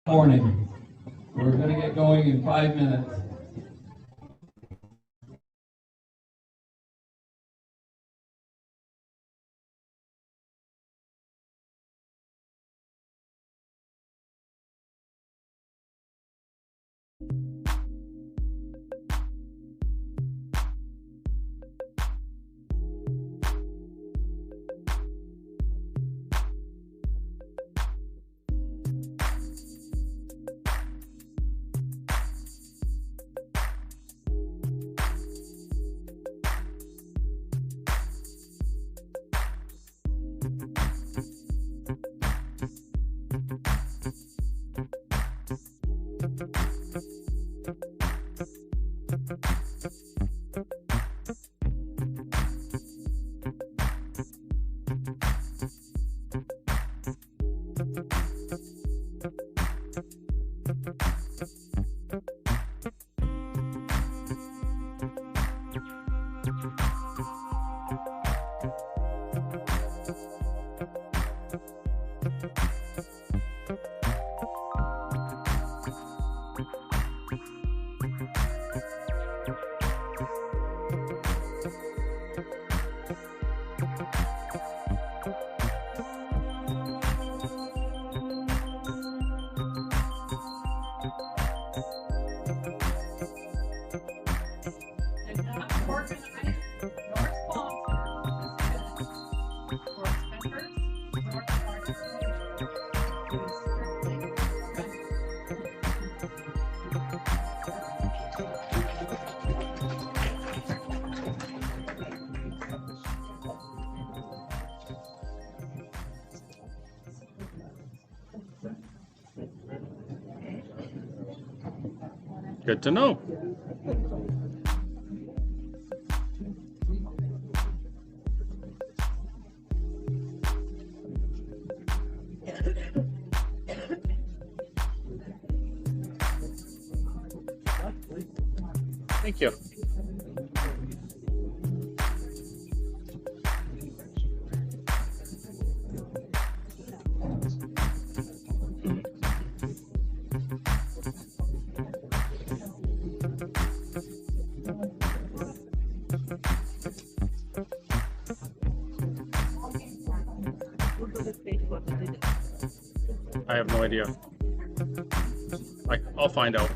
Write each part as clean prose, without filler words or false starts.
Morning. We're going to get going in 5 minutes. Good to know. Thank you. I have no idea. I'll find out.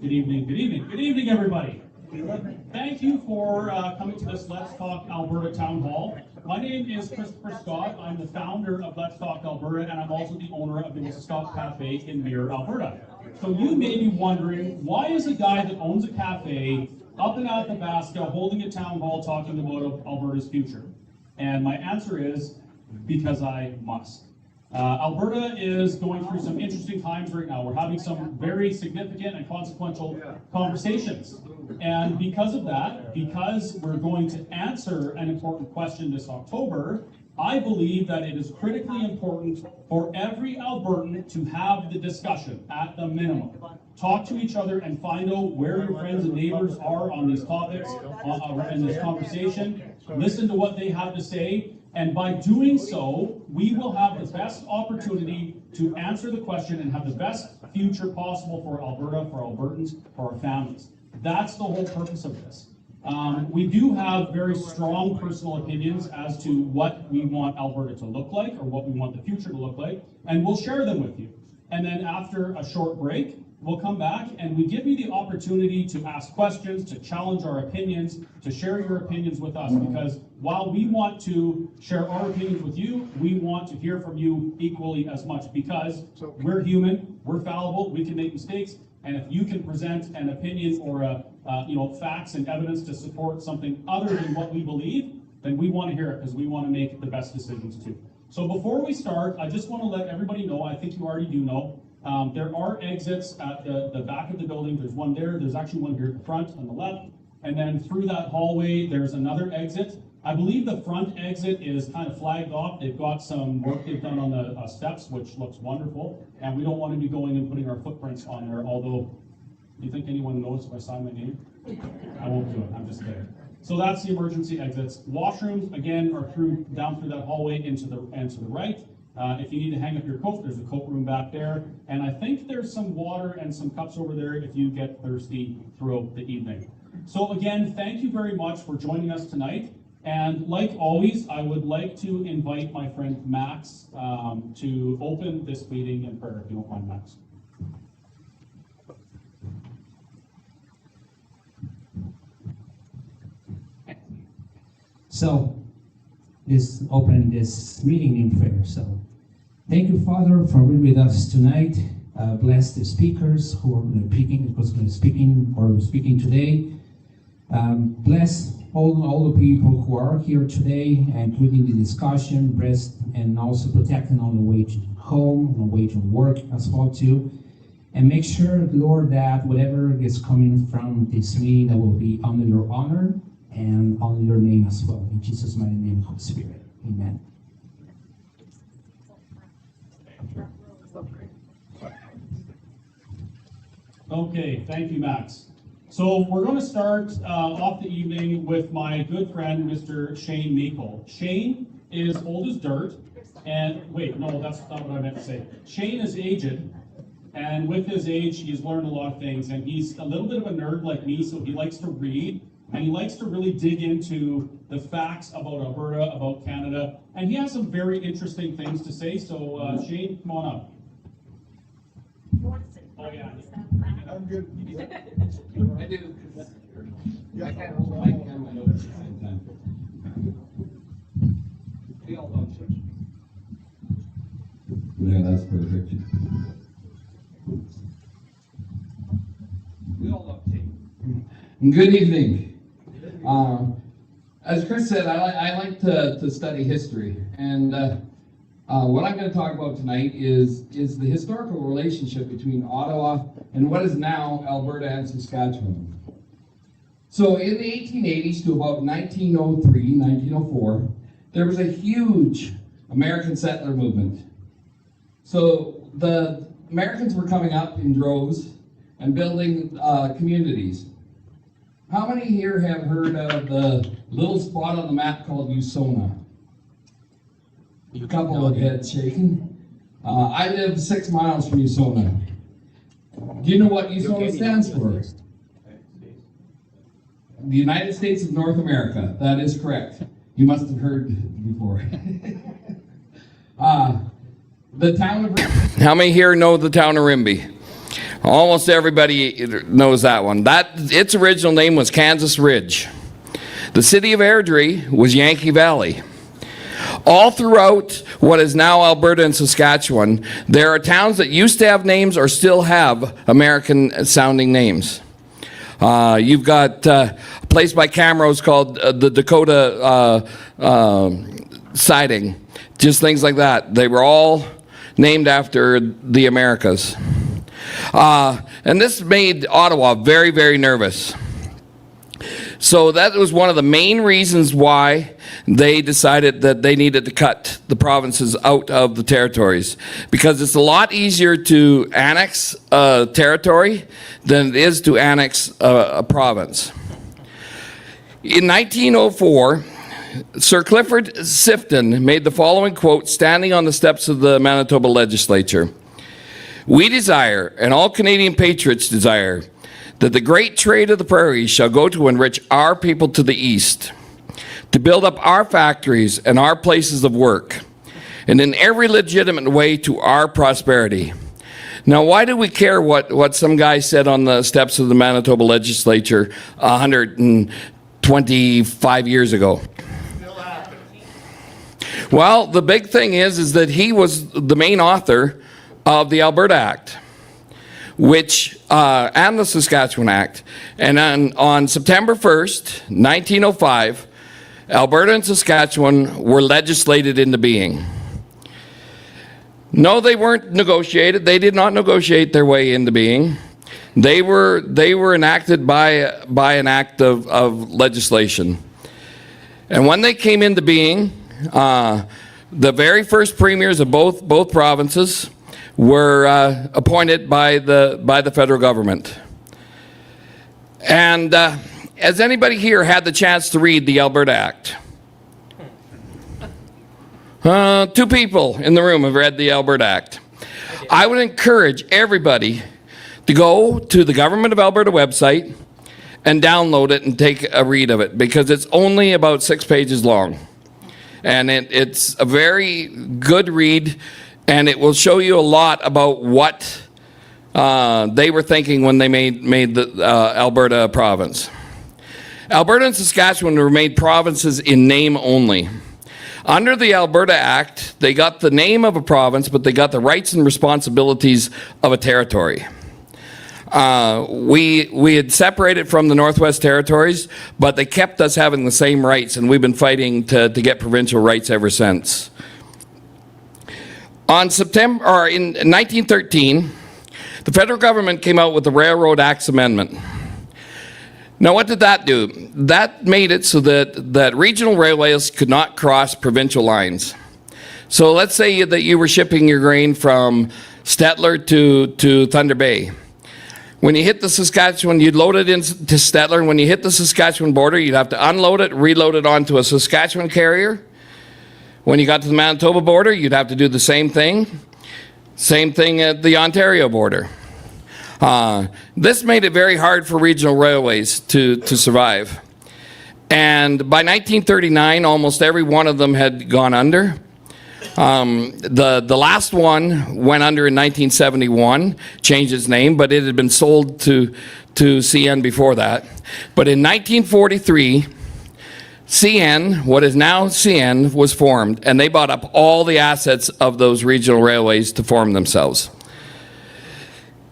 Good evening, everybody. Thank you for coming to this Let's Talk Alberta Town Hall. My name is Christopher Scott. I'm the founder of Let's Talk Alberta, and I'm also the owner of the Mississauga Cafe in Mirror, Alberta. So you may be wondering, why is a guy that owns a cafe up in Athabasca holding a town hall talking about Alberta's future? And my answer is, because I must. Alberta is going through some interesting times right now. We're having some very significant and consequential conversations. And because of that, because we're going to answer an important question this October, I believe that it is critically important for every Albertan to have the discussion at the minimum. Talk to each other and find out where your friends and neighbors are on these topics, in this conversation. Listen to what they have to say. And by doing so, we will have the best opportunity to answer the question and have the best future possible for Alberta, for Albertans, for our families. That's the whole purpose of this. We do have very strong personal opinions as to what we want Alberta to look like or what we want the future to look like, and we'll share them with you. And then after a short break, we'll come back and we give you the opportunity to ask questions, to challenge our opinions, to share your opinions with us, because while we want to share our opinions with you, we want to hear from you equally as much, because we're human, we're fallible, we can make mistakes, and if you can present an opinion or facts and evidence to support something other than what we believe, then we want to hear it, because we want to make the best decisions too. So before we start, I just want to let everybody know, I think you already do know, there are exits at the back of the building. There's one there, there's actually one here at the front on the left, and then through that hallway there's another exit. I believe the front exit is kind of flagged off. They've got some work they've done on the steps, which looks wonderful, and we don't want to be going and putting our footprints on there, although, do you think anyone noticed if I sign my name? I won't do it, I'm just kidding. So that's the emergency exits. Washrooms, again, are down through that hallway and to the right. If you need to hang up your coat, there's a coat room back there. And I think there's some water and some cups over there if you get thirsty throughout the evening. So again, thank you very much for joining us tonight. And like always, I would like to invite my friend Max to open this meeting in prayer, if you don't mind, Max. So, let's open this meeting in prayer. So, thank you, Father, for being with us tonight. Bless the speakers who are speaking today. Bless all the people who are here today, including the discussion, and also protecting on the way to home, on the way to work as well too. And make sure, Lord, that whatever is coming from this meeting, that will be under your honor and on your name as well. In Jesus' mighty name, Holy Spirit. Amen. Okay, thank you, Max. So we're going to start off the evening with my good friend, Mr. Sheane Meikle. Sheane is old as dirt, and wait, no, that's not what I meant to say. Sheane is aged, and with his age, he's learned a lot of things, and he's a little bit of a nerd like me, so he likes to read, and he likes to really dig into the facts about Alberta, about Canada, and he has some very interesting things to say. So Sheane, come on up. Oh yeah. I'm good. I do. I can't hold the mic and my notes at the same time. We all love church. Yeah, that's perfect. We all love tea. Good evening. As Chris said, I like to study history, and what I'm going to talk about tonight is the historical relationship between Ottawa and what is now Alberta and Saskatchewan. So in the 1880s to about 1903, 1904, there was a huge American settler movement. So the Americans were coming up in droves and building communities. How many here have heard of the little spot on the map called Usona? A couple of heads shaking. I live 6 miles from Usona. Do you know what Usona stands for? The United States of North America. That is correct. You must have heard before. The town of... How many here know the town of Rimbey? Almost everybody knows that one. Its original name was Kansas Ridge. The city of Airdrie was Yankee Valley. All throughout what is now Alberta and Saskatchewan, there are towns that used to have names or still have American-sounding names. You've got a place by Camrose called the Dakota Siding. Just things like that. They were all named after the Americas. And this made Ottawa very, very nervous. So that was one of the main reasons why they decided that they needed to cut the provinces out of the territories. Because it's a lot easier to annex a territory than it is to annex a province. In 1904, Sir Clifford Sifton made the following quote standing on the steps of the Manitoba legislature. "We desire, and all Canadian patriots desire, that the great trade of the prairies shall go to enrich our people to the east, to build up our factories and our places of work, and in every legitimate way to our prosperity." Now, why do we care what some guy said on the steps of the Manitoba legislature 125 years ago? Well, the big thing is that he was the main author of the Alberta Act, which and the Saskatchewan Act. And on September 1st, 1905, Alberta and Saskatchewan were legislated into being. No, they weren't negotiated. They did not negotiate their way into being. They were enacted by an act of legislation. And when they came into being, the very first premiers of both provinces were appointed by the federal government. And has anybody here had the chance to read the Alberta Act? 2 people in the room have read the Alberta Act. I would encourage everybody to go to the Government of Alberta website and download it and take a read of it, because it's only about 6 pages long. And it's a very good read, and it will show you a lot about what they were thinking when they made the Alberta a province. Alberta and Saskatchewan were made provinces in name only. Under the Alberta Act, they got the name of a province, but they got the rights and responsibilities of a territory. We had separated from the Northwest Territories, but they kept us having the same rights, and we've been fighting to get provincial rights ever since. In 1913, the federal government came out with the Railroad Acts Amendment. Now, what did that do? That made it so that regional railways could not cross provincial lines. So let's say that you were shipping your grain from Stettler to Thunder Bay. When you hit the Saskatchewan, you'd load it into Stettler, and when you hit the Saskatchewan border, you'd have to unload it, reload it onto a Saskatchewan carrier. When you got to the Manitoba border, you'd have to do the same thing. Same thing at the Ontario border. This made it very hard for regional railways to survive. And by 1939, almost every one of them had gone under. The last one went under in 1971, changed its name, but it had been sold to CN before that. But in 1943, CN, what is now CN, was formed, and they bought up all the assets of those regional railways to form themselves.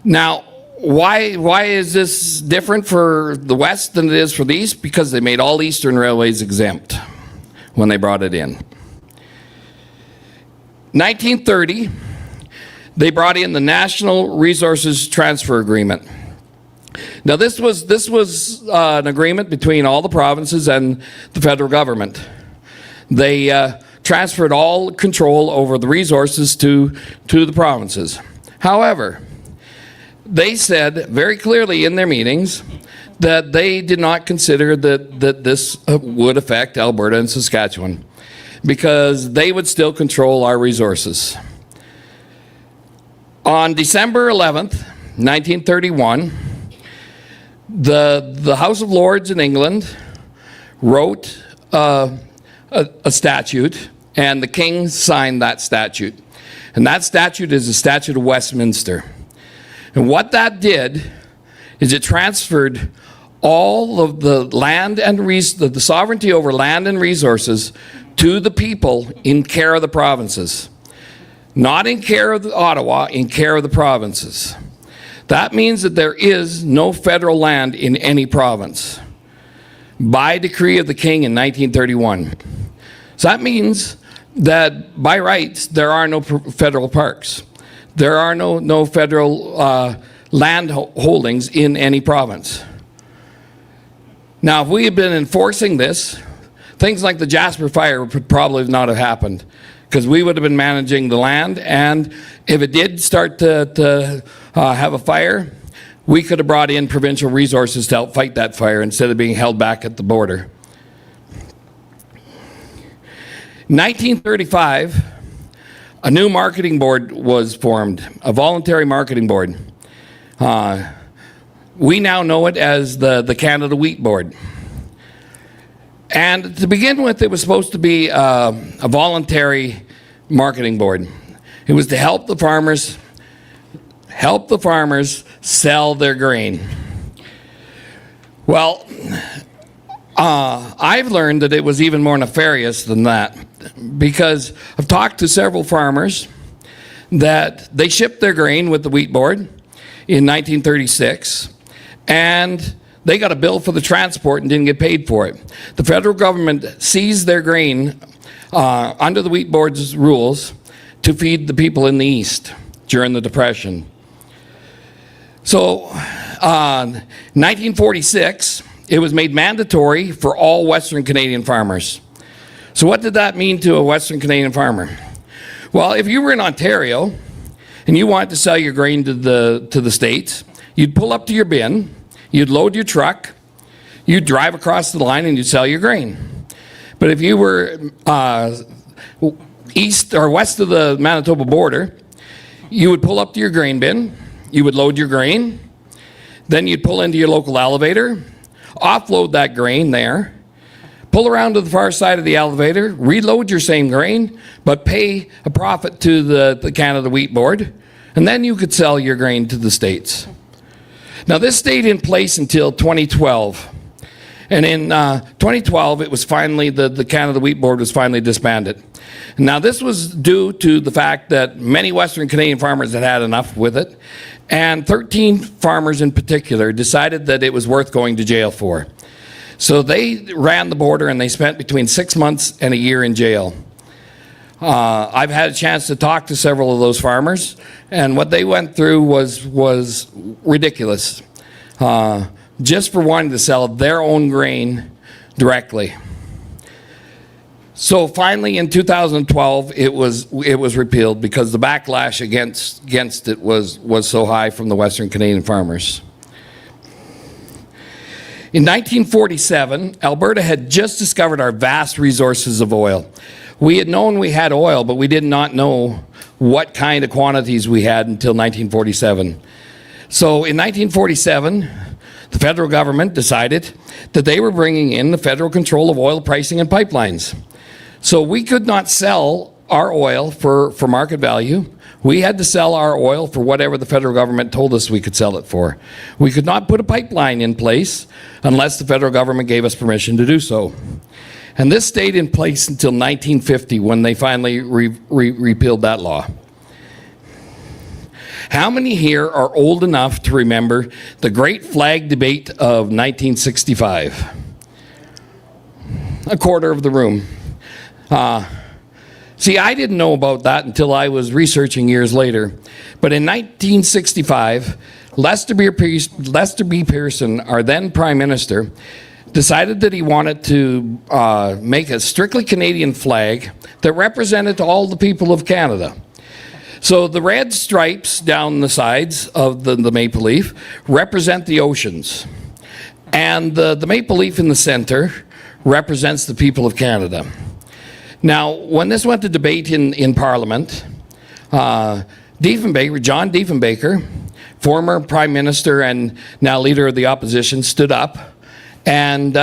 Now, why is this different for the West than it is for the East? Because they made all Eastern railways exempt when they brought it in. 1930, they brought in the National Resources Transfer Agreement. Now, this was an agreement between all the provinces and the federal government. They transferred all control over the resources to the provinces. However, they said very clearly in their meetings that they did not consider that this would affect Alberta and Saskatchewan, because they would still control our resources. On December 11th, 1931, the House of Lords in England wrote a statute, and the King signed that statute. And that statute is the Statute of Westminster. And what that did is it transferred all of the land and the sovereignty over land and resources to the people in care of the provinces. Not in care of Ottawa, in care of the provinces. That means that there is no federal land in any province by decree of the king in 1931. So that means that by rights there are no federal parks. There are no federal land holdings in any province. Now, if we had been enforcing this, things like the Jasper Fire would probably not have happened, because we would have been managing the land, and if it did start to have a fire, we could have brought in provincial resources to help fight that fire instead of being held back at the border. 1935, a new marketing board was formed, a voluntary marketing board. We now know it as the Canada Wheat Board. And to begin with, it was supposed to be a voluntary marketing board. It was to help the farmers sell their grain. Well, I've learned that it was even more nefarious than that, because I've talked to several farmers that they shipped their grain with the wheat board in 1936, and they got a bill for the transport and didn't get paid for it. The federal government seized their grain under the wheat board's rules to feed the people in the East during the Depression. So, 1946, it was made mandatory for all Western Canadian farmers. So what did that mean to a Western Canadian farmer? Well, if you were in Ontario and you wanted to sell your grain to the States, you'd pull up to your bin, you'd load your truck, you'd drive across the line and you'd sell your grain. But if you were east or west of the Manitoba border, you would pull up to your grain bin, you would load your grain, then you'd pull into your local elevator, offload that grain there, pull around to the far side of the elevator, reload your same grain, but pay a profit to the Canada Wheat Board, and then you could sell your grain to the States. Now, this stayed in place until 2012. And in 2012, it was finally, the Canada Wheat Board was finally disbanded. Now, this was due to the fact that many Western Canadian farmers had had enough with it, and 13 farmers in particular decided that it was worth going to jail for. So they ran the border and they spent between 6 months and a year in jail. I've had a chance to talk to several of those farmers, and what they went through was ridiculous, just for wanting to sell their own grain directly. So finally, in 2012, it was repealed because the backlash against it was so high from the Western Canadian farmers. In 1947, Alberta had just discovered our vast resources of oil. We had known we had oil, but we did not know what kind of quantities we had until 1947. So in 1947, the federal government decided that they were bringing in the federal control of oil pricing and pipelines. So we could not sell our oil for market value. We had to sell our oil for whatever the federal government told us we could sell it for. We could not put a pipeline in place unless the federal government gave us permission to do so. And this stayed in place until 1950 when they finally repealed that law. How many here are old enough to remember the Great Flag Debate of 1965? A quarter of the room. See, I didn't know about that until I was researching years later. But in 1965, Lester B. Pearson, our then Prime Minister, decided that he wanted to make a strictly Canadian flag that represented all the people of Canada. So the red stripes down the sides of the maple leaf represent the oceans. And the maple leaf in the center represents the people of Canada. Now, when this went to debate in Parliament, John Diefenbaker, former Prime Minister and now Leader of the Opposition, stood up and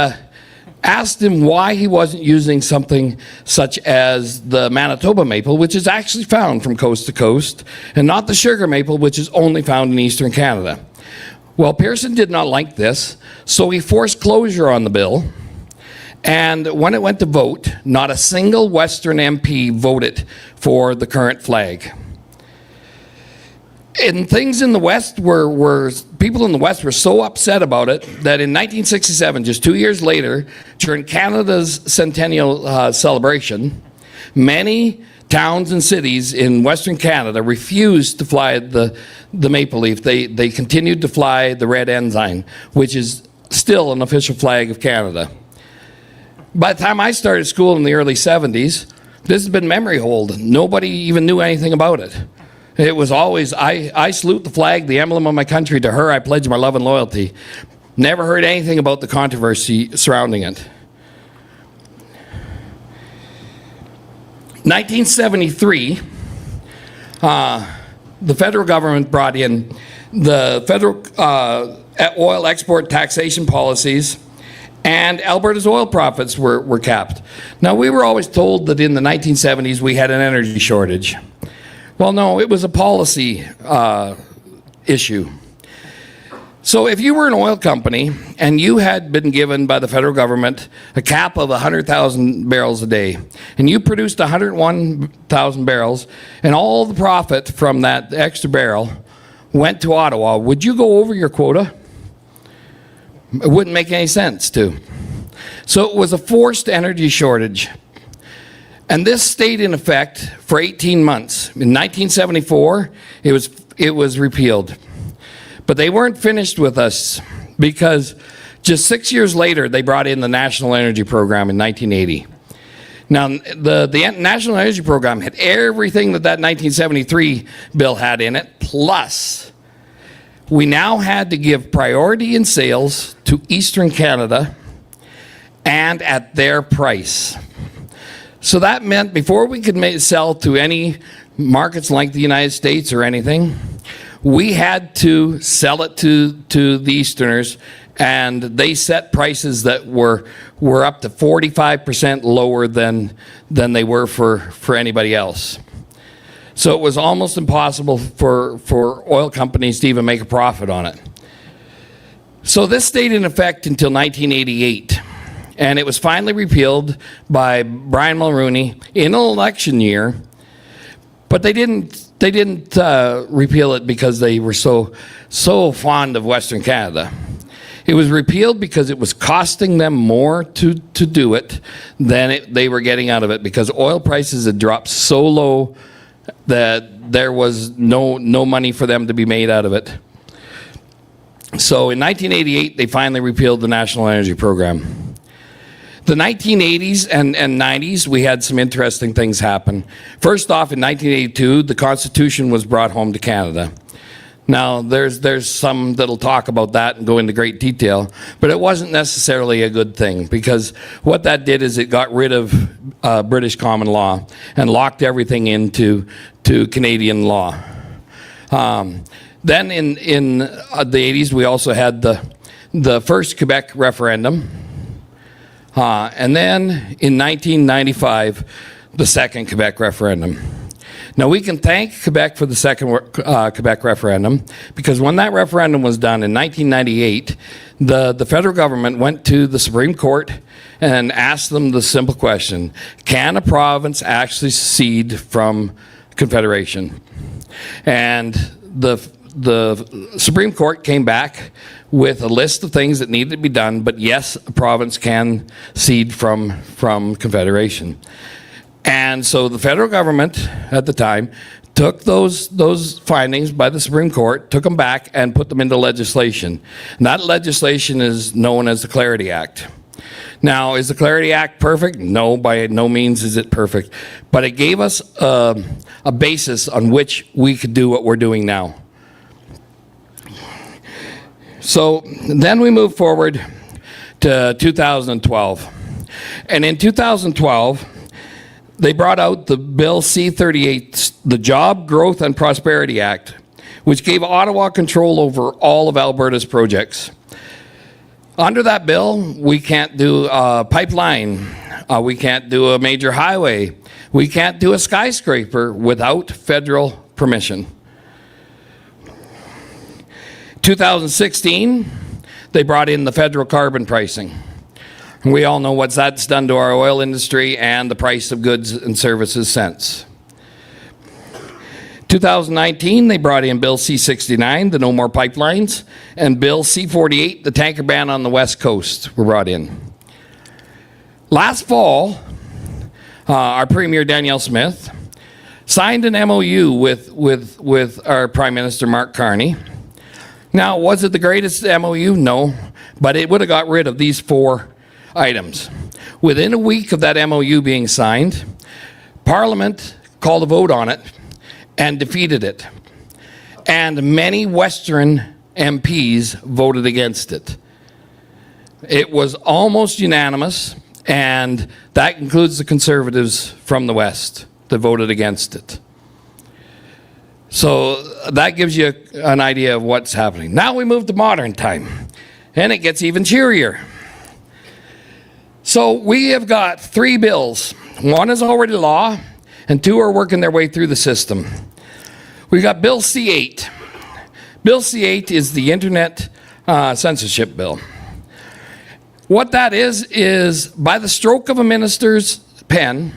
asked him why he wasn't using something such as the Manitoba maple, which is actually found from coast to coast, and not the sugar maple, which is only found in eastern Canada. Well, Pearson did not like this, so he forced closure on the bill. And when it went to vote, not a single Western MP voted for the current flag. And things in the West people in the West were so upset about it that in 1967, just 2 years later, during Canada's centennial celebration, many towns and cities in Western Canada refused to fly the maple leaf. They continued to fly the red ensign, which is still an official flag of Canada. By the time I started school in the early 70s, this has been memory hold. Nobody even knew anything about it. It was always, I salute the flag, the emblem of my country. To her, I pledge my love and loyalty. Never heard anything about the controversy surrounding it. 1973, the federal government brought in the federal oil export taxation policies, and Alberta's oil profits were capped. Now, we were always told that in the 1970s we had an energy shortage. Well, no, it was a policy issue. So if you were an oil company and you had been given by the federal government a cap of 100,000 barrels a day, and you produced 101,000 barrels, and all the profit from that extra barrel went to Ottawa, would you go over your quota? It wouldn't make any sense to. So it was a forced energy shortage. And this stayed in effect for 18 months. In 1974, it was repealed. But they weren't finished with us, because just 6 years later, they brought in the National Energy Program in 1980. Now, the National Energy Program had everything that 1973 bill had in it, plus we now had to give priority in sales to Eastern Canada and at their price. So that meant before we could sell to any markets like the United States or anything, we had to sell it to the Easterners, and they set prices that were up to 45% lower than they were for anybody else. So it was almost impossible for oil companies to even make a profit on it. So this stayed in effect until 1988. And it was finally repealed by Brian Mulroney in an election year, but they didn't repeal it because they were so fond of Western Canada. It was repealed because it was costing them more to do it than they were getting out of it, because oil prices had dropped so low that there was no money for them to be made out of it. So in 1988, they finally repealed the National Energy Program. The 1980s and 90s, we had some interesting things happen. First off, in 1982, the Constitution was brought home to Canada. Now, there's some that'll talk about that and go into great detail, but it wasn't necessarily a good thing, because what that did is it got rid of British common law and locked everything into Canadian law. Then in the 80s, we also had the first Quebec referendum. And then in 1995, the second Quebec referendum. Now, we can thank Quebec for the second Quebec referendum, because when that referendum was done in 1998, the federal government went to the Supreme Court and asked them the simple question: can a province actually secede from Confederation? And the Supreme Court came back with a list of things that needed to be done, but yes, a province can cede from Confederation. And so the federal government at the time took those findings by the Supreme Court, took them back and put them into legislation. And that legislation is known as the Clarity Act. Now, is the Clarity Act perfect? No, by no means is it perfect. But it gave us a basis on which we could do what we're doing now. So then we move forward to 2012. And in 2012, they brought out the Bill C-38, the Job, Growth and Prosperity Act, which gave Ottawa control over all of Alberta's projects. Under that bill, we can't do a pipeline. We can't do a major highway. We can't do a skyscraper without federal permission. 2016, they brought in the federal carbon pricing. We all know what that's done to our oil industry and the price of goods and services since. 2019, they brought in Bill C-69, the No More Pipelines, and Bill C-48, the tanker ban on the West Coast, were brought in. Last fall, our Premier Danielle Smith signed an MOU with our Prime Minister Mark Carney. Now, was it the greatest MOU? No, but it would have got rid of these 4 items. Within a week of that MOU being signed, Parliament called a vote on it and defeated it. And many Western MPs voted against it. It was almost unanimous, and that includes the Conservatives from the West that voted against it. So that gives you an idea of what's happening. Now we move to modern time, and it gets even cheerier. So we have got 3 bills. 1 is already law, and 2 are working their way through the system. We've got Bill C-8. Bill C-8 is the Internet Censorship Bill. What that is by the stroke of a minister's pen,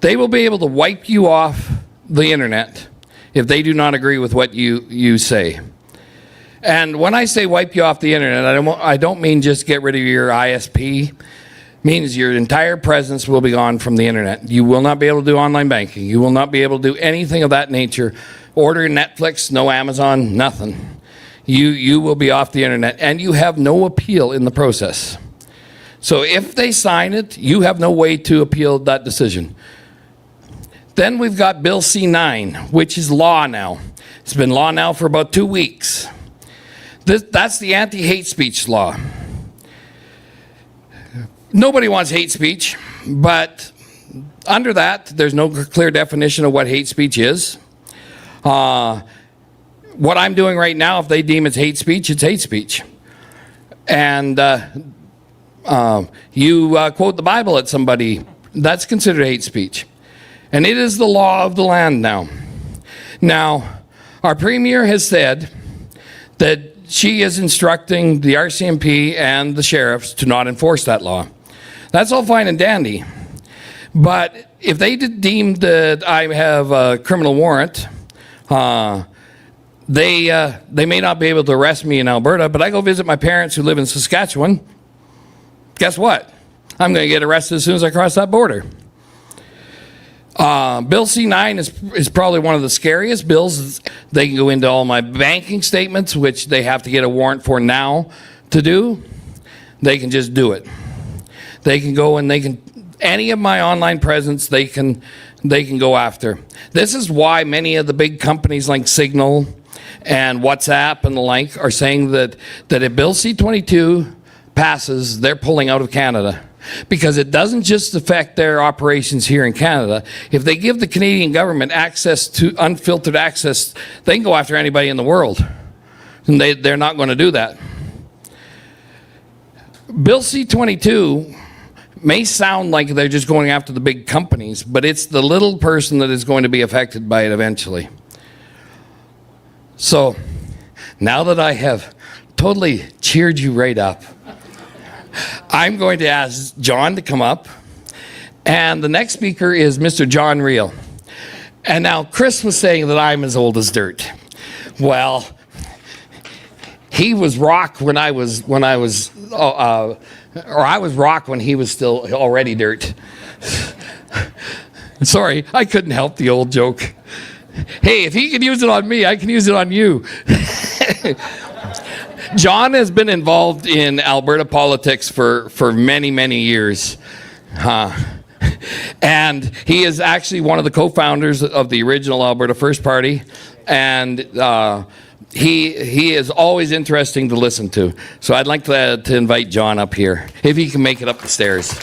they will be able to wipe you off the Internet if they do not agree with what you say. And when I say wipe you off the Internet, I don't mean just get rid of your ISP. Means your entire presence will be gone from the Internet. You will not be able to do online banking. You will not be able to do anything of that nature. Order Netflix, no Amazon, nothing. You will be off the Internet, and you have no appeal in the process. So if they sign it, you have no way to appeal that decision. Then we've got Bill C-9, which is law now. It's been law now for about 2 weeks. That's the anti-hate speech law. Nobody wants hate speech, but under that, there's no clear definition of what hate speech is. What I'm doing right now, if they deem it's hate speech, it's hate speech. And you quote the Bible at somebody, that's considered hate speech. And it is the law of the land now. Now, our Premier has said that she is instructing the RCMP and the sheriffs to not enforce that law. That's all fine and dandy. But if they deem that I have a criminal warrant, they may not be able to arrest me in Alberta, but I go visit my parents who live in Saskatchewan. Guess what? I'm going to get arrested as soon as I cross that border. Bill C-9 is probably one of the scariest bills. They can go into all my banking statements, which they have to get a warrant for now to do. They can just do it. They can go and any of my online presence, they can go after. This is why many of the big companies like Signal and WhatsApp and the like are saying that if Bill C-22 passes, they're pulling out of Canada. Because it doesn't just affect their operations here in Canada. If they give the Canadian government access to unfiltered access, they can go after anybody in the world. And they're not going to do that. Bill C-22 may sound like they're just going after the big companies, but it's the little person that is going to be affected by it eventually. So, now that I have totally cheered you right up, I'm going to ask John to come up, and the next speaker is Mr. John Riel. And now Chris was saying that I'm as old as dirt. Well, he was rock when I was rock when he was still already dirt. Sorry, I couldn't help the old joke. Hey, if he can use it on me, I can use it on you. John has been involved in Alberta politics for many, many years. And he is actually one of the co-founders of the original Alberta First Party. And he is always interesting to listen to. So I'd like to invite John up here, if he can make it up the stairs.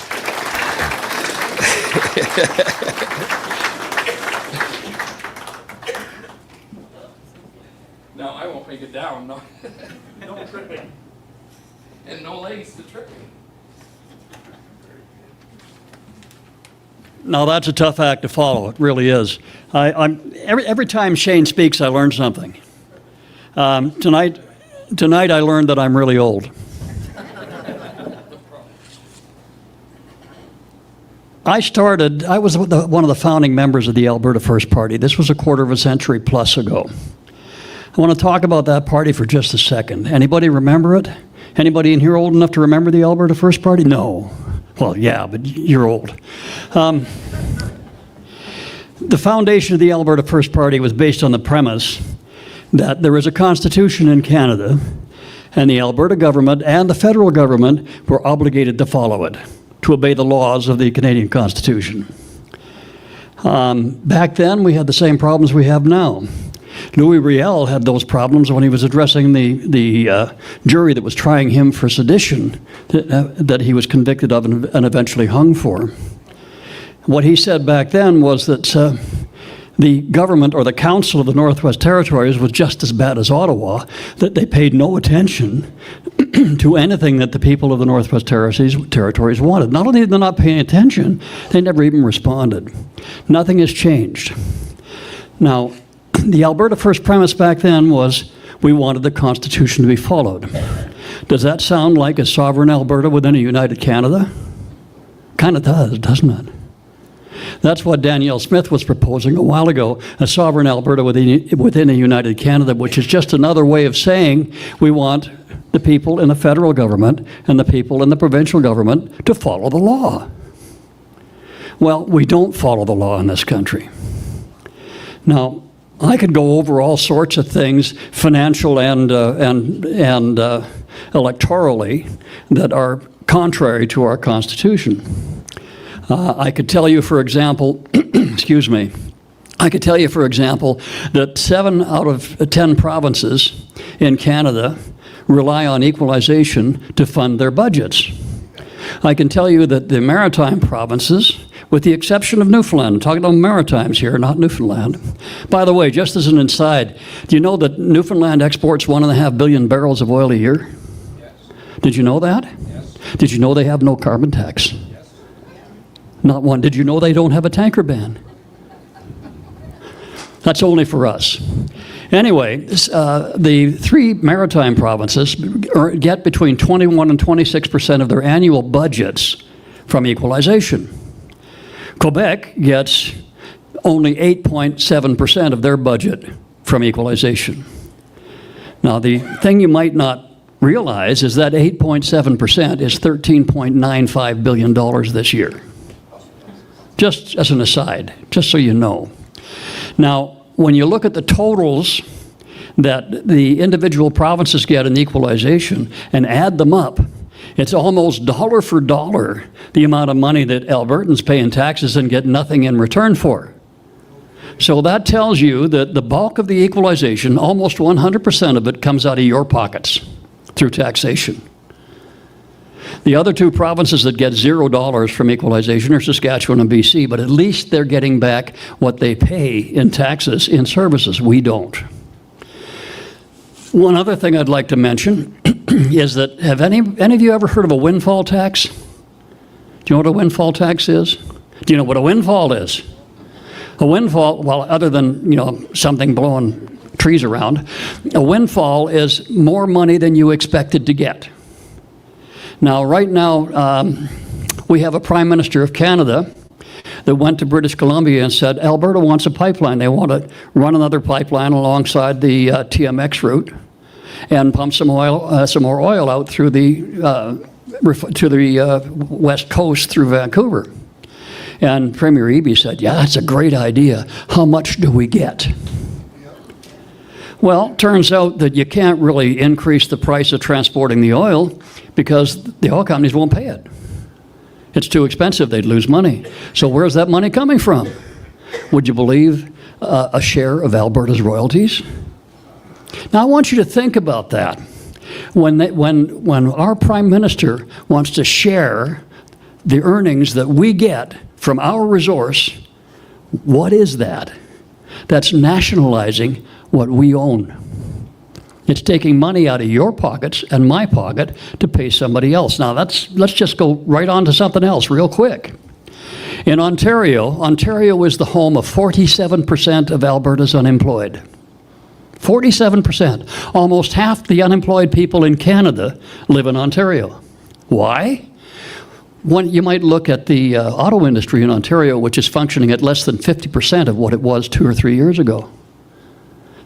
No, I won't make it down. No. No tripping. and no legs to trip me. Now that's a tough act to follow. It really is. Every time Sheane speaks, I learn something. Tonight I learned that I'm really old. I was one of the founding members of the Alberta First Party. This was a quarter of a century plus ago. I want to talk about that party for just a second. Anybody remember it? Anybody in here old enough to remember the Alberta First Party? No. Well, yeah, but you're old. The foundation of the Alberta First Party was based on the premise that there is a constitution in Canada, and the Alberta government and the federal government were obligated to follow it, to obey the laws of the Canadian Constitution. Back then, we had the same problems we have now. Louis Riel had those problems when he was addressing the jury that was trying him for sedition that he was convicted of and eventually hung for. What he said back then was that the government or the Council of the Northwest Territories was just as bad as Ottawa, that they paid no attention to anything that the people of the Northwest Territories wanted. Not only did they not pay attention, they never even responded. Nothing has changed. Now, the Alberta First premise back then was we wanted the Constitution to be followed. Does that sound like a sovereign Alberta within a united Canada? Kind of does, doesn't it? That's what Danielle Smith was proposing a while ago, a sovereign Alberta within a united Canada, which is just another way of saying we want the people in the federal government and the people in the provincial government to follow the law. Well, we don't follow the law in this country. Now, I could go over all sorts of things, financial and electorally, that are contrary to our Constitution. I could tell you, for example, excuse me, I could tell you, for example, that 7 out of 10 provinces in Canada rely on equalization to fund their budgets. I can tell you that the maritime provinces, with the exception of Newfoundland, I'm talking about Maritimes here, not Newfoundland. By the way, just as an aside, do you know that Newfoundland exports 1.5 billion barrels of oil a year? Yes. Did you know that? Yes. Did you know they have no carbon tax? Yes. Not one. Did you know they don't have a tanker ban? That's only for us. Anyway, the 3 maritime provinces get between 21 and 26% of their annual budgets from equalization. Quebec gets only 8.7% of their budget from equalization. Now, the thing you might not realize is that 8.7% is $13.95 billion this year. Just as an aside, just so you know. Now, when you look at the totals that the individual provinces get in equalization and add them up, it's almost dollar for dollar the amount of money that Albertans pay in taxes and get nothing in return for. So that tells you that the bulk of the equalization, almost 100% of it, comes out of your pockets through taxation. The other 2 provinces that get $0 from equalization are Saskatchewan and BC, but at least they're getting back what they pay in taxes in services. We don't. One other thing I'd like to mention is that have any of you ever heard of a windfall tax? Do you know what a windfall tax is? Do you know what a windfall is? A windfall, well, other than, something blowing trees around, a windfall is more money than you expected to get. Now, right now, we have a Prime Minister of Canada that went to British Columbia and said, Alberta wants a pipeline. They want to run another pipeline alongside the TMX route and pump some more oil out through to the west coast through Vancouver. And Premier Eby said, yeah, that's a great idea. How much do we get? Well, turns out that you can't really increase the price of transporting the oil because the oil companies won't pay it. It's too expensive. They'd lose money. So where's that money coming from? Would you believe a share of Alberta's royalties? Now, I want you to think about that. When our Prime Minister wants to share the earnings that we get from our resource, what is that? That's nationalizing what we own. It's taking money out of your pockets and my pocket to pay somebody else. Now, let's just go right on to something else real quick. In Ontario is the home of 47% of Alberta's unemployed. 47%. Almost half the unemployed people in Canada live in Ontario. Why? You might look at the auto industry in Ontario, which is functioning at less than 50% of what it was 2 or 3 years ago.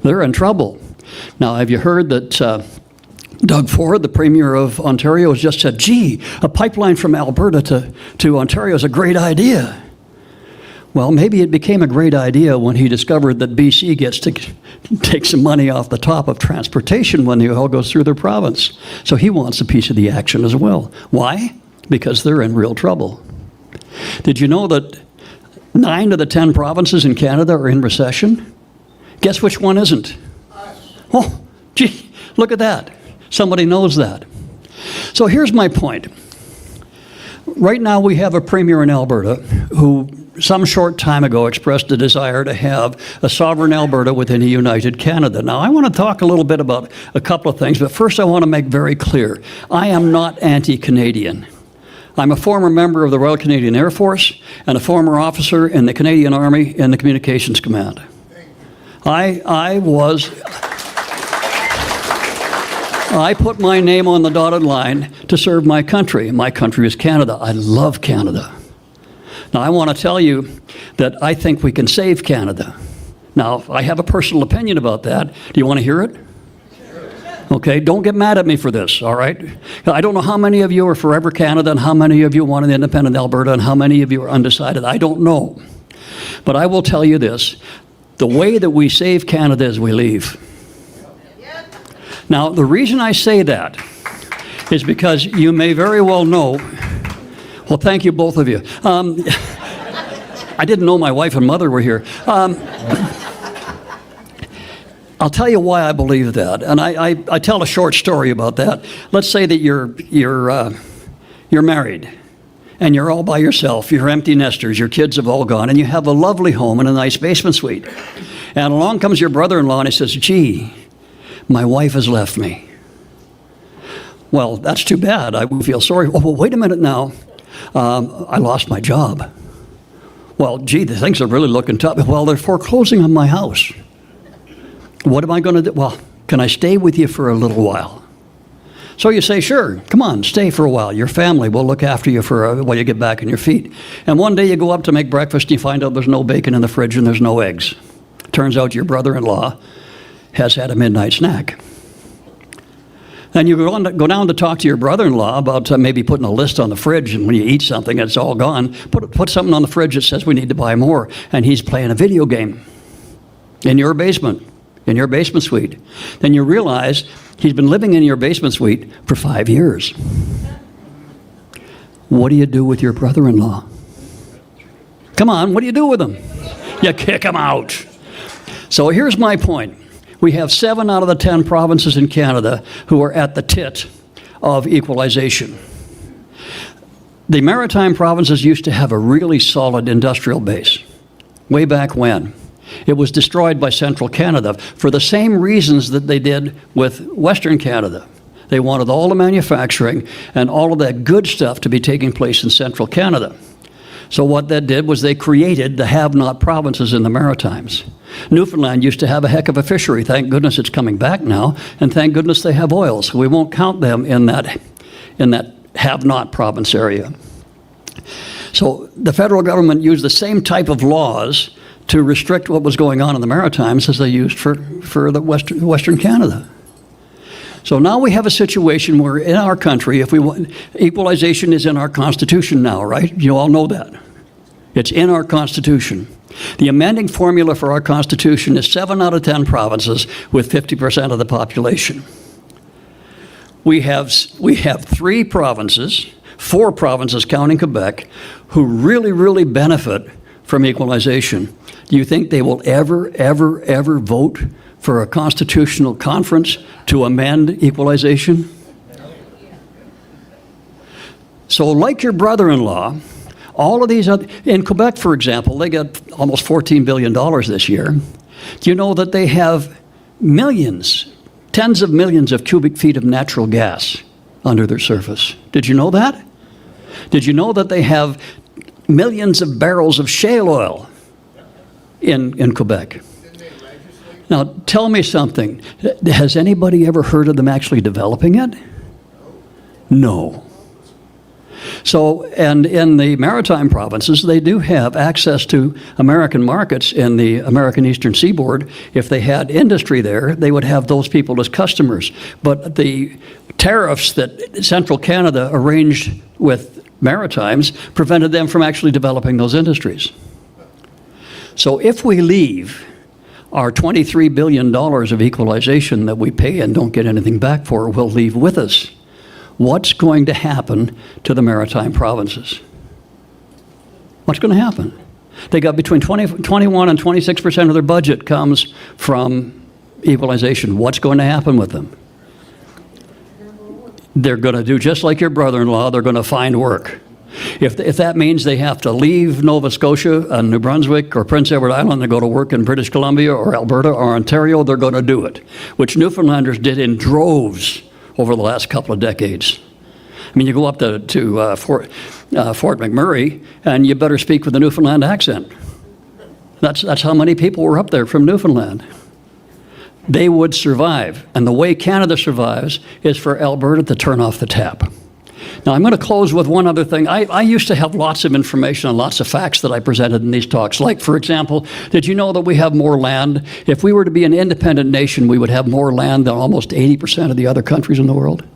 They're in trouble. Now, have you heard that Doug Ford, the Premier of Ontario, has just said, gee, a pipeline from Alberta to Ontario is a great idea. Well, maybe it became a great idea when he discovered that BC gets to take some money off the top of transportation when the oil goes through their province. So he wants a piece of the action as well. Why? Because they're in real trouble. Did you know that 9 of the 10 provinces in Canada are in recession? Guess which one isn't? Oh, gee, look at that. Somebody knows that. So here's my point. Right now we have a premier in Alberta who some short time ago expressed a desire to have a sovereign Alberta within a united Canada. Now, I want to talk a little bit about a couple of things, but first I want to make very clear, I am not anti-Canadian. I'm a former member of the Royal Canadian Air Force and a former officer in the Canadian Army in the Communications Command. I put my name on the dotted line to serve my country. My country is Canada. I love Canada. Now, I want to tell you that I think we can save Canada. Now, I have a personal opinion about that. Do you want to hear it? Okay, don't get mad at me for this, all right? I don't know how many of you are Forever Canada and how many of you want an independent Alberta and how many of you are undecided. I don't know. But I will tell you this. The way that we save Canada is we leave. Now, the reason I say that is because you may very well know, well, thank you, both of you. I didn't know my wife and mother were here. I'll tell you why I believe that, and I tell a short story about that. Let's say that you're married, and you're all by yourself. You're empty nesters. Your kids have all gone, and you have a lovely home and a nice basement suite. And along comes your brother-in-law, and he says, "Gee, my wife has left me." Well, that's too bad. I feel sorry. Oh, well, wait a minute now. I lost my job. Well, gee, the things are really looking tough. Well, they're foreclosing on my house. What am I going to do? Well, can I stay with you for a little while? So you say, sure, come on, stay for a while. Your family will look after you while you get back on your feet. And one day you go up to make breakfast and you find out there's no bacon in the fridge and there's no eggs. Turns out your brother-in-law has had a midnight snack. Then you go down to talk to your brother-in-law about maybe putting a list on the fridge, and when you eat something, it's all gone. Put something on the fridge that says we need to buy more, and he's playing a video game in your basement suite. Then you realize he's been living in your basement suite for 5 years. What do you do with your brother-in-law? Come on, what do you do with him? You kick him out. So here's my point. We have 7 out of the 10 provinces in Canada who are at the tit of equalization. The maritime provinces used to have a really solid industrial base way back when. It was destroyed by central Canada for the same reasons that they did with Western Canada. They wanted all the manufacturing and all of that good stuff to be taking place in central Canada. So what that did was they created the have-not provinces in the Maritimes. Newfoundland used to have a heck of a fishery. Thank goodness it's coming back now, and thank goodness they have oil, so we won't count them in that have-not province area. So the federal government used the same type of laws to restrict what was going on in the Maritimes as they used for the Western Canada. So now we have a situation where in our country, if we want, equalization is in our Constitution now, right? You all know that. It's in our Constitution. The amending formula for our Constitution is 7 out of 10 provinces with 50% of the population. We have 3 provinces, 4 provinces counting Quebec, who really, really benefit from equalization. Do you think they will ever, ever, ever vote for a constitutional conference to amend equalization? So like your brother-in-law, all of these in Quebec, for example, they got almost $14 billion this year. Do you know that they have millions, tens of millions of cubic feet of natural gas under their surface. Did you know that? Did you know that they have millions of barrels of shale oil in Quebec? Now, tell me something. Has anybody ever heard of them actually developing it? No. So, and in the maritime provinces, they do have access to American markets in the American Eastern Seaboard. If they had industry there, they would have those people as customers. But the tariffs that Central Canada arranged with Maritimes prevented them from actually developing those industries. So if we leave our $23 billion of equalization that we pay and don't get anything back for, will leave with us, what's going to happen to the maritime provinces? What's going to happen? They got between 21 and 26% of their budget comes from equalization. What's going to happen with them? They're going to do just like your brother-in-law. They're going to find work. If that means they have to leave Nova Scotia and New Brunswick or Prince Edward Island and go to work in British Columbia or Alberta or Ontario, they're going to do it, which Newfoundlanders did in droves over the last couple of decades. I mean, you go up to Fort McMurray, and you better speak with a Newfoundland accent. That's how many people were up there from Newfoundland. They would survive, and the way Canada survives is for Alberta to turn off the tap. Now, I'm going to close with one other thing. I used to have lots of information and lots of facts that I presented in these talks. Like, for example, did you know that we have more land? If we were to be an independent nation, we would have more land than almost 80% of the other countries in the world.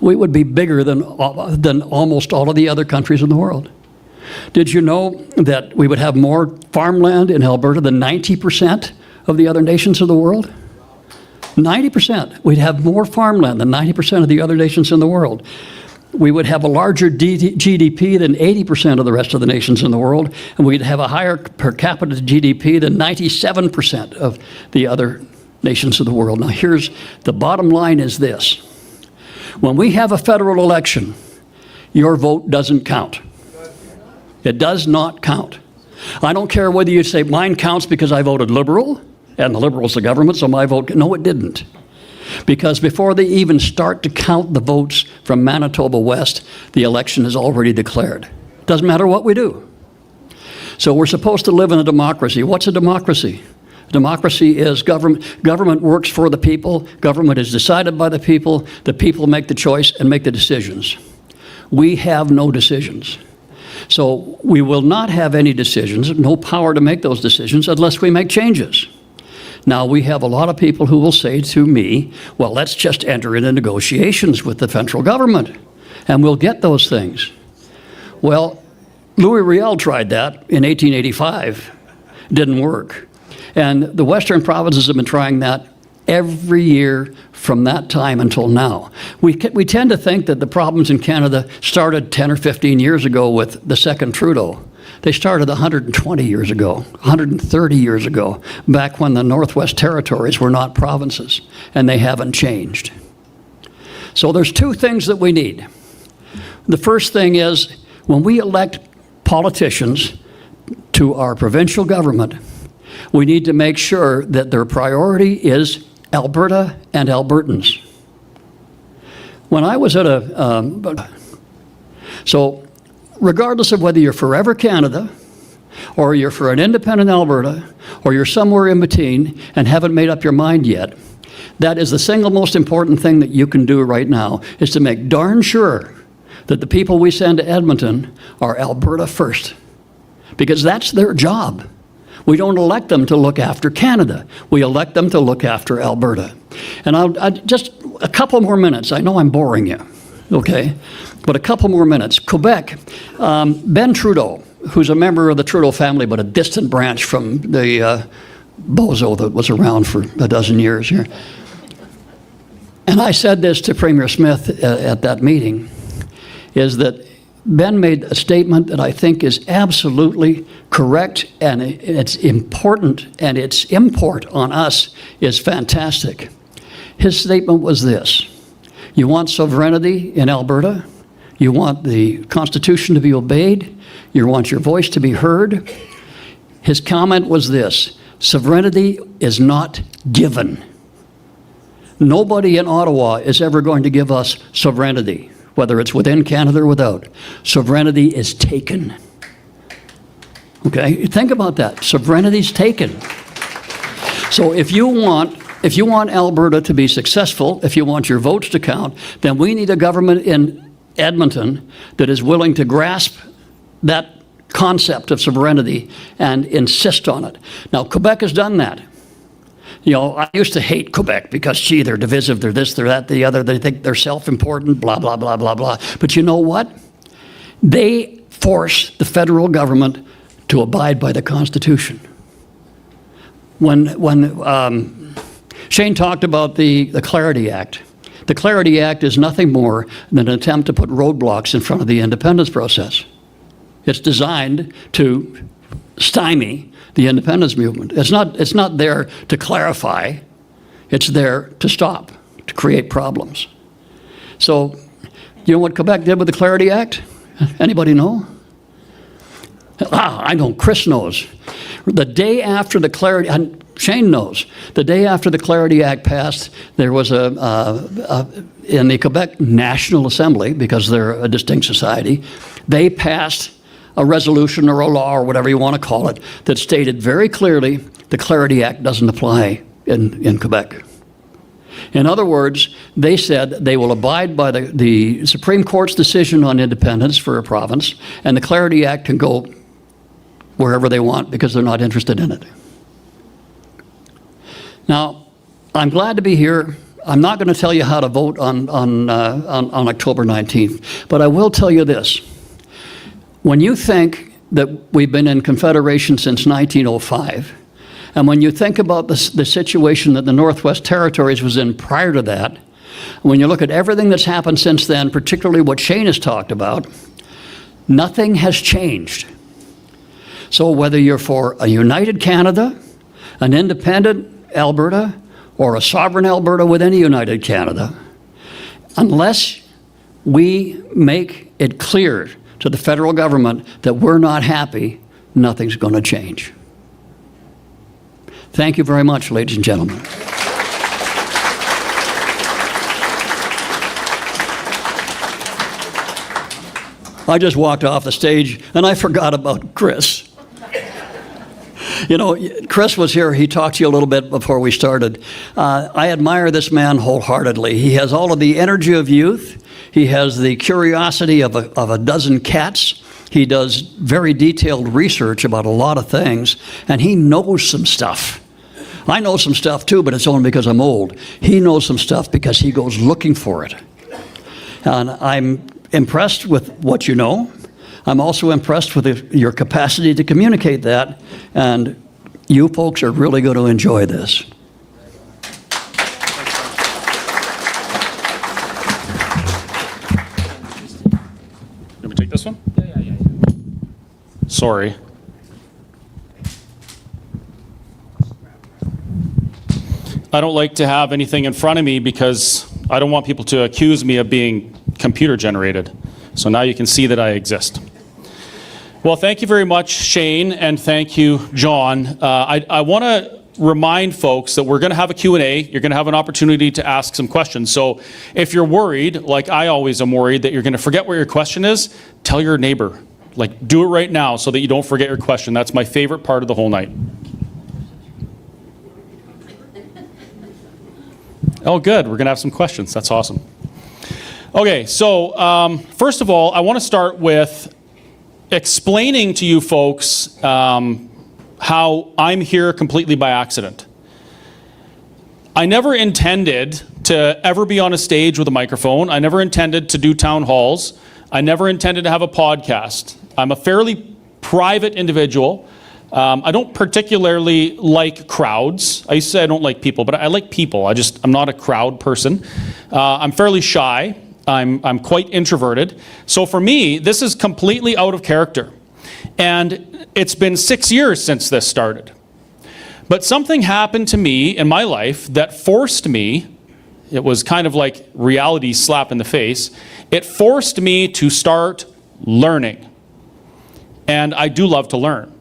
We would be bigger than almost all of the other countries in the world. Did you know that we would have more farmland in Alberta than 90% of the other nations of the world? 90%. We'd have more farmland than 90% of the other nations in the world. We would have a larger GDP than 80% of the rest of the nations in the world, and we'd have a higher per capita GDP than 97% of the other nations of the world. Now, here's the bottom line is this. When we have a federal election, your vote doesn't count. It does not count. I don't care whether you say mine counts because I voted Liberal, and the Liberal's the government, so my vote, no, it didn't. Because before they even start to count the votes from Manitoba West, the election is already declared. Doesn't matter what we do. So we're supposed to live in a democracy. What's a democracy? Democracy is government works for the people, government is decided by the people make the choice and make the decisions. We have no decisions. So we will not have any decisions, no power to make those decisions unless we make changes. Now, we have a lot of people who will say to me, well, let's just enter into negotiations with the federal government, and we'll get those things. Well, Louis Riel tried that in 1885. Didn't work. And the Western provinces have been trying that every year from that time until now. We tend to think that the problems in Canada started 10 or 15 years ago with the second Trudeau. They started 120 years ago, 130 years ago, back when the Northwest Territories were not provinces, and they haven't changed. So there's two things that we need. The first thing is, when we elect politicians to our provincial government, we need to make sure that their priority is Alberta and Albertans. When I was at regardless of whether you're Forever Canada, or you're for an independent Alberta, or you're somewhere in between and haven't made up your mind yet, that is the single most important thing that you can do right now, is to make darn sure that the people we send to Edmonton are Alberta first. Because that's their job. We don't elect them to look after Canada. We elect them to look after Alberta. And I'll just a couple more minutes. I know I'm boring you, okay? But a couple more minutes. Quebec, Ben Trudeau, who's a member of the Trudeau family, but a distant branch from the bozo that was around for a dozen years here. And I said this to Premier Smith at that meeting, is that Ben made a statement that I think is absolutely correct, and it's important, and its import on us is fantastic. His statement was this: you want sovereignty in Alberta, you want the Constitution to be obeyed, you want your voice to be heard. His comment was this: sovereignty is not given. Nobody in Ottawa is ever going to give us sovereignty, whether it's within Canada or without. Sovereignty is taken. Okay, think about that. Sovereignty is taken. So if you want Alberta to be successful, if you want your votes to count, then we need a government in Edmonton that is willing to grasp that concept of sovereignty and insist on it. Now, Quebec has done that. You know, I used to hate Quebec because, gee, they're divisive, they're this, they're that, the other, they think they're self-important, blah, blah, blah, blah, blah. But you know what? They force the federal government to abide by the Constitution. When Sheane talked about the Clarity Act, the Clarity Act is nothing more than an attempt to put roadblocks in front of the independence process. It's designed to stymie the independence movement. It's not there to clarify. It's there to stop, to create problems. So, you know what Quebec did with the Clarity Act? Anybody know? I know, Chris knows. The day after the Clarity, and Sheane knows, the day after the Clarity Act passed, there was in the Quebec National Assembly, because they're a distinct society, they passed a resolution or a law or whatever you want to call it that stated very clearly the Clarity Act doesn't apply in Quebec. In other words, they said they will abide by the Supreme Court's decision on independence for a province, and the Clarity Act can go wherever they want because they're not interested in it. Now, I'm glad to be here. I'm not going to tell you how to vote on October 19th, but I will tell you this. When you think that we've been in Confederation since 1905, and when you think about the situation that the Northwest Territories was in prior to that, when you look at everything that's happened since then, particularly what Sheane has talked about, nothing has changed. So whether you're for a united Canada, an independent Alberta, or a sovereign Alberta within a united Canada, unless we make it clear to the federal government that we're not happy, nothing's going to change. Thank you very much, ladies and gentlemen. I just walked off the stage and I forgot about Chris. You know, Chris was here. He talked to you a little bit before we started. I admire this man wholeheartedly. He has all of the energy of youth. He has the curiosity of a dozen cats. He does very detailed research about a lot of things, and he knows some stuff. I know some stuff too, but it's only because I'm old. He knows some stuff because he goes looking for it. And I'm impressed with what you know. I'm also impressed with your capacity to communicate that, and you folks are really going to enjoy this. Let me take this one? Yeah. Sorry. I don't like to have anything in front of me because I don't want people to accuse me of being computer generated. So now you can see that I exist. Well, thank you very much, Sheane, and thank you, John. I want to remind folks that we're going to have a Q&A. You're going to have an opportunity to ask some questions. So if you're worried, like I always am worried, that you're going to forget what your question is, tell your neighbor. Like, do it right now so that you don't forget your question. That's my favorite part of the whole night. Oh, good. We're going to have some questions. That's awesome. Okay, so first of all, I want to start with explaining to you folks how I'm here completely by accident. I never intended to ever be on a stage with a microphone. I never intended to do town halls. I never intended to have a podcast. I'm a fairly private individual. I don't particularly like crowds. I used to say I don't like people, but I like people. I'm not a crowd person. I'm fairly shy. I'm quite introverted. So for me, this is completely out of character. And it's been 6 years since this started. But something happened to me in my life that forced me, it was kind of like reality slap in the face, it forced me to start learning. And I do love to learn.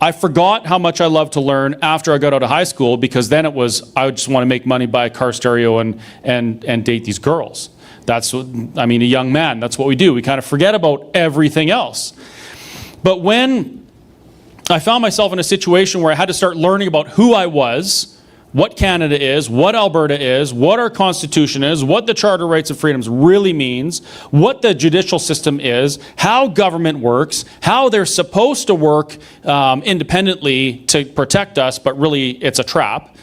I forgot how much I loved to learn after I got out of high school, because then it was, I just want to make money, buy a car stereo, and date these girls. That's what, I mean, a young man, that's what we do. We kind of forget about everything else. But when I found myself in a situation where I had to start learning about who I was, what Canada is, what Alberta is, what our Constitution is, what the Charter of Rights and Freedoms really means, what the judicial system is, how government works, how they're supposed to work independently to protect us, but really it's a trap.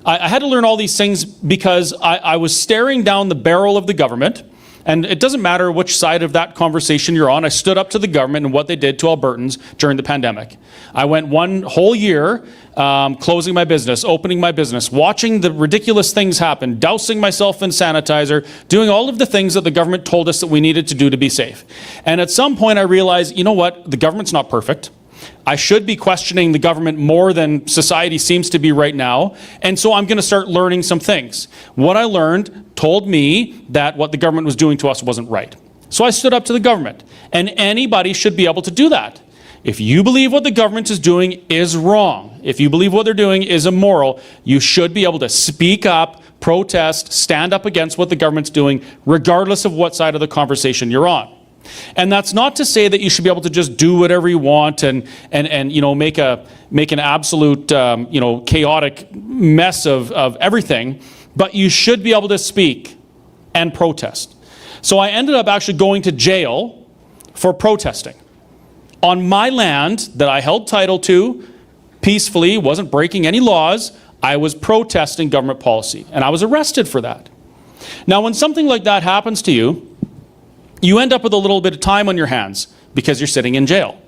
I had to learn all these things because I was staring down the barrel of the government. And it doesn't matter which side of that conversation you're on. I stood up to the government and what they did to Albertans during the pandemic. I went one whole year closing my business, opening my business, watching the ridiculous things happen, dousing myself in sanitizer, doing all of the things that the government told us that we needed to do to be safe. And at some point I realized, you know what, the government's not perfect. I should be questioning the government more than society seems to be right now, and so I'm going to start learning some things. What I learned told me that what the government was doing to us wasn't right. So I stood up to the government, and anybody should be able to do that. If you believe what the government is doing is wrong, if you believe what they're doing is immoral, you should be able to speak up, protest, stand up against what the government's doing, regardless of what side of the conversation you're on. And that's not to say that you should be able to just do whatever you want and you know, make an absolute you know, chaotic mess of everything, but you should be able to speak and protest. So I ended up actually going to jail for protesting on my land that I held title to peacefully, wasn't breaking any laws. I was protesting government policy, and I was arrested for that. Now, when something like that happens to you, you end up with a little bit of time on your hands because you're sitting in jail.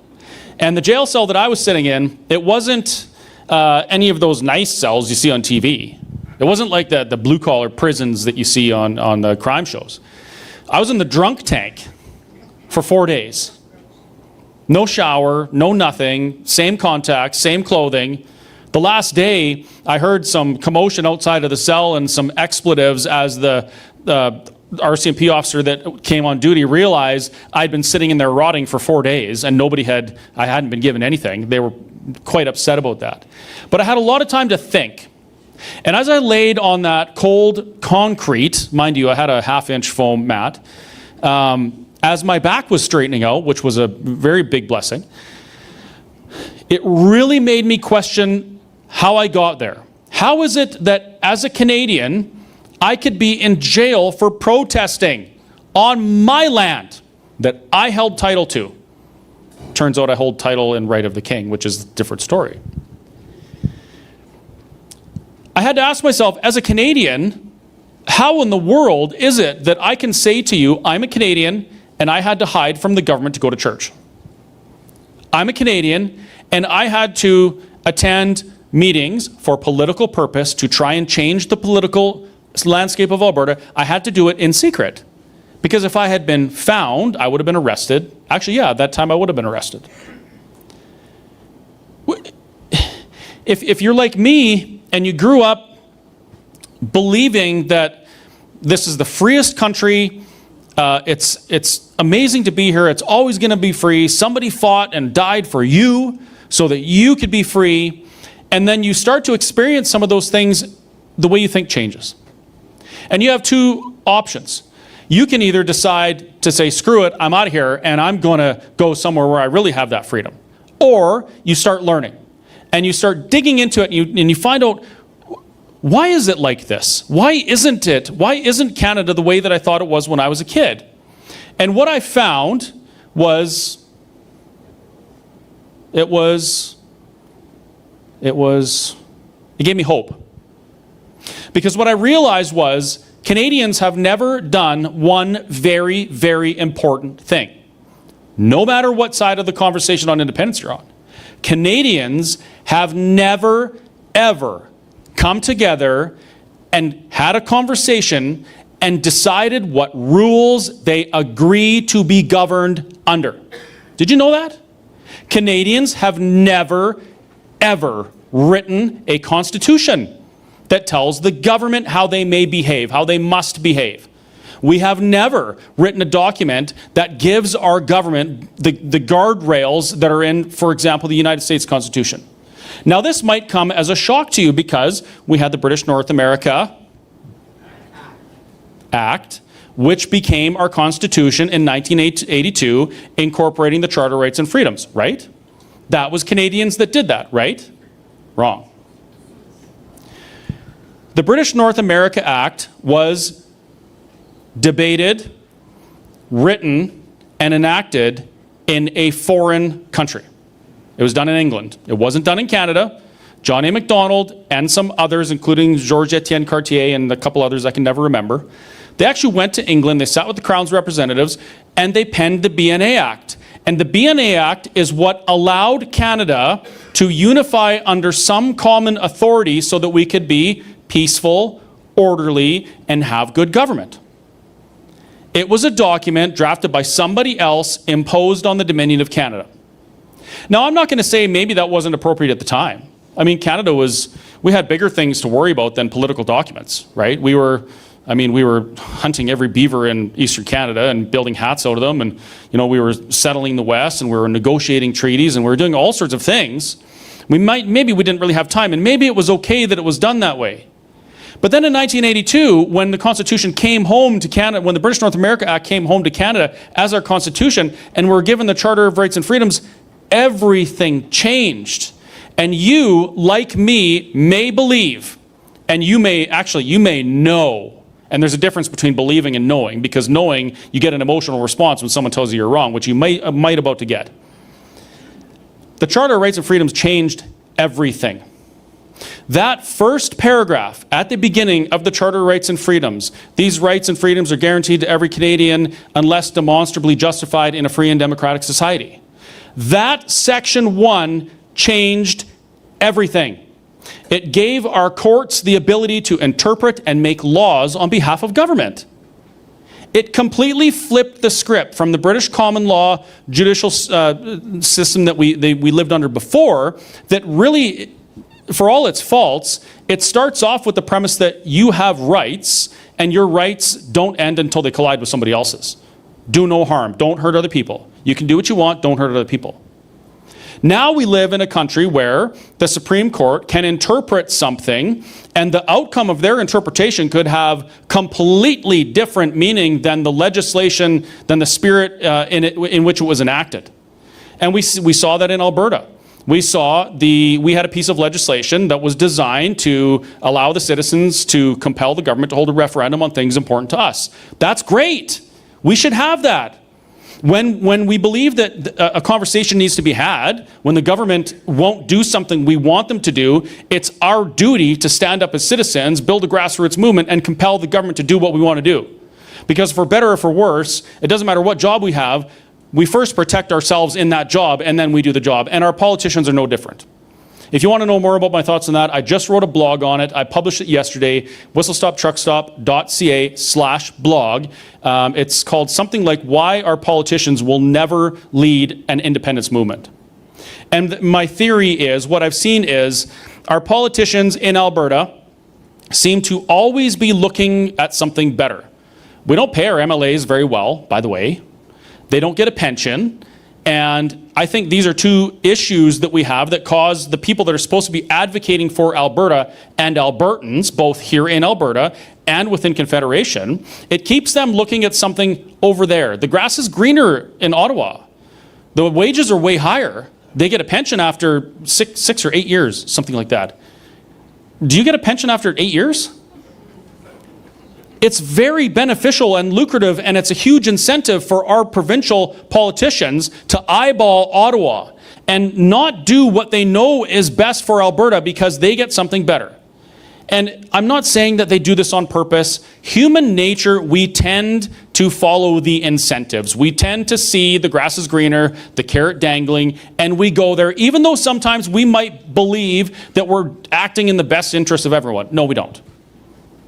And the jail cell that I was sitting in, it wasn't any of those nice cells you see on TV. It wasn't like the blue-collar prisons that you see on the crime shows. I was in the drunk tank for 4 days. No shower, no nothing, same contacts, same clothing. The last day, I heard some commotion outside of the cell and some expletives as the RCMP officer that came on duty realized I'd been sitting in there rotting for 4 days and I hadn't been given anything. They were quite upset about that. But I had a lot of time to think. And as I laid on that cold concrete, mind you, I had a half-inch foam mat, as my back was straightening out, which was a very big blessing, it really made me question how I got there. How is it that as a Canadian, I could be in jail for protesting on my land that I held title to? Turns out I hold title in right of the king, which is a different story. I had to ask myself, as a Canadian, how in the world is it that I can say to you, I'm a Canadian, and I had to hide from the government to go to church? I'm a Canadian, and I had to attend meetings for political purpose to try and change the political landscape of Alberta. I had to do it in secret. Because if I had been found, I would have been arrested. Actually, yeah, at that time I would have been arrested. If you're like me and you grew up believing that this is the freest country, it's amazing to be here, it's always going to be free, somebody fought and died for you so that you could be free, and then you start to experience some of those things, the way you think changes. And you have two options. You can either decide to say, screw it, I'm out of here, and I'm going to go somewhere where I really have that freedom. Or you start learning, and you start digging into it, and you find out, why is it like this? Why isn't Canada the way that I thought it was when I was a kid? And what I found was, it gave me hope. Because what I realized was, Canadians have never done one very, very important thing. No matter what side of the conversation on independence you're on. Canadians have never, ever come together and had a conversation and decided what rules they agree to be governed under. Did you know that? Canadians have never, ever written a constitution that tells the government how they may behave, how they must behave. We have never written a document that gives our government the guardrails that are in, for example, the United States Constitution. Now, this might come as a shock to you because we had the British North America Act, which became our Constitution in 1982, incorporating the Charter of Rights and Freedoms, right? That was Canadians that did that, right? Wrong. The British North America Act was debated, written, and enacted in a foreign country. It was done in England. It wasn't done in Canada. John A. Macdonald and some others, including Georges Etienne Cartier and a couple others I can never remember, they actually went to England, they sat with the Crown's representatives, and they penned the BNA Act. And the BNA Act is what allowed Canada to unify under some common authority so that we could be peaceful, orderly, and have good government. It was a document drafted by somebody else imposed on the Dominion of Canada. Now, I'm not going to say maybe that wasn't appropriate at the time. I mean, we had bigger things to worry about than political documents, right? We were hunting every beaver in Eastern Canada and building hats out of them, and we were settling the West, and we were negotiating treaties, and we were doing all sorts of things. Maybe we didn't really have time, and maybe it was okay that it was done that way. But then in 1982, when the Constitution came home to Canada, when the British North America Act came home to Canada as our Constitution, and we were given the Charter of Rights and Freedoms, everything changed. And you, like me, may believe, and you may know, and there's a difference between believing and knowing, because knowing, you get an emotional response when someone tells you you're wrong, which you might about to get. The Charter of Rights and Freedoms changed everything. That first paragraph at the beginning of the Charter of Rights and Freedoms, these rights and freedoms are guaranteed to every Canadian unless demonstrably justified in a free and democratic society. That section 1 changed everything. It gave our courts the ability to interpret and make laws on behalf of government. It completely flipped the script from the British common law judicial system that we lived under before, that really, for all its faults, it starts off with the premise that you have rights, and your rights don't end until they collide with somebody else's. Do no harm. Don't hurt other people. You can do what you want. Don't hurt other people. Now we live in a country where the Supreme Court can interpret something, and the outcome of their interpretation could have completely different meaning than the legislation, than the spirit in which it was enacted. And we saw that in Alberta. We had a piece of legislation that was designed to allow the citizens to compel the government to hold a referendum on things important to us. That's great. We should have that. When we believe that a conversation needs to be had, when the government won't do something we want them to do, it's our duty to stand up as citizens, build a grassroots movement, and compel the government to do what we want to do. Because for better or for worse, it doesn't matter what job we have, we first protect ourselves in that job, and then we do the job. And our politicians are no different. If you want to know more about my thoughts on that, I just wrote a blog on it. I published it yesterday, whistlestoptruckstop.ca/blog. It's called something like Why Our Politicians Will Never Lead an Independence Movement. And my theory is, what I've seen is, our politicians in Alberta seem to always be looking at something better. We don't pay our MLAs very well, by the way. They don't get a pension. And I think these are two issues that we have that cause the people that are supposed to be advocating for Alberta and Albertans, both here in Alberta and within Confederation, it keeps them looking at something over there. The grass is greener in Ottawa. The wages are way higher. They get a pension after six or 8 years, something like that. Do you get a pension after 8 years? It's very beneficial and lucrative, and it's a huge incentive for our provincial politicians to eyeball Ottawa and not do what they know is best for Alberta because they get something better. And I'm not saying that they do this on purpose. Human nature, we tend to follow the incentives. We tend to see the grass is greener, the carrot dangling, and we go there, even though sometimes we might believe that we're acting in the best interest of everyone. No, we don't.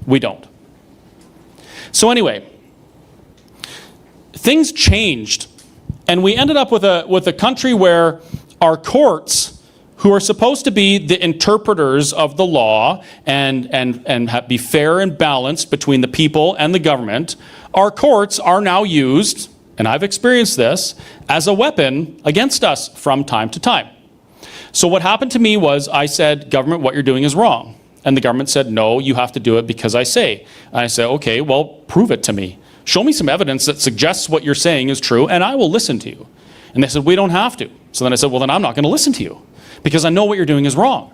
We don't. So anyway, things changed, and we ended up with a country where our courts, who are supposed to be the interpreters of the law and be fair and balanced between the people and the government, our courts are now used, and I've experienced this, as a weapon against us from time to time. So what happened to me was I said, government, what you're doing is wrong. And the government said, no, you have to do it because I say. And I said, okay, well, prove it to me. Show me some evidence that suggests what you're saying is true, and I will listen to you. And they said, we don't have to. So then I said, well, then I'm not going to listen to you because I know what you're doing is wrong.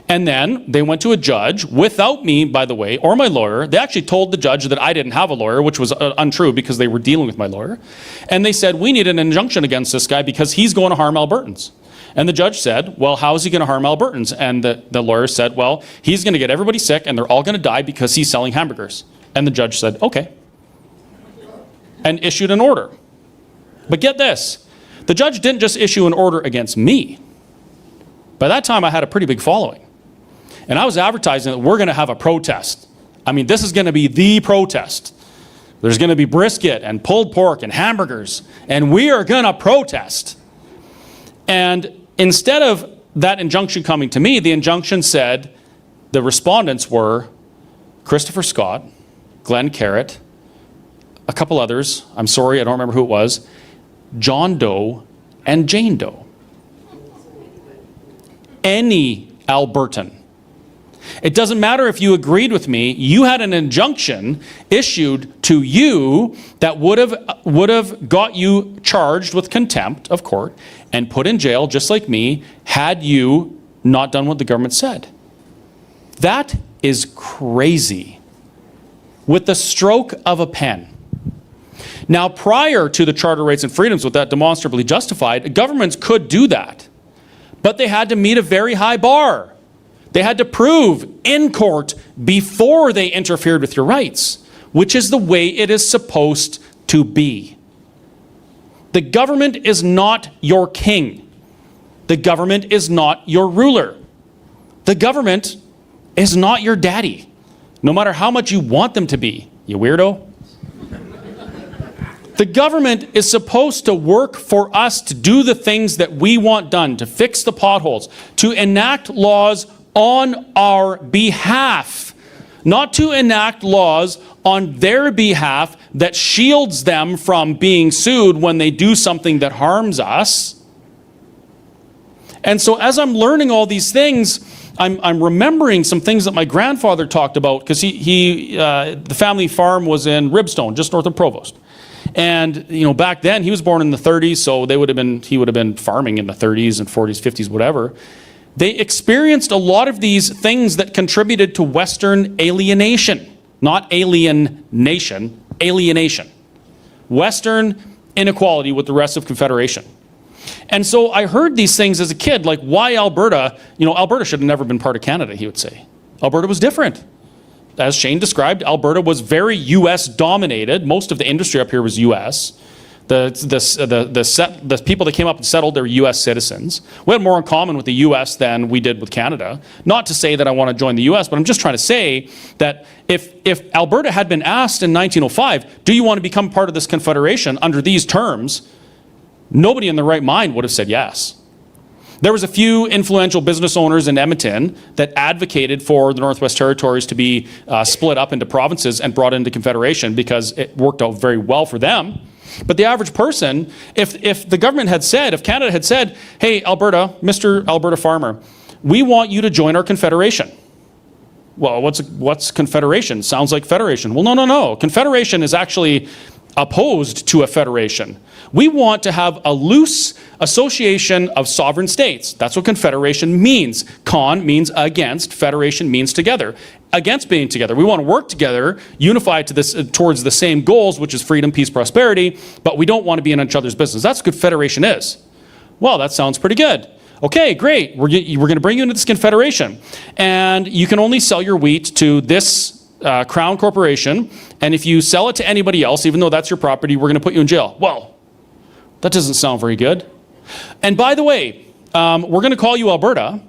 And then they went to a judge, without me, by the way, or my lawyer. They actually told the judge that I didn't have a lawyer, which was untrue because they were dealing with my lawyer. And they said, we need an injunction against this guy because he's going to harm Albertans. And the judge said, well, how is he going to harm Albertans? And the lawyer said, well, he's going to get everybody sick and they're all going to die because he's selling hamburgers. And the judge said, okay. And issued an order. But get this, the judge didn't just issue an order against me. By that time, I had a pretty big following. And I was advertising that we're going to have a protest. I mean, this is going to be the protest. There's going to be brisket and pulled pork and hamburgers, and we are going to protest. And instead of that injunction coming to me, the injunction said the respondents were Christopher Scott, Glenn Carrott, a couple others, I'm sorry, I don't remember who it was, John Doe and Jane Doe. Any Albertan. It doesn't matter if you agreed with me, you had an injunction issued to you that would have got you charged with contempt of court and put in jail just like me had you not done what the government said. That is crazy. With the stroke of a pen. Now, prior to the Charter Rights and Freedoms, with that demonstrably justified, governments could do that. But they had to meet a very high bar. They had to prove in court before they interfered with your rights, which is the way it is supposed to be. The government is not your king. The government is not your ruler. The government is not your daddy, no matter how much you want them to be, you weirdo. The government is supposed to work for us to do the things that we want done, to fix the potholes, to enact laws on our behalf, not to enact laws on their behalf that shields them from being sued when they do something that harms us. And so as I'm learning all these things, I'm remembering some things that my grandfather talked about, because the family farm was in Ribstone, just north of Provost. And back then he was born in the 30s, so he would have been farming in the 30s and 40s, 50s, whatever. They experienced a lot of these things that contributed to Western alienation. Not alien nation, alienation. Western inequality with the rest of Confederation. And so I heard these things as a kid, like why Alberta? Alberta should have never been part of Canada, he would say. Alberta was different. As Shane described, Alberta was very U.S. dominated. Most of the industry up here was U.S. The people that came up and settled, they were U.S. citizens. We had more in common with the U.S. than we did with Canada. Not to say that I want to join the U.S., but I'm just trying to say that if Alberta had been asked in 1905, do you want to become part of this confederation under these terms, nobody in their right mind would have said yes. There was a few influential business owners in Edmonton that advocated for the Northwest Territories to be split up into provinces and brought into Confederation because it worked out very well for them. But the average person, if the government had said, if Canada had said, hey, Alberta, Mr. Alberta farmer, we want you to join our Confederation. Well, what's Confederation? Sounds like Federation. Well, no. Confederation is actually opposed to a federation. We want to have a loose association of sovereign states. That's what confederation means. Con means against, federation means together. Against being together. We want to work together, unify towards the same goals, which is freedom, peace, prosperity, but we don't want to be in each other's business. That's what confederation is. Well, that sounds pretty good. Okay, great. We're going to bring you into this confederation. And you can only sell your wheat to this Crown Corporation, and if you sell it to anybody else, even though that's your property, we're going to put you in jail. Well, that doesn't sound very good. And by the way, we're going to call you Alberta.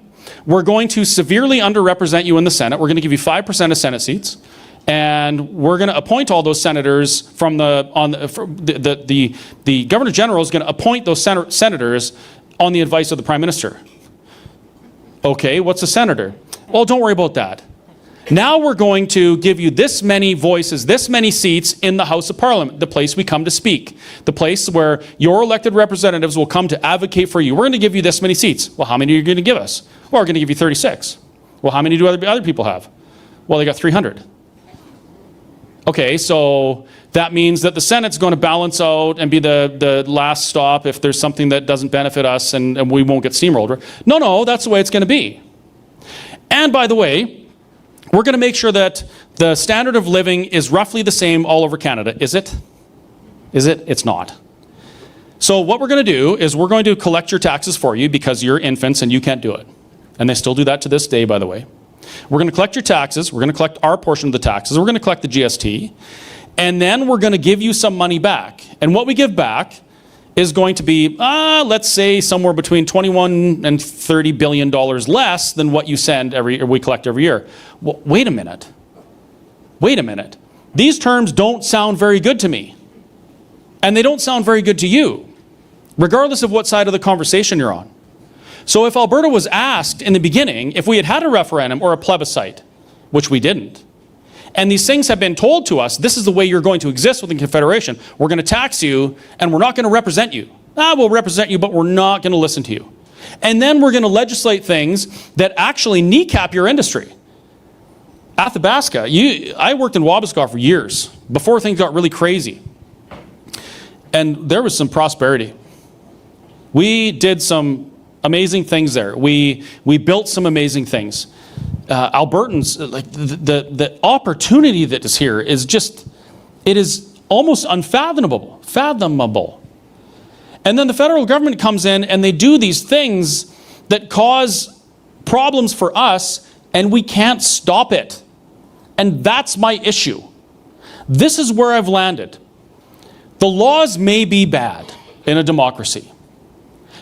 We're going to severely underrepresent you in the Senate. We're going to give you 5% of Senate seats, and we're going to appoint all those senators from the Governor General is going to appoint those senators on the advice of the Prime Minister. Okay, what's a senator? Well, don't worry about that. Now we're going to give you this many voices, this many seats in the House of Parliament, the place we come to speak, the place where your elected representatives will come to advocate for you. We're going to give you this many seats. Well, how many are you going to give us? Well, we're going to give you 36. Well, how many do other people have? Well, they got 300. Okay, so that means that the Senate's going to balance out and be the last stop if there's something that doesn't benefit us and we won't get steamrolled. No, that's the way it's going to be. And by the way, we're going to make sure that the standard of living is roughly the same all over Canada. Is it? Is it? It's not. So what we're going to do is we're going to collect your taxes for you because you're infants and you can't do it. And they still do that to this day, by the way. We're going to collect your taxes. We're going to collect our portion of the taxes. We're going to collect the GST. And then we're going to give you some money back. And what we give back is going to be, let's say, somewhere between $21 and $30 billion less than what you send we collect every year. Well, wait a minute. Wait a minute. These terms don't sound very good to me. And they don't sound very good to you, regardless of what side of the conversation you're on. So if Alberta was asked in the beginning, if we had had a referendum or a plebiscite, which we didn't, and these things have been told to us, this is the way you're going to exist within Confederation. We're going to tax you, and we're not going to represent you. We'll represent you, but we're not going to listen to you. And then we're going to legislate things that actually kneecap your industry. Athabasca, I worked in Wabasca for years, before things got really crazy. And there was some prosperity. We did some amazing things there. We built some amazing things. Albertans, like the opportunity that is here is just, it is almost unfathomable, fathomable. And then the federal government comes in and they do these things that cause problems for us and we can't stop it. And that's my issue. This is where I've landed. The laws may be bad in a democracy,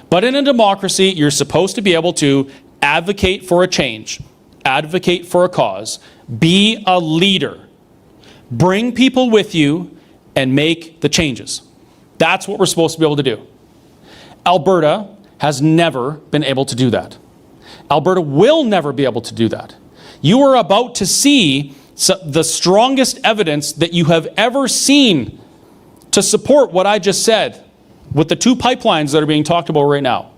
but in a democracy, you're supposed to be able to advocate for a change. Advocate for a cause, be a leader, bring people with you, and make the changes. That's what we're supposed to be able to do. Alberta has never been able to do that. Alberta will never be able to do that. You are about to see the strongest evidence that you have ever seen to support what I just said with the 2 pipelines that are being talked about right now.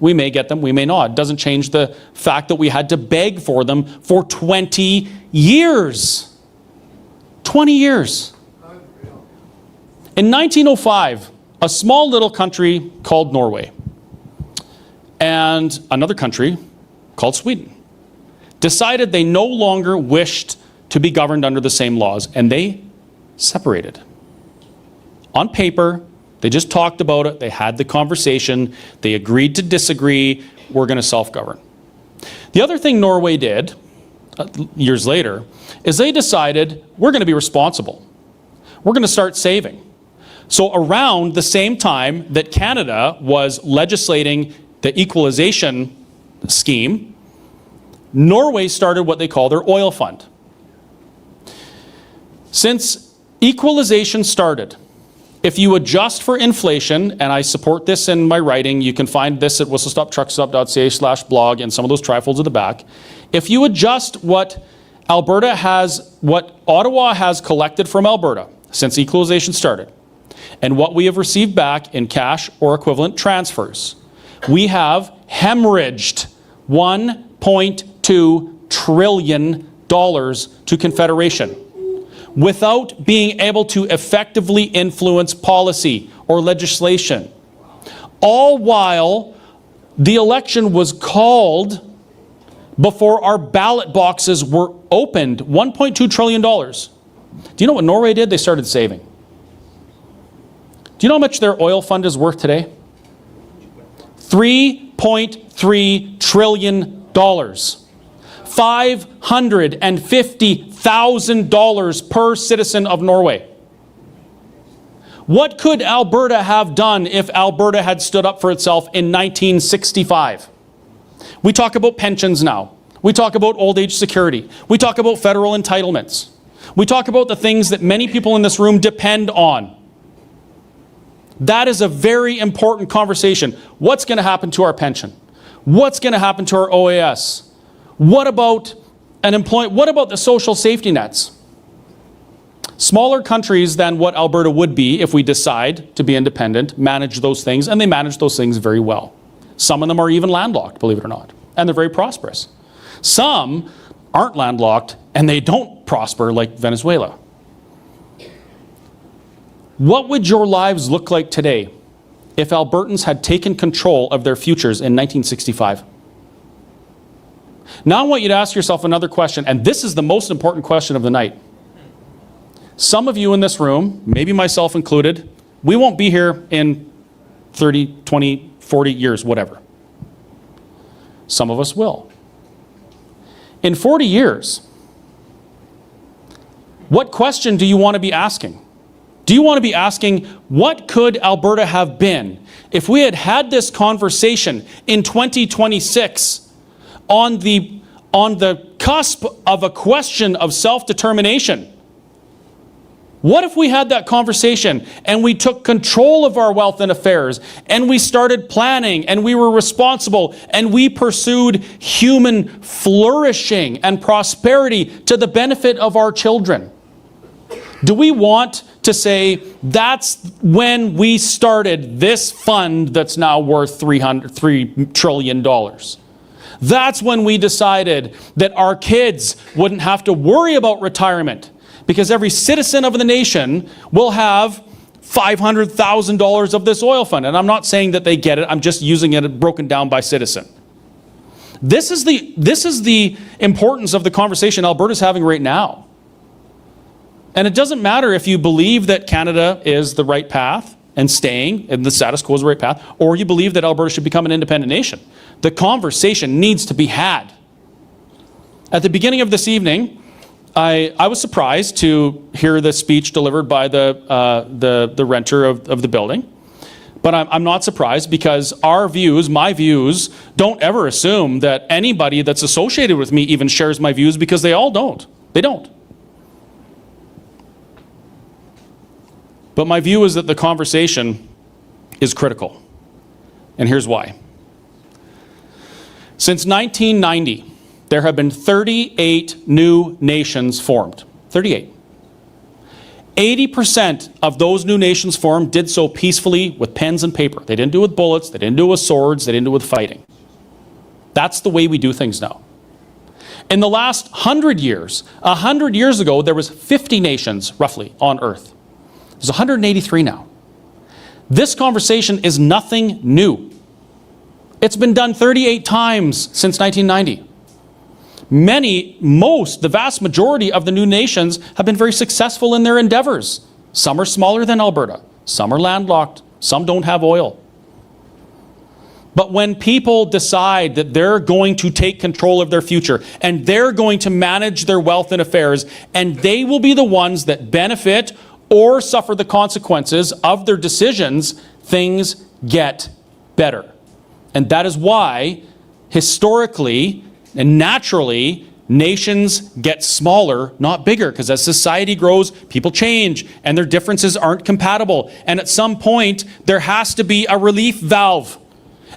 We may get them, we may not. It doesn't change the fact that we had to beg for them for 20 years. 20 years. In 1905, a small little country called Norway and another country called Sweden decided they no longer wished to be governed under the same laws, and they separated. On paper, they just talked about it, they had the conversation, they agreed to disagree, we're going to self-govern. The other thing Norway did, years later, is they decided we're going to be responsible. We're going to start saving. So around the same time that Canada was legislating the equalization scheme, Norway started what they call their oil fund. Since equalization started, if you adjust for inflation, and I support this in my writing, you can find this at whistlestoptruckstop.ca/blog and some of those trifolds at the back. If you adjust what Ottawa has collected from Alberta since equalization started, and what we have received back in cash or equivalent transfers, we have hemorrhaged $1.2 trillion to Confederation, without being able to effectively influence policy or legislation. All while the election was called before our ballot boxes were opened. $1.2 trillion. Do you know what Norway did? They started saving. Do you know how much their oil fund is worth today? $3.3 trillion. $550,000 per citizen of Norway. What could Alberta have done if Alberta had stood up for itself in 1965? We talk about pensions now. We talk about old age security. We talk about federal entitlements. We talk about the things that many people in this room depend on. That is a very important conversation. What's going to happen to our pension? What's going to happen to our OAS? What about what about the social safety nets? Smaller countries than what Alberta would be if we decide to be independent manage those things, and they manage those things very well. Some of them are even landlocked, believe it or not, and they're very prosperous. Some aren't landlocked and they don't prosper, like Venezuela. What would your lives look like today if Albertans had taken control of their futures in 1965? Now I want you to ask yourself another question, and this is the most important question of the night. Some of you in this room, maybe myself included, we won't be here in 30, 20, 40 years, whatever. Some of us will. In 40 years, what question do you want to be asking? Do you want to be asking, what could Alberta have been if we had had this conversation in 2026 on the cusp of a question of self-determination? What if we had that conversation and we took control of our wealth and affairs and we started planning and we were responsible and we pursued human flourishing and prosperity to the benefit of our children? Do we want to say that's when we started this fund that's now worth $3 trillion? That's when we decided that our kids wouldn't have to worry about retirement, because every citizen of the nation will have $500,000 of this oil fund. And I'm not saying that they get it, I'm just using it broken down by citizen. This is the importance of the conversation Alberta's having right now. And it doesn't matter if you believe that Canada is the right path and staying in the status quo is the right path, or you believe that Alberta should become an independent nation. The conversation needs to be had. At the beginning of this evening, I was surprised to hear the speech delivered by the renter of the building. But I'm not surprised, because our views, my views, don't ever assume that anybody that's associated with me even shares my views, because they all don't. They don't. But my view is that the conversation is critical. And here's why. Since 1990, there have been 38 new nations formed. 38. 80% of those new nations formed did so peacefully with pens and paper. They didn't do it with bullets, they didn't do it with swords, they didn't do it with fighting. That's the way we do things now. In the last 100 years ago, there was 50 nations, roughly, on Earth. There's 183 now. This conversation is nothing new. It's been done 38 times since 1990. The vast majority of the new nations have been very successful in their endeavors. Some are smaller than Alberta. Some are landlocked. Some don't have oil. But when people decide that they're going to take control of their future and they're going to manage their wealth and affairs, and they will be the ones that benefit or suffer the consequences of their decisions, things get better. And that is why, historically and naturally, nations get smaller, not bigger, because as society grows, people change, and their differences aren't compatible. And at some point, there has to be a relief valve.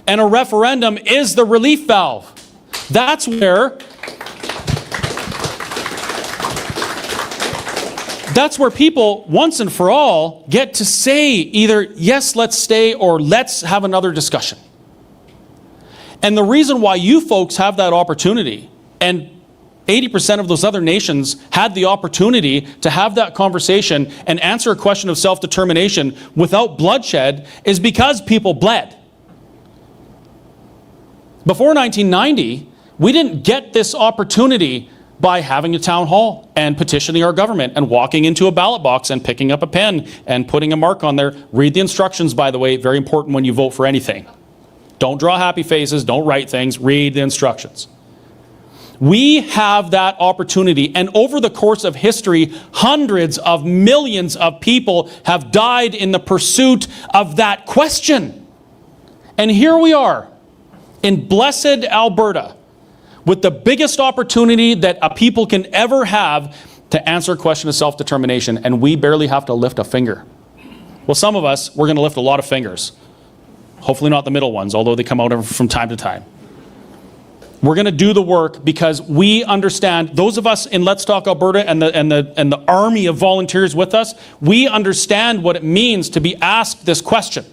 And a referendum is the relief valve. That's where people, once and for all, get to say either, yes, let's stay, or let's have another discussion. And the reason why you folks have that opportunity, and 80% of those other nations had the opportunity to have that conversation and answer a question of self-determination without bloodshed, is because people bled. Before 1990, we didn't get this opportunity by having a town hall and petitioning our government and walking into a ballot box and picking up a pen and putting a mark on there. Read the instructions, by the way, very important when you vote for anything. Don't draw happy faces, don't write things, read the instructions. We have that opportunity, and over the course of history, hundreds of millions of people have died in the pursuit of that question. And here we are in blessed Alberta, with the biggest opportunity that a people can ever have to answer a question of self-determination, and we barely have to lift a finger. Well, some of us, we're going to lift a lot of fingers. Hopefully not the middle ones, although they come out from time to time. We're going to do the work because we understand, those of us in Let's Talk Alberta and the army of volunteers with us, we understand what it means to be asked this question.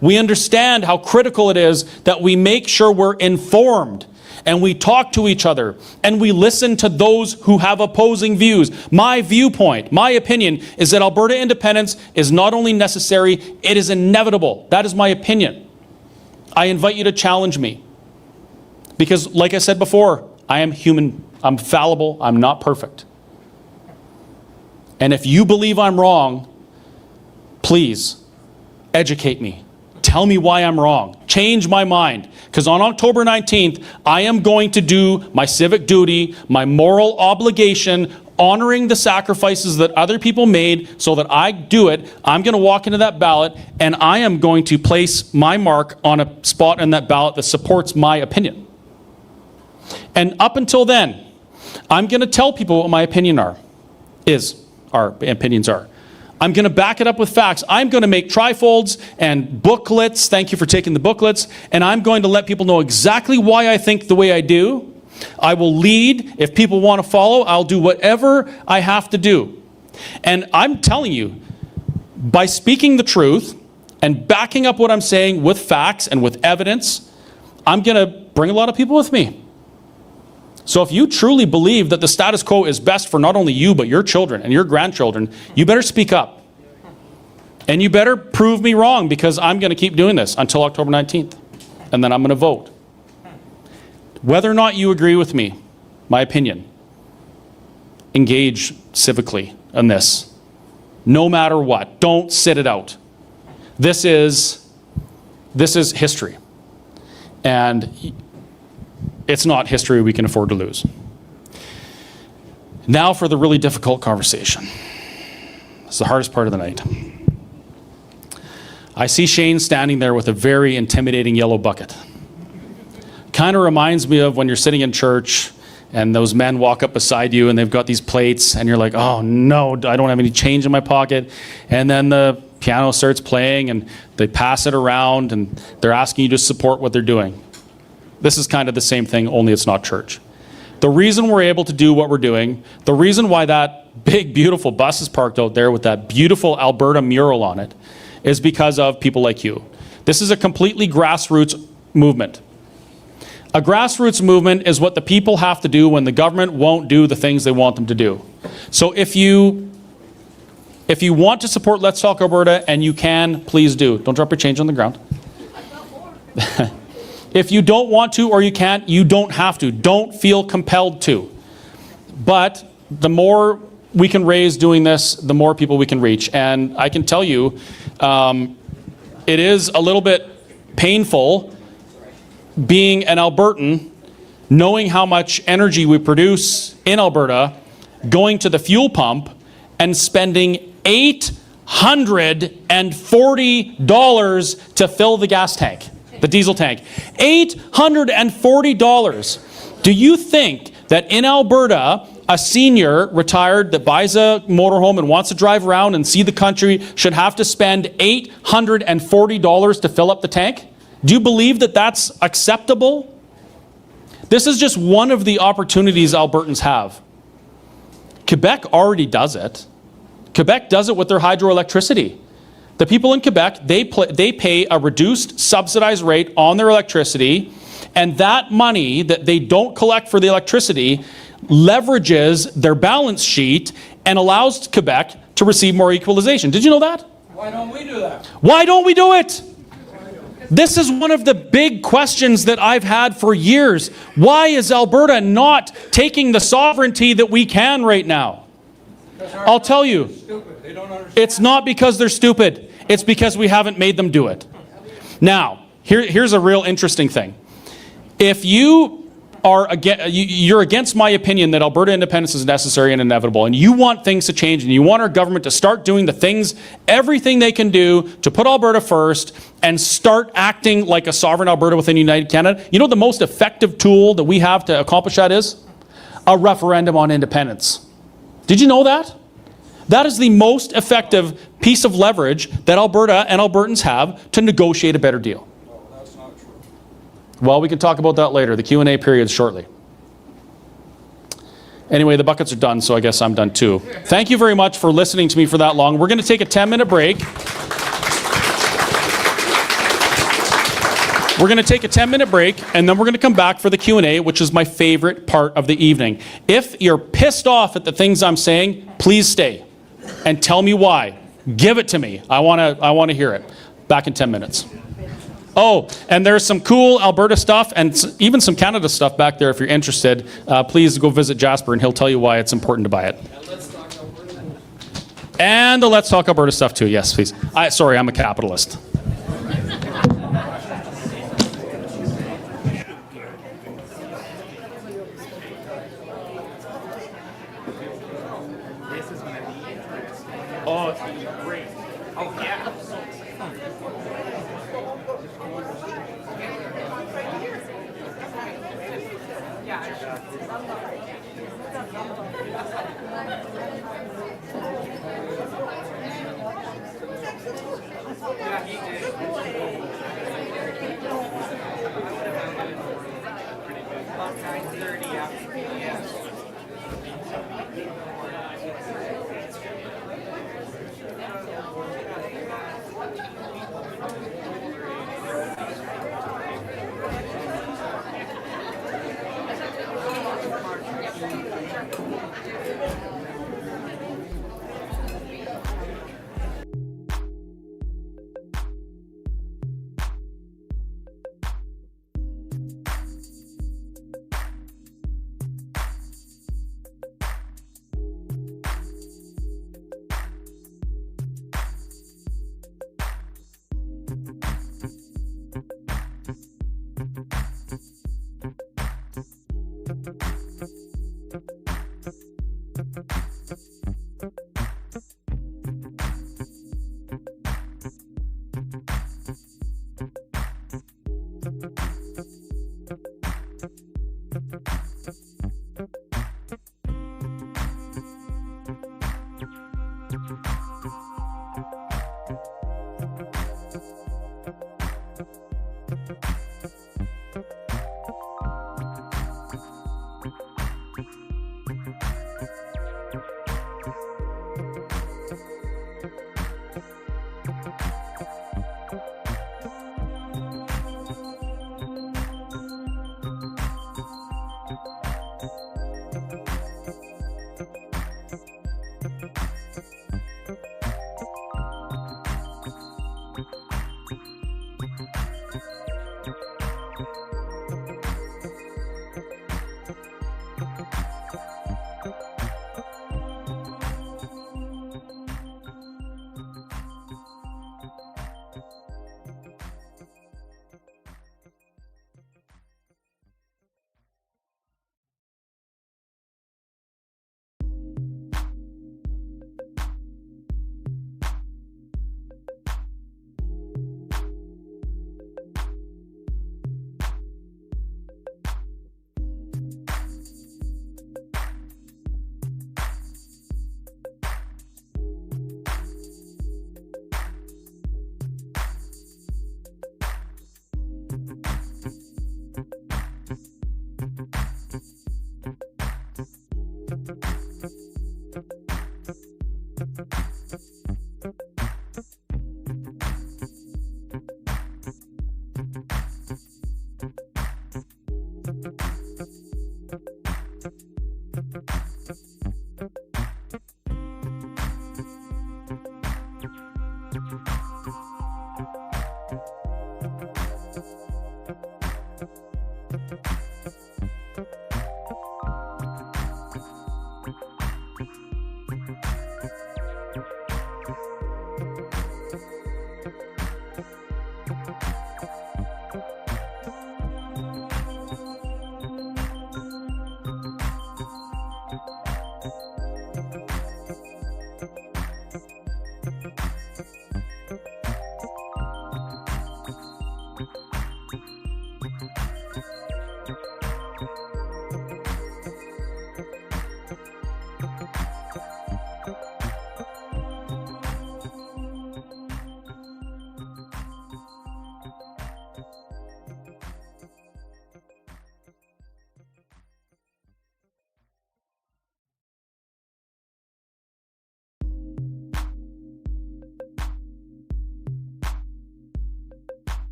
We understand how critical it is that we make sure we're informed and we talk to each other and we listen to those who have opposing views. My viewpoint, my opinion is that Alberta independence is not only necessary, it is inevitable. That is my opinion. I invite you to challenge me. Because like I said before, I am human, I'm fallible, I'm not perfect. And if you believe I'm wrong, please educate me. Tell me why I'm wrong. Change my mind. Because on October 19th, I am going to do my civic duty, my moral obligation, honoring the sacrifices that other people made so that I do it. I'm going to walk into that ballot and I am going to place my mark on a spot in that ballot that supports my opinion. And up until then, I'm going to tell people what my opinions are. I'm going to back it up with facts. I'm going to make trifolds and booklets. Thank you for taking the booklets. And I'm going to let people know exactly why I think the way I do. I will lead. If people want to follow, I'll do whatever I have to do. And I'm telling you, by speaking the truth and backing up what I'm saying with facts and with evidence, I'm going to bring a lot of people with me. So if you truly believe that the status quo is best for not only you, but your children and your grandchildren, you better speak up. And you better prove me wrong, because I'm going to keep doing this until October 19th. And then I'm going to vote. Whether or not you agree with me, my opinion, engage civically on this. No matter what. Don't sit it out. This is history. And it's not history we can afford to lose. Now for the really difficult conversation. It's the hardest part of the night. I see Shane standing there with a very intimidating yellow bucket. Kind of reminds me of when you're sitting in church and those men walk up beside you and they've got these plates and you're like, oh no, I don't have any change in my pocket. And then the piano starts playing and they pass it around and they're asking you to support what they're doing. This is kind of the same thing, only it's not church. The reason we're able to do what we're doing, the reason why that big, beautiful bus is parked out there with that beautiful Alberta mural on it, is because of people like you. This is a completely grassroots movement. A grassroots movement is what the people have to do when the government won't do the things they want them to do. So if you want to support Let's Talk Alberta, and you can, please do. Don't drop your change on the ground. If you don't want to or you can't, you don't have to. Don't feel compelled to. But the more we can raise doing this, the more people we can reach. And I can tell you, it is a little bit painful being an Albertan, knowing how much energy we produce in Alberta, going to the fuel pump and spending $840 to fill the gas tank. The diesel tank. $840. Do you think that in Alberta, a senior retired that buys a motorhome and wants to drive around and see the country should have to spend $840 to fill up the tank? Do you believe that that's acceptable? This is just one of the opportunities Albertans have. Quebec already does it. Quebec does it with their hydroelectricity. The people in Quebec, they pay a reduced subsidized rate on their electricity, and that money that they don't collect for the electricity leverages their balance sheet and allows Quebec to receive more equalization. Did you know that? Why don't we do that? Why don't we do it? This is one of the big questions that I've had for years. Why is Alberta not taking the sovereignty that we can right now? I'll tell you, it's not because they're stupid. It's because we haven't made them do it. Now, here's a real interesting thing. If you are you're against my opinion that Alberta independence is necessary and inevitable, and you want things to change, and you want our government to start doing the things, everything they can do to put Alberta first and start acting like a sovereign Alberta within United Canada, you know what the most effective tool that we have to accomplish that is? A referendum on independence. Did you know that? That is the most effective piece of leverage that Alberta and Albertans have to negotiate a better deal. No, that's not true. Well, we can talk about that later. The Q&A period shortly. Anyway, the buckets are done, so I guess I'm done too. Thank you very much for listening to me for that long. We're going to take a 10-minute break. We're going to take a 10-minute break, and then we're going to come back for the Q&A, which is my favorite part of the evening. If you're pissed off at the things I'm saying, please stay and tell me why. Give it to me. I want to hear it. Back in 10 minutes. Oh, and there's some cool Alberta stuff and even some Canada stuff back there if you're interested. Please go visit Jasper and he'll tell you why it's important to buy it. And the Let's Talk Alberta stuff too. Yes, please. Sorry, I'm a capitalist. Oh, it's going to be great. Oh, yeah.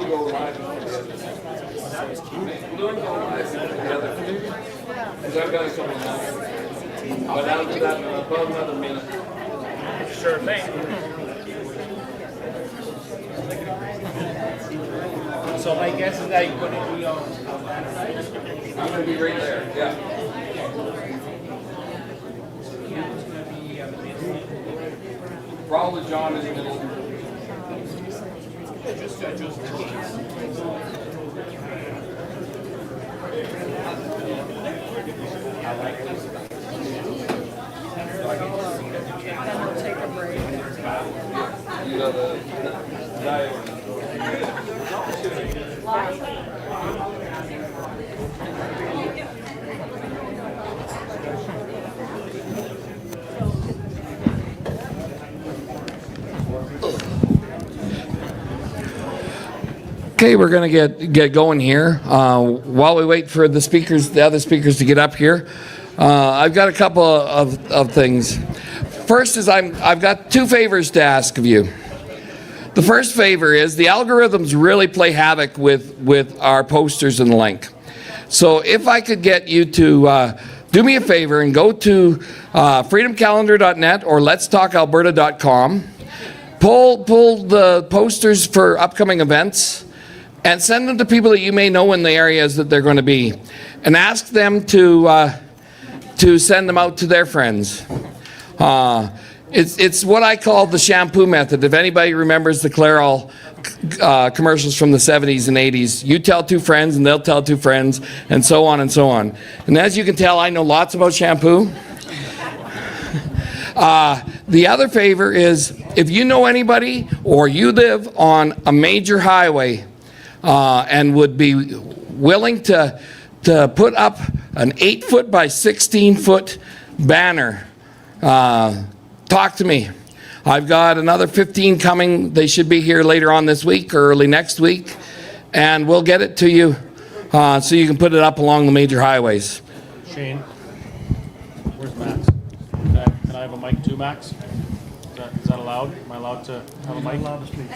go live together. Because I've got something else. But I'll do that in about another minute. Sure thing. So my guess is that you're going to be on. I'm going to be right there, yeah. Probably John is in the middle. You know the diagram. Okay, we're going to get going here. While we wait for the other speakers to get up here, I've got a couple of things. First is I've got two favors to ask of you. The first favor is the algorithms really play havoc with our posters and the link. So if I could get you to do me a favor and go to freedomcalendar.net or letstalkalberta.com, pull the posters for upcoming events, and send them to people that you may know in the areas that they're going to be, and ask them to send them out to their friends. It's what I call the shampoo method. If anybody remembers the Clairol commercials from the 70s and 80s, you tell two friends and they'll tell two friends, and so on and so on. And as you can tell, I know lots about shampoo. The other favor is if you know anybody or you live on a major highway and would be willing to put up an 8-foot by 16-foot banner, talk to me. I've got another 15 coming. They should be here later on this week or early next week, and we'll get it to you so you can put it up along the major highways. Shane, where's Max? Can I have a mic too, Max? Is that allowed? Am I allowed to have a mic? I'm allowed to speak.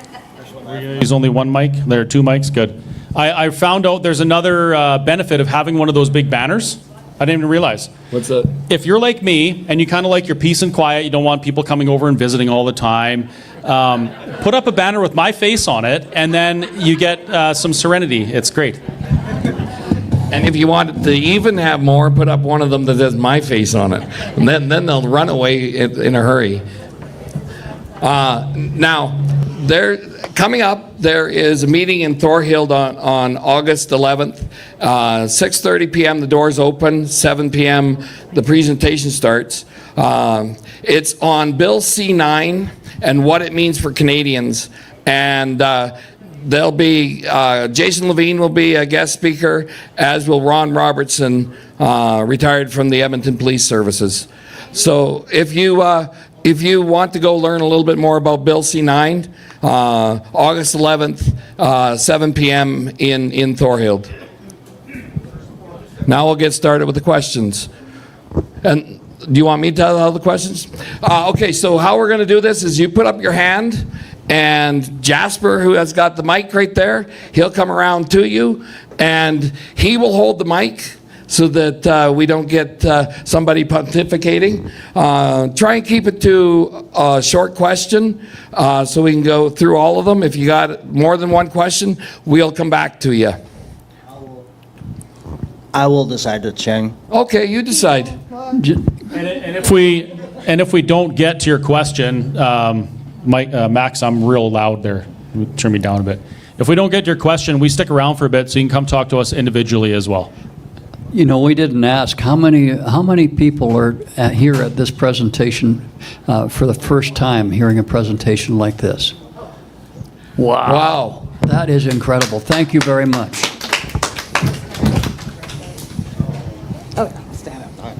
We're going to use only one mic? There are two mics? Good. I found out there's another benefit of having one of those big banners. I didn't even realize. What's that? If you're like me and you kind of like your peace and quiet, you don't want people coming over and visiting all the time, put up a banner with my face on it, and then you get some serenity. It's great. And if you want to even have more, put up one of them that has my face on it. And then they'll run away in a hurry. Now, coming up, there is a meeting in Thorhild on August 11th. 6:30 p.m. the doors open. 7 p.m. the presentation starts. It's on Bill C9 and what it means for Canadians. And there'll be Jason Levine will be a guest speaker, as will Ron Robertson, retired from the Edmonton Police Services. So if you want to go learn a little bit more about Bill C9, August 11th, 7 p.m. in Thorhild. Now we'll get started with the questions. And do you want me to tell all the questions? Okay, so how we're going to do this is you put up your hand, and Jasper, who has got the mic right there, he'll come around to you, and he will hold the mic so that we don't get somebody pontificating. Try and keep it to a short question so we can go through all of them. If you got more than one question, we'll come back to you. I will decide to change. Okay, you decide. And if we don't get to your question, Max, I'm real loud there. Turn me down a bit. If we don't get to your question, we stick around for a bit so you can come talk to us individually as well. You know, we didn't ask, how many people are here at this presentation for the first time hearing a presentation like this? Wow. That is incredible. Thank you very much. Stand up.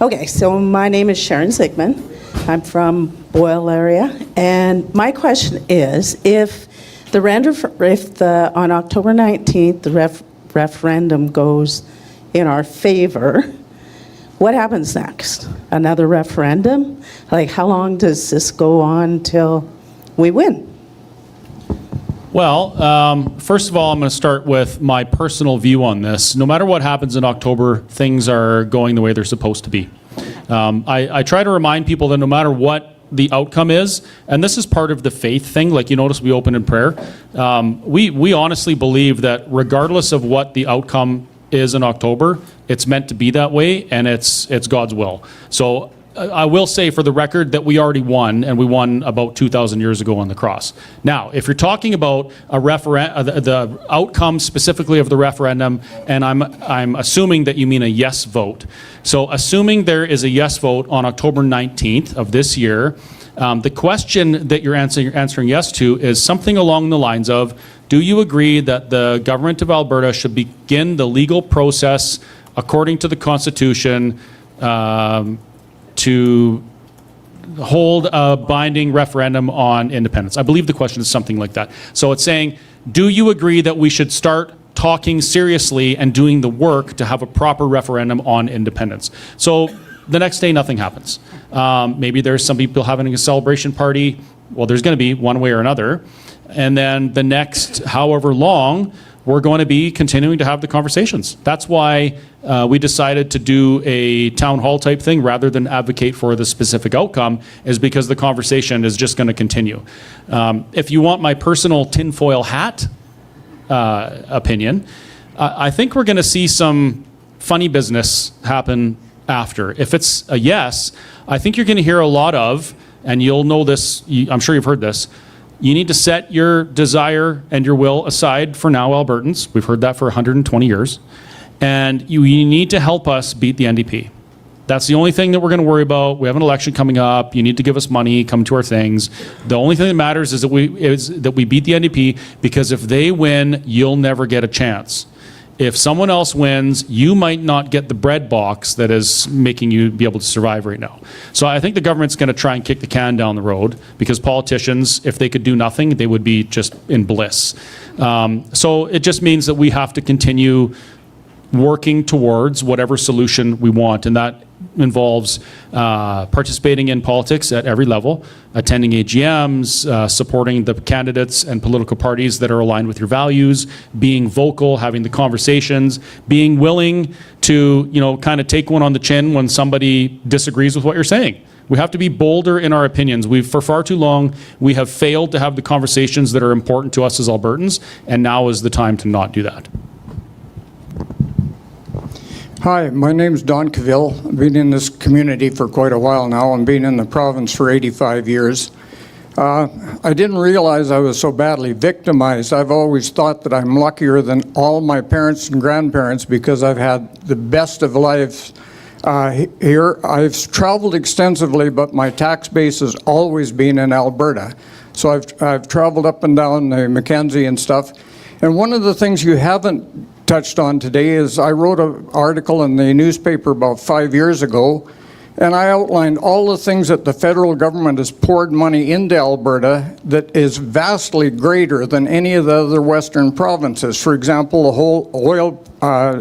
Okay, so my name is Sharon Zigman. I'm from Boyle area, and my question is, if on October 19th the referendum goes in our favor, what happens next? Another referendum? Like, how long does this go on till we win? Well, first of all, I'm going to start with my personal view on this. No matter what happens in October, things are going the way they're supposed to be. I try to remind people that no matter what the outcome is, and this is part of the faith thing, like you notice we open in prayer, we honestly believe that regardless of what the outcome is in October, it's meant to be that way, and it's God's will. So I will say for the record that we already won, and we won about 2,000 years ago on the cross. Now, if you're talking about a the outcome specifically of the referendum, and I'm assuming that you mean a yes vote. So assuming there is a yes vote on October 19th of this year, the question that you're answering yes to is something along the lines of, do you agree that the government of Alberta should begin the legal process according to the Constitution to hold a binding referendum on independence? I believe the question is something like that. So it's saying, do you agree that we should start talking seriously and doing the work to have a proper referendum on independence? So the next day, nothing happens. Maybe there's some people having a celebration party. Well, there's going to be one way or another. And then the next however long, we're going to be continuing to have the conversations. That's why we decided to do a town hall type thing rather than advocate for the specific outcome, is because the conversation is just going to continue. If you want my personal tinfoil hat opinion, I think we're going to see some funny business happen after. If it's a yes, I think you're going to hear a lot of, and you'll know this, I'm sure you've heard this, you need to set your desire and your will aside for now, Albertans. We've heard that for 120 years. And you need to help us beat the NDP. That's the only thing that we're going to worry about. We have an election coming up. You need to give us money, come to our things. The only thing that matters is that we beat the NDP, because if they win, you'll never get a chance. If someone else wins, you might not get the bread box that is making you be able to survive right now. So I think the government's going to try and kick the can down the road, because politicians, if they could do nothing, they would be just in bliss. So it just means that we have to continue working towards whatever solution we want, and that involves participating in politics at every level, attending AGMs, supporting the candidates and political parties that are aligned with your values, being vocal, having the conversations, being willing to, kind of take one on the chin when somebody disagrees with what you're saying. We have to be bolder in our opinions. For far too long, we have failed to have the conversations that are important to us as Albertans, and now is the time to not do that. Hi, my name's Don Cavill. I've been in this community for quite a while now, and been in the province for 85 years. I didn't realize I was so badly victimized. I've always thought that I'm luckier than all my parents and grandparents because I've had the best of life here. I've traveled extensively, but my tax base has always been in Alberta. So I've traveled up and down the Mackenzie and stuff. And one of the things you haven't touched on today is I wrote an article in the newspaper about 5 years ago, and I outlined all the things that the federal government has poured money into Alberta that is vastly greater than any of the other Western provinces. For example, the whole oil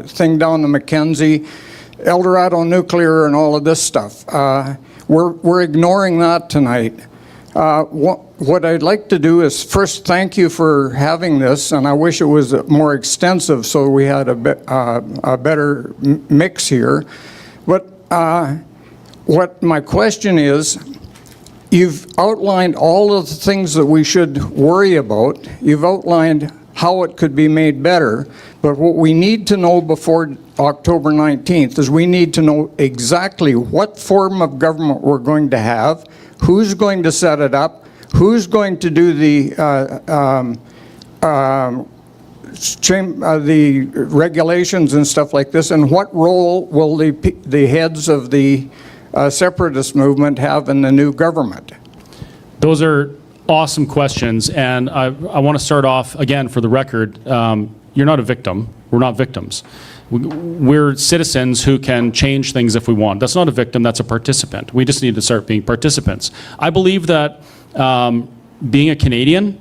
thing down the Mackenzie, Eldorado Nuclear, and all of this stuff. We're ignoring that tonight. What I'd like to do is first thank you for having this, and I wish it was more extensive so we had a better mix here. But what my question is, you've outlined all of the things that we should worry about. You've outlined how it could be made better, but what we need to know before October 19th is we need to know exactly what form of government we're going to have, who's going to set it up, who's going to do the regulations and stuff like this, and what role will the heads of the separatist movement have in the new government? Those are awesome questions, and I want to start off, again, for the record, you're not a victim. We're not victims. We're citizens who can change things if we want. That's not a victim, that's a participant. We just need to start being participants. I believe that being a Canadian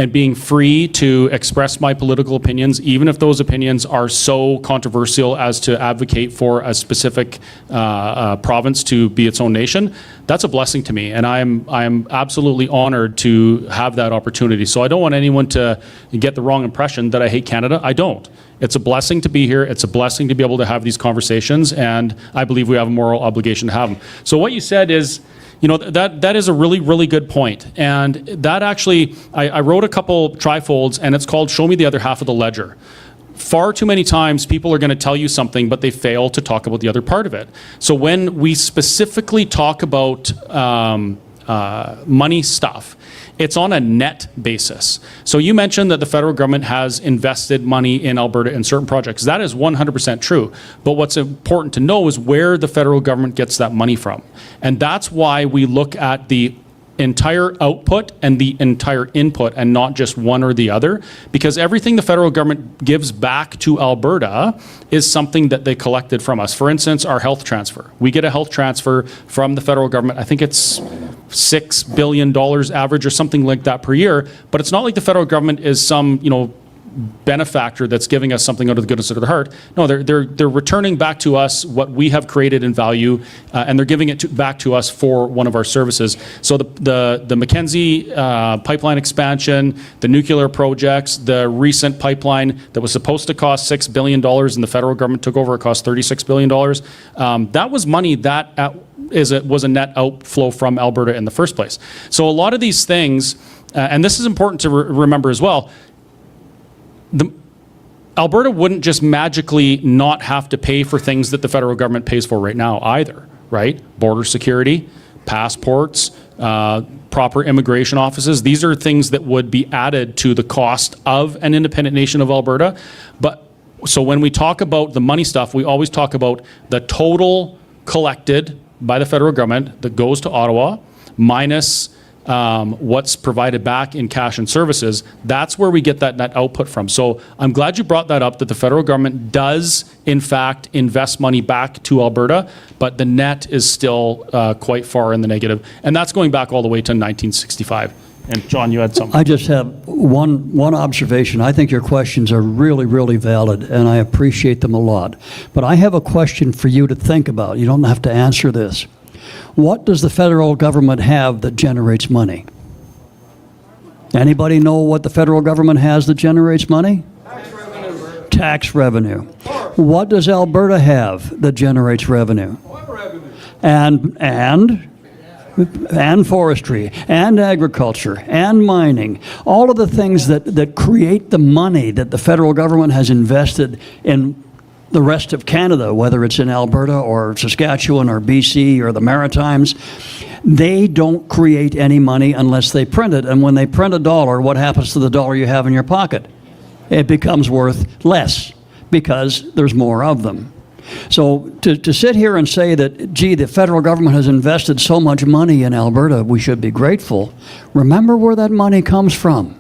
and being free to express my political opinions, even if those opinions are so controversial as to advocate for a specific province to be its own nation, that's a blessing to me, and I'm absolutely honored to have that opportunity. So I don't want anyone to get the wrong impression that I hate Canada. I don't. It's a blessing to be here. It's a blessing to be able to have these conversations, and I believe we have a moral obligation to have them. So what you said is, you know, that is a really, really good point. And that actually, I wrote a couple trifolds, and it's called Show Me the Other Half of the Ledger. Far too many times people are going to tell you something, but they fail to talk about the other part of it. So when we specifically talk about money stuff, it's on a net basis. So you mentioned that the federal government has invested money in Alberta in certain projects. That is 100% true. But what's important to know is where the federal government gets that money from. And that's why we look at the entire output and the entire input and not just one or the other, because everything the federal government gives back to Alberta is something that they collected from us. For instance, our health transfer. We get a health transfer from the federal government. I think it's $6 billion average or something like that per year, but it's not like the federal government is some, you know, benefactor that's giving us something out of the goodness of their heart. No, they're returning back to us what we have created in value, and they're giving it back to us for one of our services. So the Mackenzie pipeline expansion, the nuclear projects, the recent pipeline that was supposed to cost $6 billion and the federal government took over, it cost $36 billion. That was money that was a net outflow from Alberta in the first place. So a lot of these things, and this is important to remember as well, Alberta wouldn't just magically not have to pay for things that the federal government pays for right now either, right? Border security, passports, proper immigration offices. These are things that would be added to the cost of an independent nation of Alberta. But so when we talk about the money stuff, we always talk about the total collected by the federal government that goes to Ottawa minus what's provided back in cash and services. That's where we get that net output from. So I'm glad you brought that up, that the federal government does in fact invest money back to Alberta, but the net is still quite far in the negative. And that's going back all the way to 1965. And John, you had something. I just have one observation. I think your questions are really, really valid, and I appreciate them a lot. But I have a question for you to think about. You don't have to answer this. What does the federal government have that generates money? Anybody know what the federal government has that generates money? Tax revenue. What does Alberta have that generates revenue? And forestry, and agriculture, and mining. All of the things that create the money that the federal government has invested in the rest of Canada, whether it's in Alberta or Saskatchewan or BC or the Maritimes, they don't create any money unless they print it. And when they print a dollar, what happens to the dollar you have in your pocket? It becomes worth less because there's more of them. So to sit here and say that, gee, the federal government has invested so much money in Alberta, we should be grateful. Remember where that money comes from.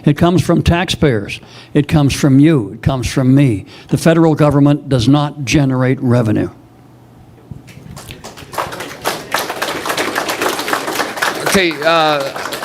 It comes from taxpayers. It comes from you. It comes from me. The federal government does not generate revenue. Okay,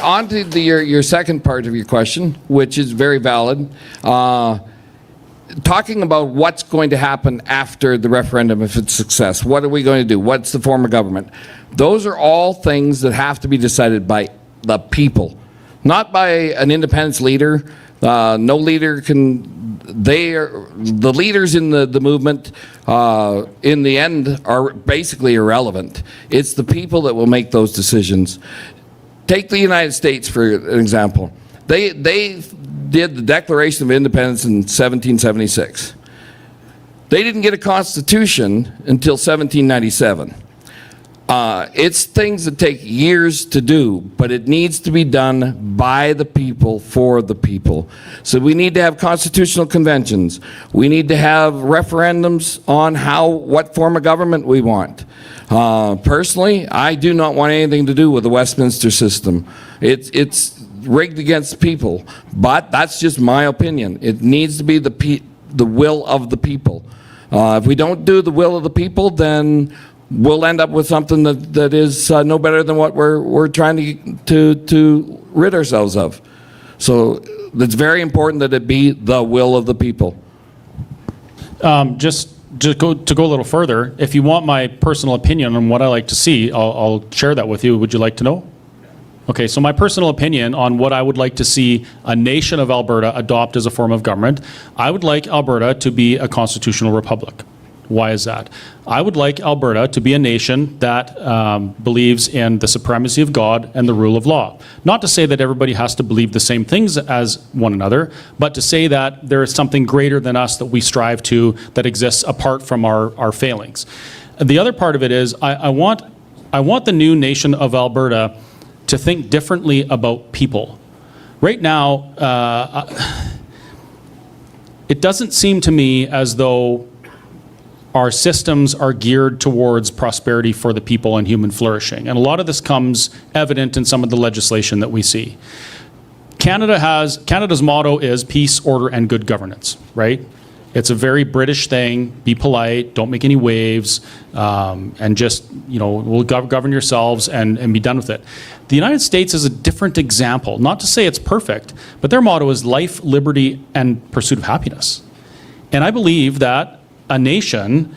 on to your second part of your question, which is very valid. Talking about what's going to happen after the referendum if it's a success. What are we going to do? What's the form of government? Those are all things that have to be decided by the people. Not by an independence leader. No leader can, the leaders in the movement in the end are basically irrelevant. It's the people that will make those decisions. Take the United States for an example. They did the Declaration of Independence in 1776. They didn't get a constitution until 1797. It's things that take years to do, but it needs to be done by the people, for the people. So we need to have constitutional conventions. We need to have referendums on what form of government we want. Personally, I do not want anything to do with the Westminster system. It's rigged against people, but that's just my opinion. It needs to be the will of the people. If we don't do the will of the people, then we'll end up with something that is no better than what we're trying to rid ourselves of. So it's very important that it be the will of the people. Just to go a little further, if you want my personal opinion on what I like to see, I'll share that with you. Would you like to know? Okay, so my personal opinion on what I would like to see a nation of Alberta adopt as a form of government, I would like Alberta to be a constitutional republic. Why is that? I would like Alberta to be a nation that believes in the supremacy of God and the rule of law. Not to say that everybody has to believe the same things as one another, but to say that there is something greater than us that we strive to that exists apart from our failings. The other part of it is I want the new nation of Alberta to think differently about people. Right now, it doesn't seem to me as though our systems are geared towards prosperity for the people and human flourishing. And a lot of this comes evident in some of the legislation that we see. Canada's motto is peace, order, and good governance, right? It's a very British thing. Be polite, don't make any waves, and just, will govern yourselves and be done with it. The United States is a different example. Not to say it's perfect, but their motto is life, liberty, and pursuit of happiness. And I believe that a nation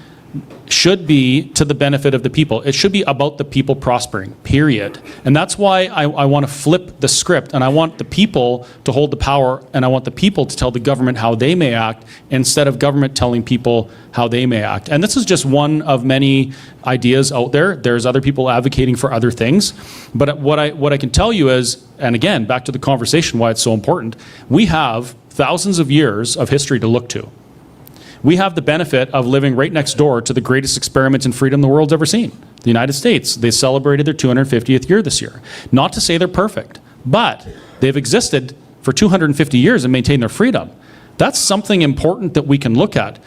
should be to the benefit of the people. It should be about the people prospering, period. And that's why I want to flip the script, and I want the people to hold the power, and I want the people to tell the government how they may act instead of government telling people how they may act. And this is just one of many ideas out there. There's other people advocating for other things. But what I can tell you is, and again, back to the conversation, why it's so important, we have thousands of years of history to look to. We have the benefit of living right next door to the greatest experiment in freedom the world's ever seen, the United States. They celebrated their 250th year this year. Not to say they're perfect, but they've existed for 250 years and maintained their freedom. That's something important that we can look at.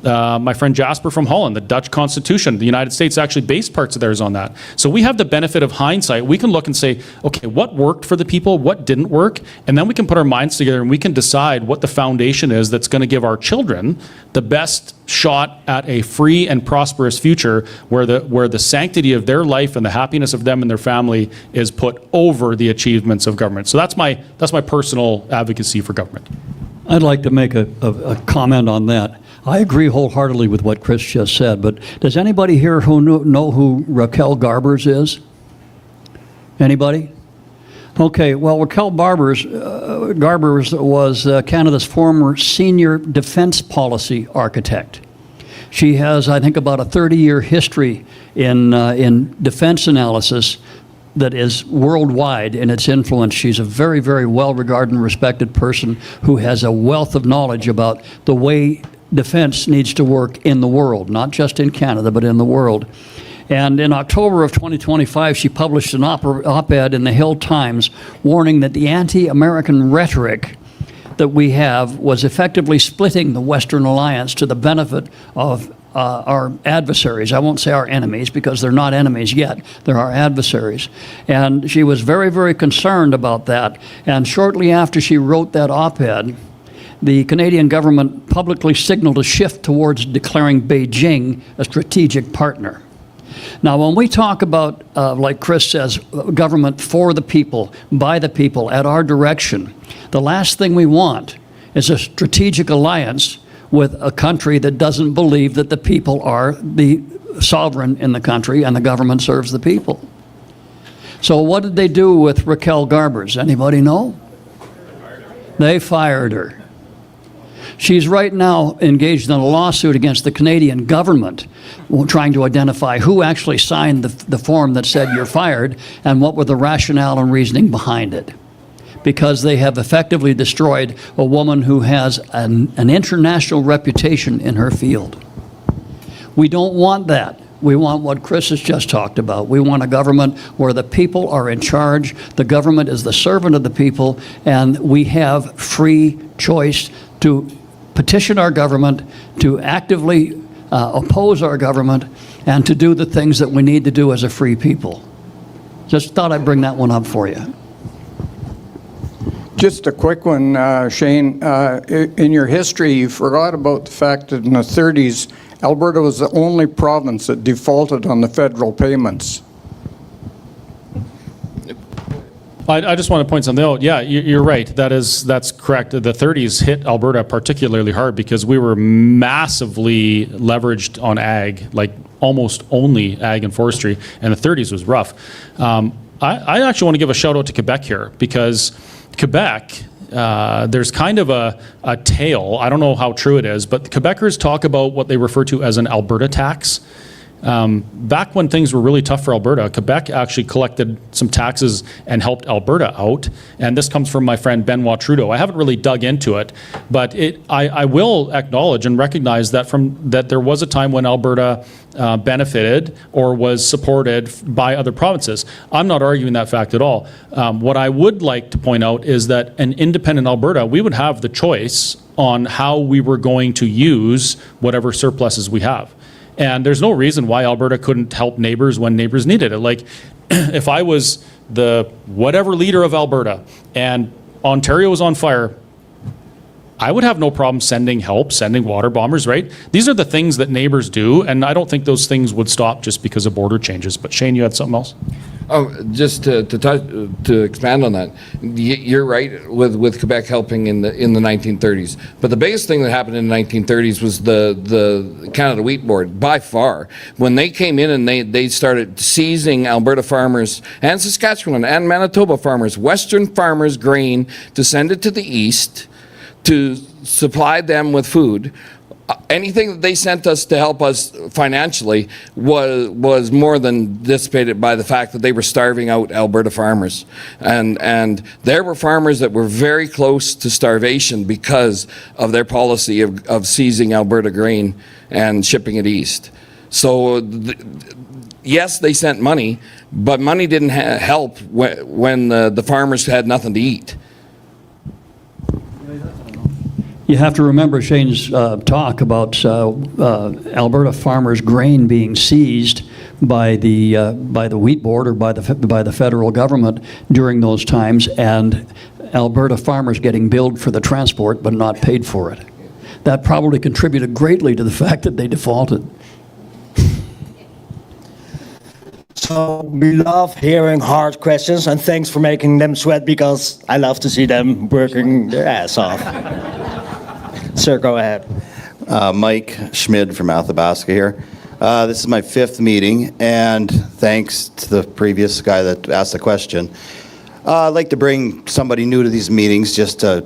My friend Jasper from Holland, the Dutch Constitution, the United States actually based parts of theirs on that. So we have the benefit of hindsight. We can look and say, okay, what worked for the people, what didn't work, and then we can put our minds together and we can decide what the foundation is that's going to give our children the best shot at a free and prosperous future where the sanctity of their life and the happiness of them and their family is put over the achievements of government. So that's my personal advocacy for government. I'd like to make a comment on that. I agree wholeheartedly with what Chris just said, but does anybody here who know who Raquel Garbers is? Anybody? Okay, well, Raquel Garbers was Canada's former senior defense policy architect. She has, I think, about a 30-year history in defense analysis that is worldwide in its influence. She's a very, very well-regarded and respected person who has a wealth of knowledge about the way defense needs to work in the world, not just in Canada, but in the world. And in October of 2025, she published an op-ed in the Hill Times warning that the anti-American rhetoric that we have was effectively splitting the Western alliance to the benefit of our adversaries. I won't say our enemies, because they're not enemies yet. They're our adversaries. And she was very, very concerned about that. And shortly after she wrote that op-ed, the Canadian government publicly signaled a shift towards declaring Beijing a strategic partner. Now, when we talk about, like Chris says, government for the people, by the people, at our direction, the last thing we want is a strategic alliance with a country that doesn't believe that the people are the sovereign in the country and the government serves the people. So what did they do with Raquel Garbers? Anybody know? They fired her. She's right now engaged in a lawsuit against the Canadian government, trying to identify who actually signed the form that said you're fired and what were the rationale and reasoning behind it. Because they have effectively destroyed a woman who has an international reputation in her field. We don't want that. We want what Chris has just talked about. We want a government where the people are in charge, the government is the servant of the people, and we have free choice to petition our government, to actively oppose our government, and to do the things that we need to do as a free people. Just thought I'd bring that one up for you. Just a quick one, Shane. In your history, you forgot about the fact that in the 30s, Alberta was the only province that defaulted on the federal payments. I just want to point something out. Yeah, you're right. That's correct. The 30s hit Alberta particularly hard because we were massively leveraged on ag, like almost only ag and forestry, and the 30s was rough. I actually want to give a shout out to Quebec here because Quebec, there's kind of a tale, I don't know how true it is, but the Quebecers talk about what they refer to as an Alberta tax. Back when things were really tough for Alberta, Quebec actually collected some taxes and helped Alberta out. And this comes from my friend Benoit Trudeau. I haven't really dug into it, but I will acknowledge and recognize that that there was a time when Alberta benefited or was supported by other provinces. I'm not arguing that fact at all. What I would like to point out is that an independent Alberta, we would have the choice on how we were going to use whatever surpluses we have. And there's no reason why Alberta couldn't help neighbors when neighbors needed it. Like, if I was the whatever leader of Alberta and Ontario was on fire, I would have no problem sending help, sending water bombers, right? These are the things that neighbors do, and I don't think those things would stop just because of border changes. But Shane, you had something else? Oh, just to expand on that, you're right with Quebec helping in the 1930s. But the biggest thing that happened in the 1930s was the Canada Wheat Board, by far. When they came in and they started seizing Alberta farmers and Saskatchewan and Manitoba farmers, Western farmers' grain to send it to the east to supply them with food. Anything that they sent us to help us financially was more than dissipated by the fact that they were starving out Alberta farmers. And there were farmers that were very close to starvation because of their policy of seizing Alberta grain and shipping it east. So yes, they sent money, but money didn't help when the farmers had nothing to eat. You have to remember Shane's talk about Alberta farmers' grain being seized by the Wheat Board or by the federal government during those times, and Alberta farmers getting billed for the transport but not paid for it. That probably contributed greatly to the fact that they defaulted. So we love hearing hard questions, and thanks for making them sweat because I love to see them working their ass off. Sir, go ahead. Mike Schmid from Athabasca here. This is my 5th meeting, and thanks to the previous guy that asked the question. I'd like to bring somebody new to these meetings just to,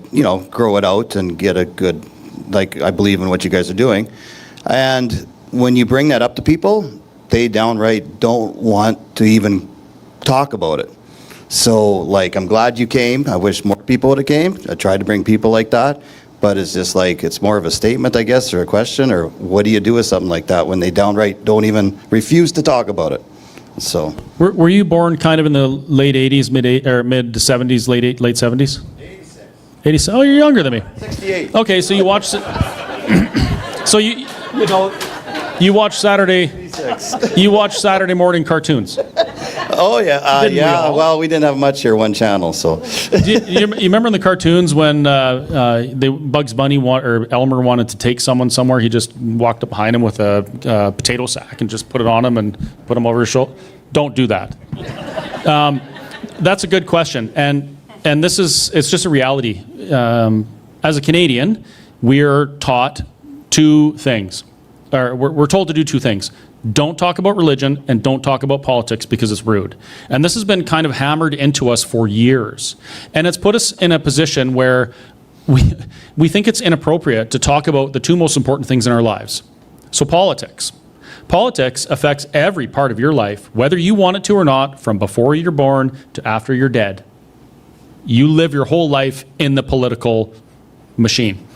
grow it out and get a good, I believe in what you guys are doing. And when you bring that up to people, they downright don't want to even talk about it. So, I'm glad you came. I wish more people would have came. I tried to bring people like that. But it's just it's more of a statement, I guess, or a question, or what do you do with something like that when they downright don't even refuse to talk about it? So, were you born kind of in the late 80s, mid 70s, late 70s? 86. 86. Oh, you're younger than me. 68. Okay, so you watched it. So you watch Saturday. You watch Saturday morning cartoons. Oh yeah, yeah. Well, we didn't have much here, one channel, so. you remember in the cartoons when Bugs Bunny or Elmer wanted to take someone somewhere? He just walked up behind him with a potato sack and just put it on him and put him over his shoulder. Don't do that. That's a good question, and it's just a reality. As a Canadian, we're taught two things. Or we're told to do two things. Don't talk about religion and don't talk about politics because it's rude. And this has been kind of hammered into us for years. And it's put us in a position where we think it's inappropriate to talk about the two most important things in our lives. So politics. Politics affects every part of your life, whether you want it to or not, from before you're born to after you're dead. You live your whole life in the political machine.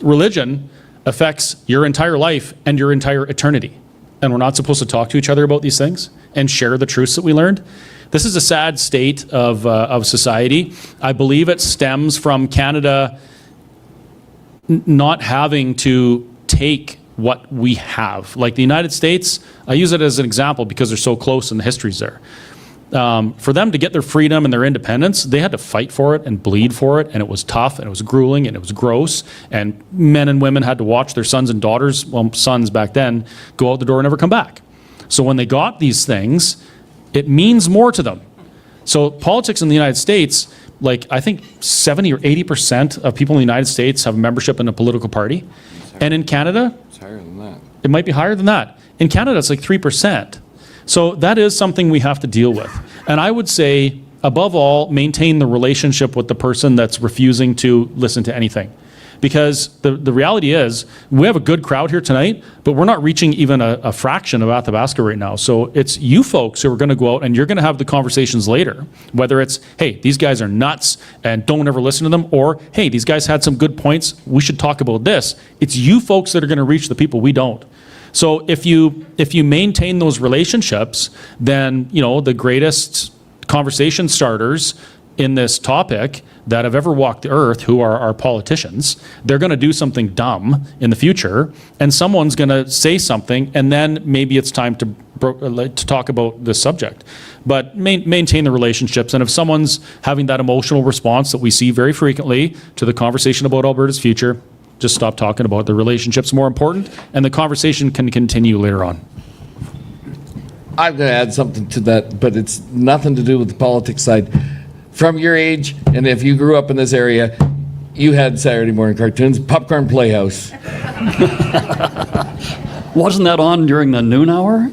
Religion affects your entire life and your entire eternity. And we're not supposed to talk to each other about these things and share the truths that we learned. This is a sad state of society. I believe it stems from Canada not having to take what we have. Like the United States, I use it as an example because they're so close and the history's there. For them to get their freedom and their independence, they had to fight for it and bleed for it, and it was tough, and it was grueling, and it was gross, and men and women had to watch their sons and daughters, well, sons back then, go out the door and never come back. So when they got these things, it means more to them. So politics in the United States, like I think 70 or 80% of people in the United States have membership in a political party. And in Canada, It's higher than that. it might be higher than that. In Canada, it's like 3%. So that is something we have to deal with. And I would say, above all, maintain the relationship with the person that's refusing to listen to anything. Because the reality is, we have a good crowd here tonight, but we're not reaching even a fraction of Athabasca right now. So it's you folks who are going to go out and you're going to have the conversations later. Whether it's, hey, these guys are nuts and don't ever listen to them, or, hey, these guys had some good points, we should talk about this. It's you folks that are going to reach the people we don't. So if you maintain those relationships, then, you know, the greatest conversation starters in this topic that have ever walked the earth, who are our politicians, they're going to do something dumb in the future, and someone's going to say something, and then maybe it's time to talk about this subject. But maintain the relationships, and if someone's having that emotional response that we see very frequently to the conversation about Alberta's future, just stop talking about it. The relationship's more important, and the conversation can continue later on. I'm going to add something to that, but it's nothing to do with the politics side. From your age, and if you grew up in this area, you had Saturday morning cartoons, Popcorn Playhouse. Wasn't that on during the noon hour?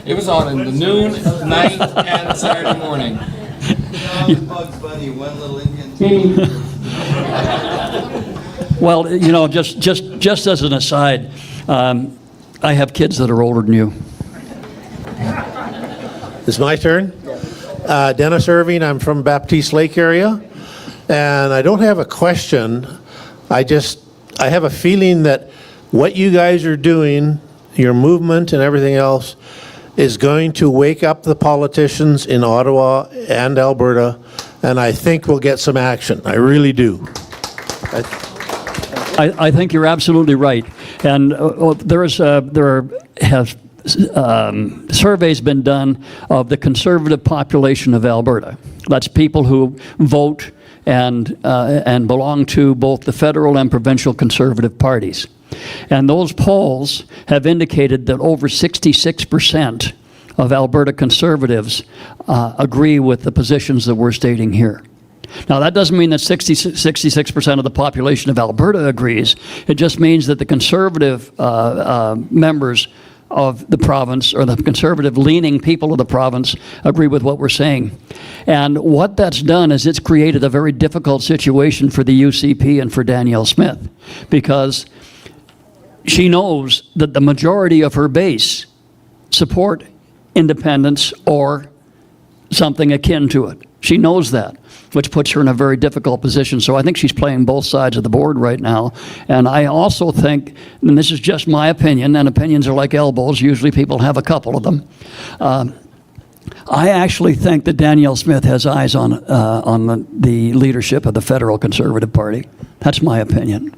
It was on in the noon, night, and Saturday morning. Bugs Bunny, one little Indian. Well, you know, just as an aside, I have kids that are older than you. It's my turn. Dennis Irving, I'm from Baptiste Lake area, and I don't have a question. I have a feeling that what you guys are doing, your movement and everything else, is going to wake up the politicians in Ottawa and Alberta, and I think we'll get some action. I really do. I think you're absolutely right. And there have surveys been done of the conservative population of Alberta. That's people who vote and belong to both the federal and provincial conservative parties. And those polls have indicated that over 66% of Alberta conservatives agree with the positions that we're stating here. Now, that doesn't mean that 66% of the population of Alberta agrees. It just means that the conservative members of the province, or the conservative-leaning people of the province, agree with what we're saying. And what that's done is it's created a very difficult situation for the UCP and for Danielle Smith, because she knows that the majority of her base support independence or something akin to it. She knows that, which puts her in a very difficult position. So I think she's playing both sides of the board right now. And I also think, and this is just my opinion, and opinions are like elbows, usually people have a couple of them. I actually think that Danielle Smith has eyes on the leadership of the federal Conservative Party. That's my opinion.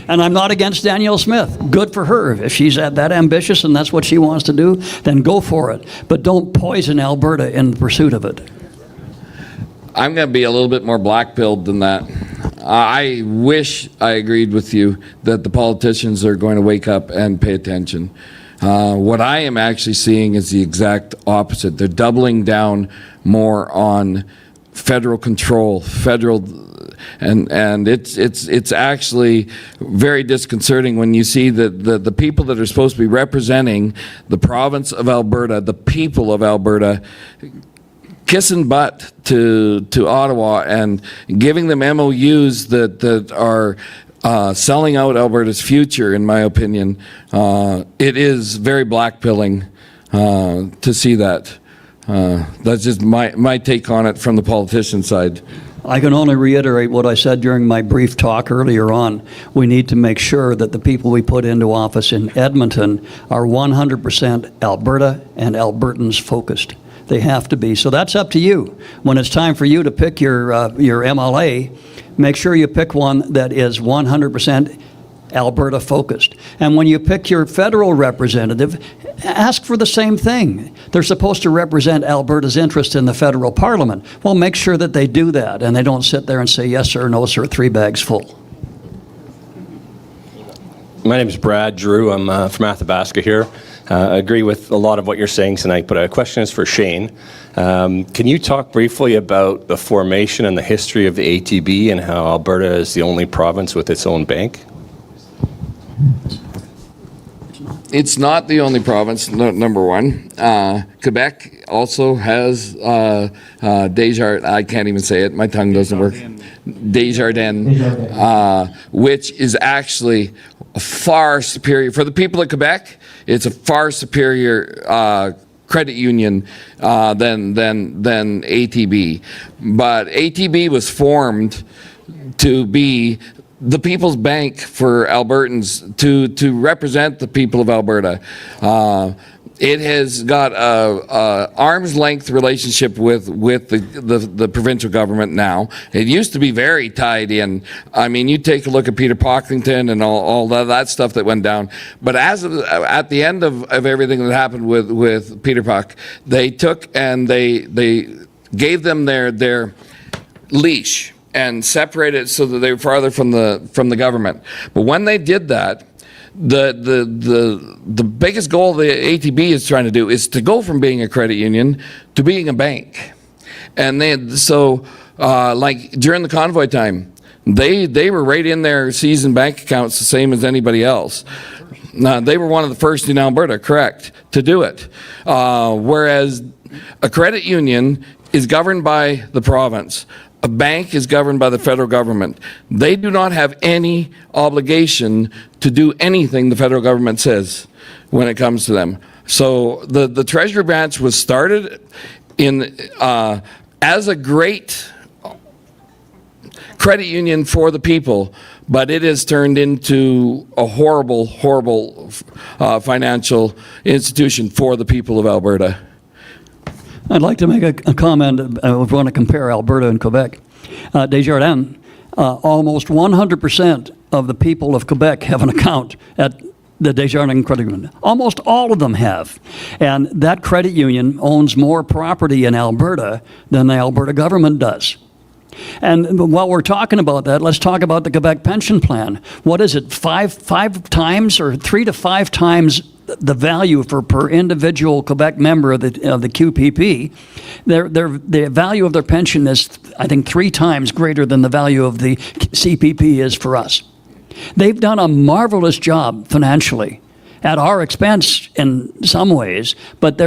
And I'm not against Danielle Smith. Good for her. If she's that ambitious and that's what she wants to do, then go for it. But don't poison Alberta in pursuit of it. I'm going to be a little bit more black-pilled than that. I wish I agreed with you that the politicians are going to wake up and pay attention. What I am actually seeing is the exact opposite. They're doubling down more on federal control, and it's actually very disconcerting when you see that the people that are supposed to be representing the province of Alberta, the people of Alberta, kissing butt to Ottawa and giving them MOUs that are selling out Alberta's future, in my opinion. It is very blackpilling to see that. That's just my take on it from the politician side. I can only reiterate what I said during my brief talk earlier on. We need to make sure that the people we put into office in Edmonton are 100% Alberta and Albertans focused. They have to be. So that's up to you. When it's time for you to pick your MLA, make sure you pick one that is 100% Alberta focused. And when you pick your federal representative, ask for the same thing. They're supposed to represent Alberta's interest in the federal parliament. Well, make sure that they do that and they don't sit there and say yes sir, no sir, 3 bags full. My name is Brad Drew. I'm from Athabasca here. I agree with a lot of what you're saying tonight, but a question is for Sheane. Can you talk briefly about the formation and the history of the ATB and how Alberta is the only province with its own bank? It's not the only province, number one. Quebec also has Desjardins, I can't even say it, my tongue doesn't work. Desjardins, which is actually far superior. For the people of Quebec, it's a far superior credit union than ATB. But ATB was formed to be the people's bank for Albertans, to represent the people of Alberta. It has got a arm's length relationship with the provincial government now. It used to be very tied in. I mean, you take a look at Peter Pocklington and all that stuff that went down. But at the end of everything that happened with Peter Pock, they took and they gave them their leash and separated it so that they were farther from the government. But when they did that, the biggest goal the ATB is trying to do is to go from being a credit union to being a bank. And like during the convoy time, they were right in their seasoned bank accounts the same as anybody else. Now, they were one of the first in Alberta, correct, to do it. Whereas a credit union is governed by the province. A bank is governed by the federal government. They do not have any obligation to do anything the federal government says when it comes to them. So the Treasury branch was started as a great credit union for the people, but it has turned into a horrible, horrible financial institution for the people of Alberta. I'd like to make a comment. I want to compare Alberta and Quebec. Desjardins, almost 100% of the people of Quebec have an account at the Desjardins Credit Union. Almost all of them have. And that credit union owns more property in Alberta than the Alberta government does. And while we're talking about that, let's talk about the Quebec pension plan. What is it, five times or 3 to 5 times the value per individual Quebec member of the QPP? The value of their pension is, I think, 3 times greater than the value of the CPP is for us. They've done a marvelous job financially, at our expense in some ways, but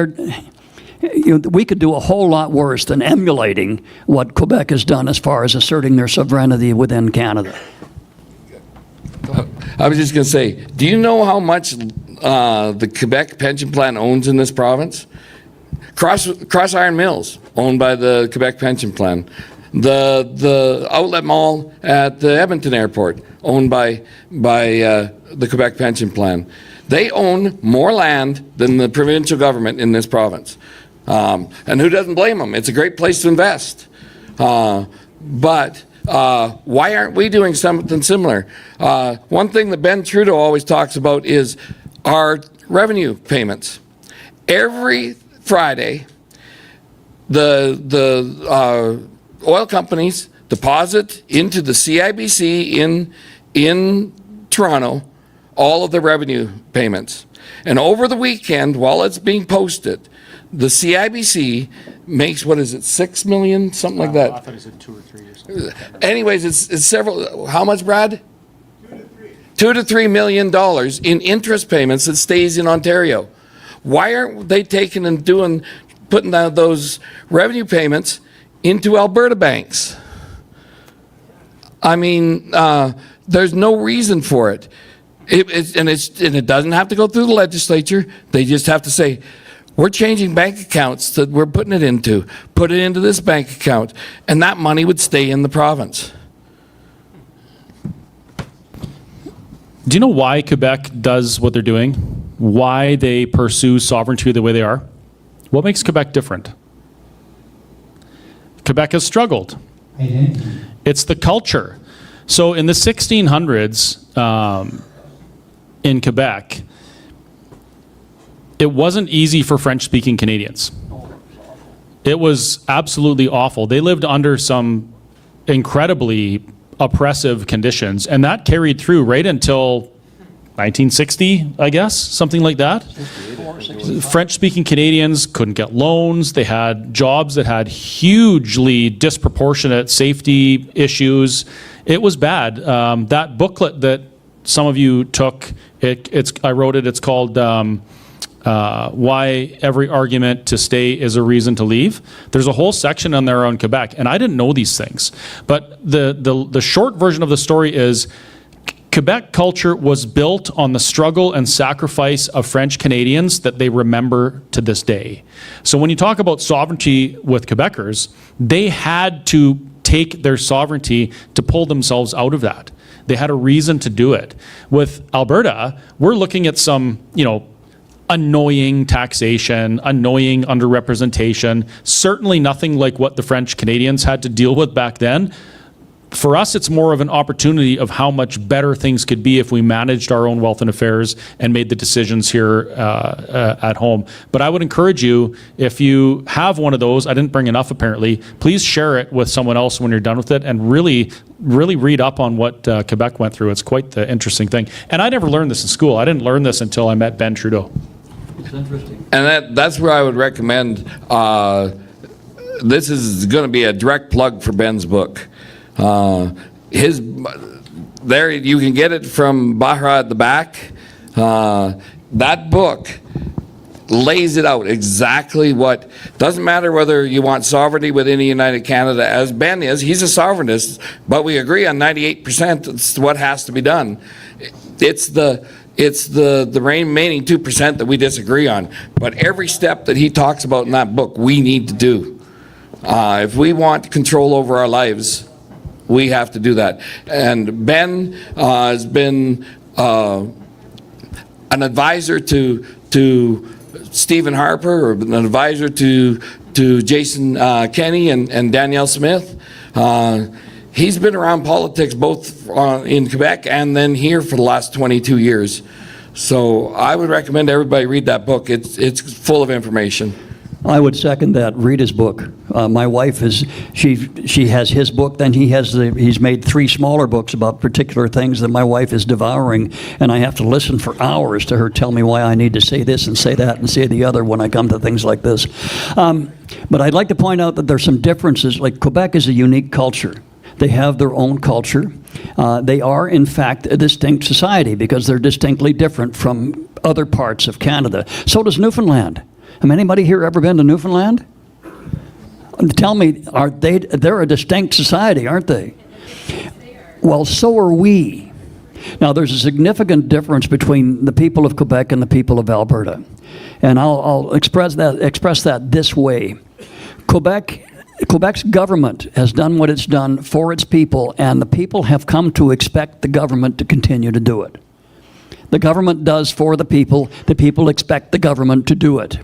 we could do a whole lot worse than emulating what Quebec has done as far as asserting their sovereignty within Canada. I was just going to say, do you know how much the Quebec pension plan owns in this province? Cross Iron Mills, owned by the Quebec pension plan. The outlet mall at the Edmonton airport, owned by the Quebec pension plan. They own more land than the provincial government in this province. And who doesn't blame them? It's a great place to invest. But why aren't we doing something similar? One thing that Ben Trudeau always talks about is our revenue payments. Every Friday, the oil companies deposit into the CIBC in Toronto all of the revenue payments. And over the weekend, while it's being posted, the CIBC makes, what is it, 6 million, something like that? I thought he said 2 or 3 or something. Anyways, it's several, how much, Brad? $2 to $3 million in interest payments that stays in Ontario. Why aren't they taking and putting those revenue payments into Alberta banks? I mean, there's no reason for it. And it doesn't have to go through the legislature. They just have to say, we're changing bank accounts that we're putting it into. Put it into this bank account, and that money would stay in the province. Do you know why Quebec does what they're doing? Why they pursue sovereignty the way they are? What makes Quebec different? Quebec has struggled. It's the culture. So in the 1600s, in Quebec, it wasn't easy for French-speaking Canadians. It was absolutely awful. They lived under some incredibly oppressive conditions, and that carried through right until 1960, I guess, something like that. French-speaking Canadians couldn't get loans. They had jobs that had hugely disproportionate safety issues. It was bad. That booklet that some of you took, I wrote it. It's called Why Every Argument to Stay is a Reason to Leave. There's a whole section on there on Quebec, and I didn't know these things. But the short version of the story is Quebec culture was built on the struggle and sacrifice of French Canadians that they remember to this day. So when you talk about sovereignty with Quebecers, they had to take their sovereignty to pull themselves out of that. They had a reason to do it. With Alberta, we're looking at some, annoying taxation, annoying underrepresentation, certainly nothing like what the French Canadians had to deal with back then. For us, it's more of an opportunity of how much better things could be if we managed our own wealth and affairs and made the decisions here at home. But I would encourage you, if you have one of those, I didn't bring enough apparently, please share it with someone else when you're done with it and really read up on what Quebec went through. It's quite the interesting thing. And I never learned this in school. I didn't learn this until I met Ben Trudeau. It's interesting. And that's where I would recommend, this is going to be a direct plug for Ben's book. There you can get it from Bahra at the back. That book lays it out exactly what, doesn't matter whether you want sovereignty within the United Canada, as Ben is, he's a sovereignist, but we agree on 98%, it's what has to be done. It's the remaining 2% that we disagree on. But every step that he talks about in that book, we need to do. If we want control over our lives, we have to do that. And Ben has been an advisor to Stephen Harper, or an advisor to Jason Kenney and Danielle Smith. He's been around politics both in Quebec and then here for the last 22 years. So I would recommend everybody read that book. It's full of information. I would second that. Read his book. My wife she has his book. Then he's made 3 smaller books about particular things that my wife is devouring, and I have to listen for hours to her tell me why I need to say this and say that and say the other when I come to things like this. But I'd like to point out that there's some differences. Like Quebec is a unique culture. They have their own culture. They are, in fact, a distinct society because they're distinctly different from other parts of Canada. So does Newfoundland. Have anybody here ever been to Newfoundland? Tell me, they're a distinct society, aren't they? Well, so are we. Now, there's a significant difference between the people of Quebec and the people of Alberta. And I'll express that this way. Quebec's government has done what it's done for its people, and the people have come to expect the government to continue to do it. The government does for the people expect the government to do it.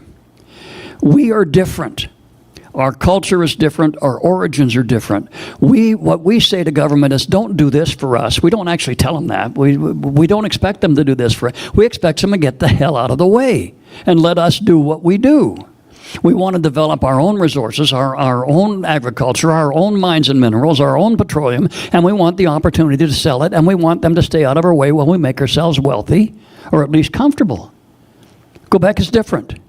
We are different. Our culture is different. Our origins are different. What we say to government is, don't do this for us. We don't actually tell them that. We don't expect them to do this for us. We expect them to get the hell out of the way and let us do what we do. We want to develop our own resources, our own agriculture, our own mines and minerals, our own petroleum, and we want the opportunity to sell it, and we want them to stay out of our way while we make ourselves wealthy, or at least comfortable. Quebec is different.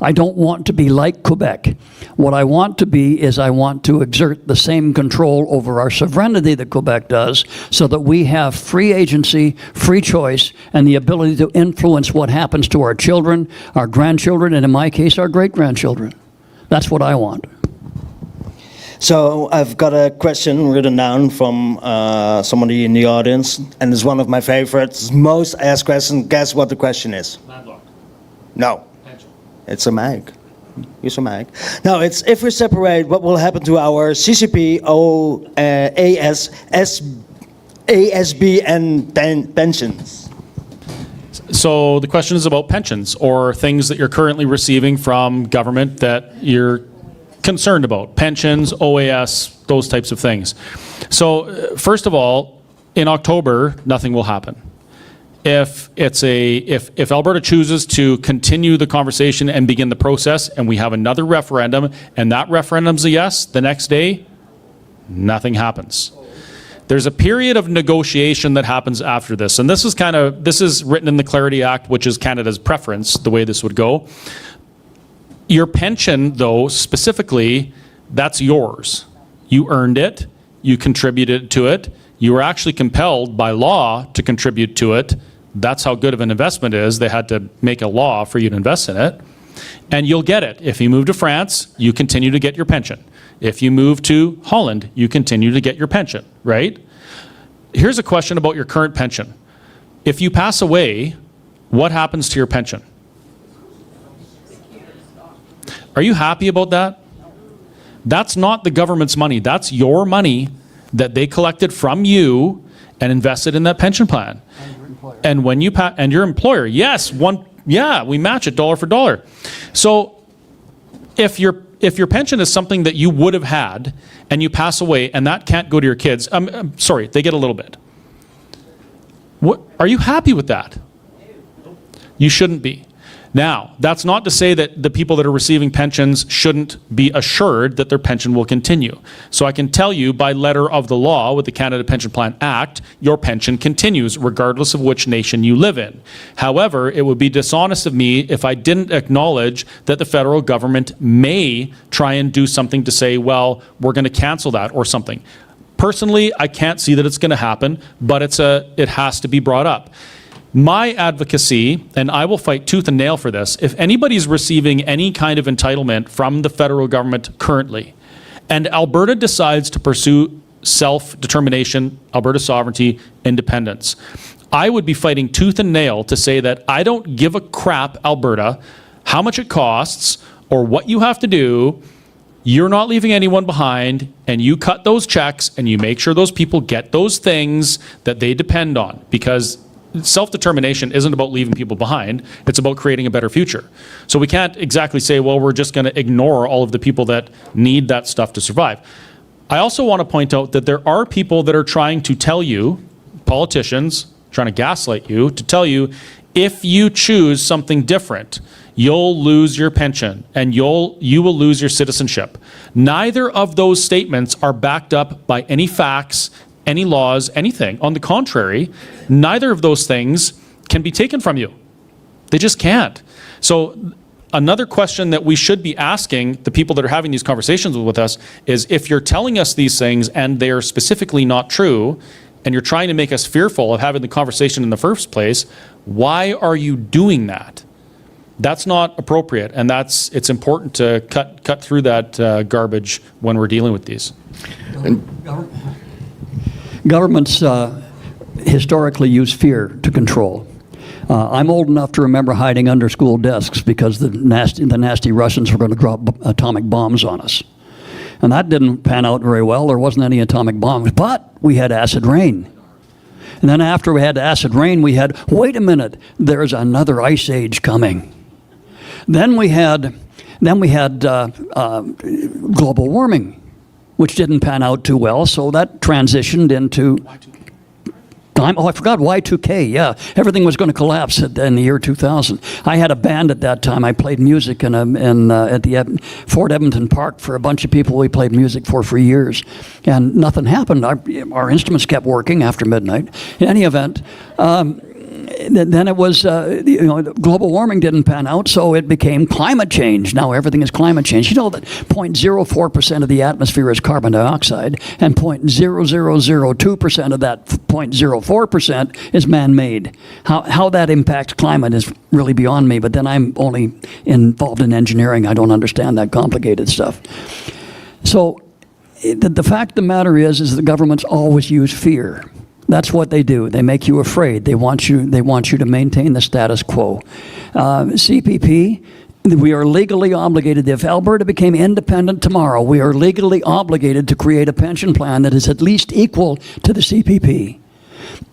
I don't want to be like Quebec. What I want to be is I want to exert the same control over our sovereignty that Quebec does so that we have free agency, free choice, and the ability to influence what happens to our children, our grandchildren, and in my case, our great-grandchildren. That's what I want. So I've got a question written down from somebody in the audience, and it's one of my favorites. Most asked question. Guess what the question is? Landlocked. No. It's a mag. Use a mag. No, it's if we separate, what will happen to our CCP, ASB, and pensions? So the question is about pensions or things that you're currently receiving from government that you're concerned about. Pensions, OAS, those types of things. So first of all, in October, nothing will happen. If Alberta chooses to continue the conversation and begin the process and we have another referendum and that referendum's a yes, the next day, nothing happens. There's a period of negotiation that happens after this. And this is written in the Clarity Act, which is Canada's preference, the way this would go. Your pension, though, specifically, that's yours. You earned it, you contributed to it, you were actually compelled by law to contribute to it. That's how good of an investment is. They had to make a law for you to invest in it. And you'll get it. If you move to France, you continue to get your pension. If you move to Holland, you continue to get your pension, right? Here's a question about your current pension. If you pass away, what happens to your pension? Are you happy about that? That's not the government's money. That's your money that they collected from you and invested in that pension plan. And when you and your employer, yes, we match it dollar for dollar. So if your pension is something that you would have had and you pass away and that can't go to your kids, sorry, they get a little bit. What, are you happy with that? You shouldn't be. Now, that's not to say that the people that are receiving pensions shouldn't be assured that their pension will continue. So I can tell you by letter of the law with the Canada Pension Plan Act, your pension continues regardless of which nation you live in. However, it would be dishonest of me if I didn't acknowledge that the federal government may try and do something to say, well, we're going to cancel that or something. Personally, I can't see that it's going to happen, but it has to be brought up. My advocacy, and I will fight tooth and nail for this, if anybody's receiving any kind of entitlement from the federal government currently, and Alberta decides to pursue self-determination, Alberta sovereignty, independence, I would be fighting tooth and nail to say that I don't give a crap, Alberta, how much it costs or what you have to do. You're not leaving anyone behind, and you cut those checks and you make sure those people get those things that they depend on, because self-determination isn't about leaving people behind. It's about creating a better future. So we can't exactly say, well, we're just going to ignore all of the people that need that stuff to survive. I also want to point out that there are people that are trying to tell you, politicians, trying to gaslight you, to tell you, if you choose something different, you'll lose your pension and you will lose your citizenship. Neither of those statements are backed up by any facts, any laws, anything. On the contrary, neither of those things can be taken from you. They just can't. So another question that we should be asking the people that are having these conversations with us is, if you're telling us these things and they are specifically not true, and you're trying to make us fearful of having the conversation in the first place, why are you doing that? That's not appropriate, and it's important to cut through that garbage when we're dealing with these. Governments historically use fear to control. I'm old enough to remember hiding under school desks because the nasty Russians were going to drop atomic bombs on us. And that didn't pan out very well. There wasn't any atomic bombs, but we had acid rain. And then after we had acid rain, we had, wait a minute, there's another ice age coming. Then we had global warming, which didn't pan out too well, so that transitioned into Oh, I forgot Y2K, yeah. Everything was going to collapse in the year 2000. I had a band at that time. I played music at the Fort Edmonton Park for a bunch of people we played music for years. And nothing happened. Our instruments kept working after midnight. In any event, then it was, global warming didn't pan out, so it became climate change. Now everything is climate change. You know that 0.04% of the atmosphere is carbon dioxide, and 0.0002% of that 0.04% is man-made. How that impacts climate is really beyond me, but then I'm only involved in engineering. I don't understand that complicated stuff. So the fact of the matter is the governments always use fear. That's what they do. They make you afraid. They want you to maintain the status quo. CPP, we are legally obligated. If Alberta became independent tomorrow, we are legally obligated to create a pension plan that is at least equal to the CPP.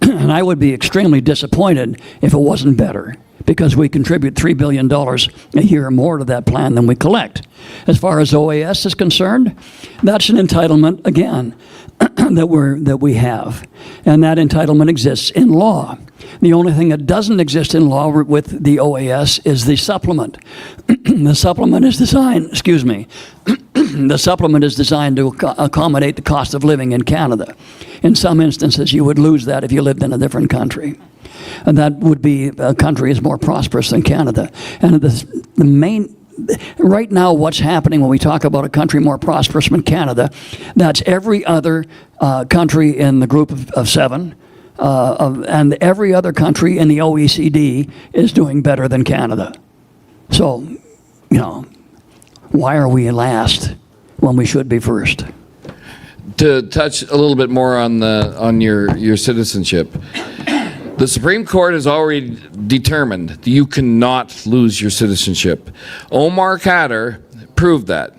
And I would be extremely disappointed if it wasn't better, because we contribute $3 billion a year more to that plan than we collect. As far as OAS is concerned, that's an entitlement, again, that we have. And that entitlement exists in law. The only thing that doesn't exist in law with the OAS is the supplement. The supplement is designed, the supplement is designed to accommodate the cost of living in Canada. in some instances, you would lose that if you lived in a different country. And that would be a country is more prosperous than Canada. And the main, right now, what's happening when we talk about a country more prosperous than Canada, that's every other country in the group of seven, and every other country in the OECD is doing better than Canada. So, you know, why are we last when we should be first? To touch a little bit more on your citizenship, the Supreme Court has already determined that you cannot lose your citizenship. Omar Khadr proved that.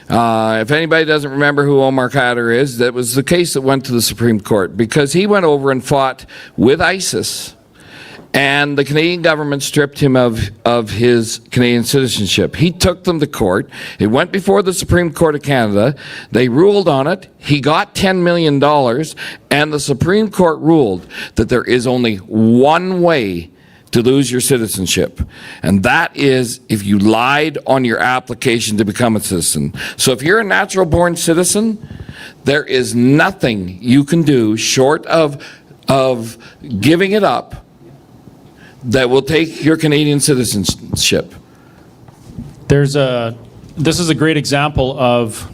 If anybody doesn't remember who Omar Khadr is, that was the case that went to the Supreme Court because he went over and fought with ISIS, and the Canadian government stripped him of his Canadian citizenship. He took them to court. It went before the Supreme Court of Canada. They ruled on it. He got $10 million, and the Supreme Court ruled that there is only one way to lose your citizenship, and that is if you lied on your application to become a citizen. So if you're a natural-born citizen, there is nothing you can do short of giving it up that will take your Canadian citizenship. This is a great example of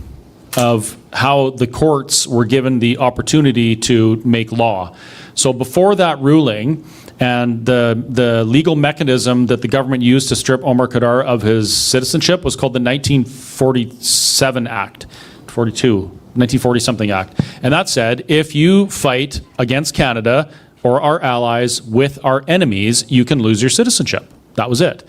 how the courts were given the opportunity to make law. So before that ruling, and the legal mechanism that the government used to strip Omar Khadr of his citizenship was called the 1947 Act, 1940-something Act. And that said, if you fight against Canada or our allies with our enemies, you can lose your citizenship. That was it.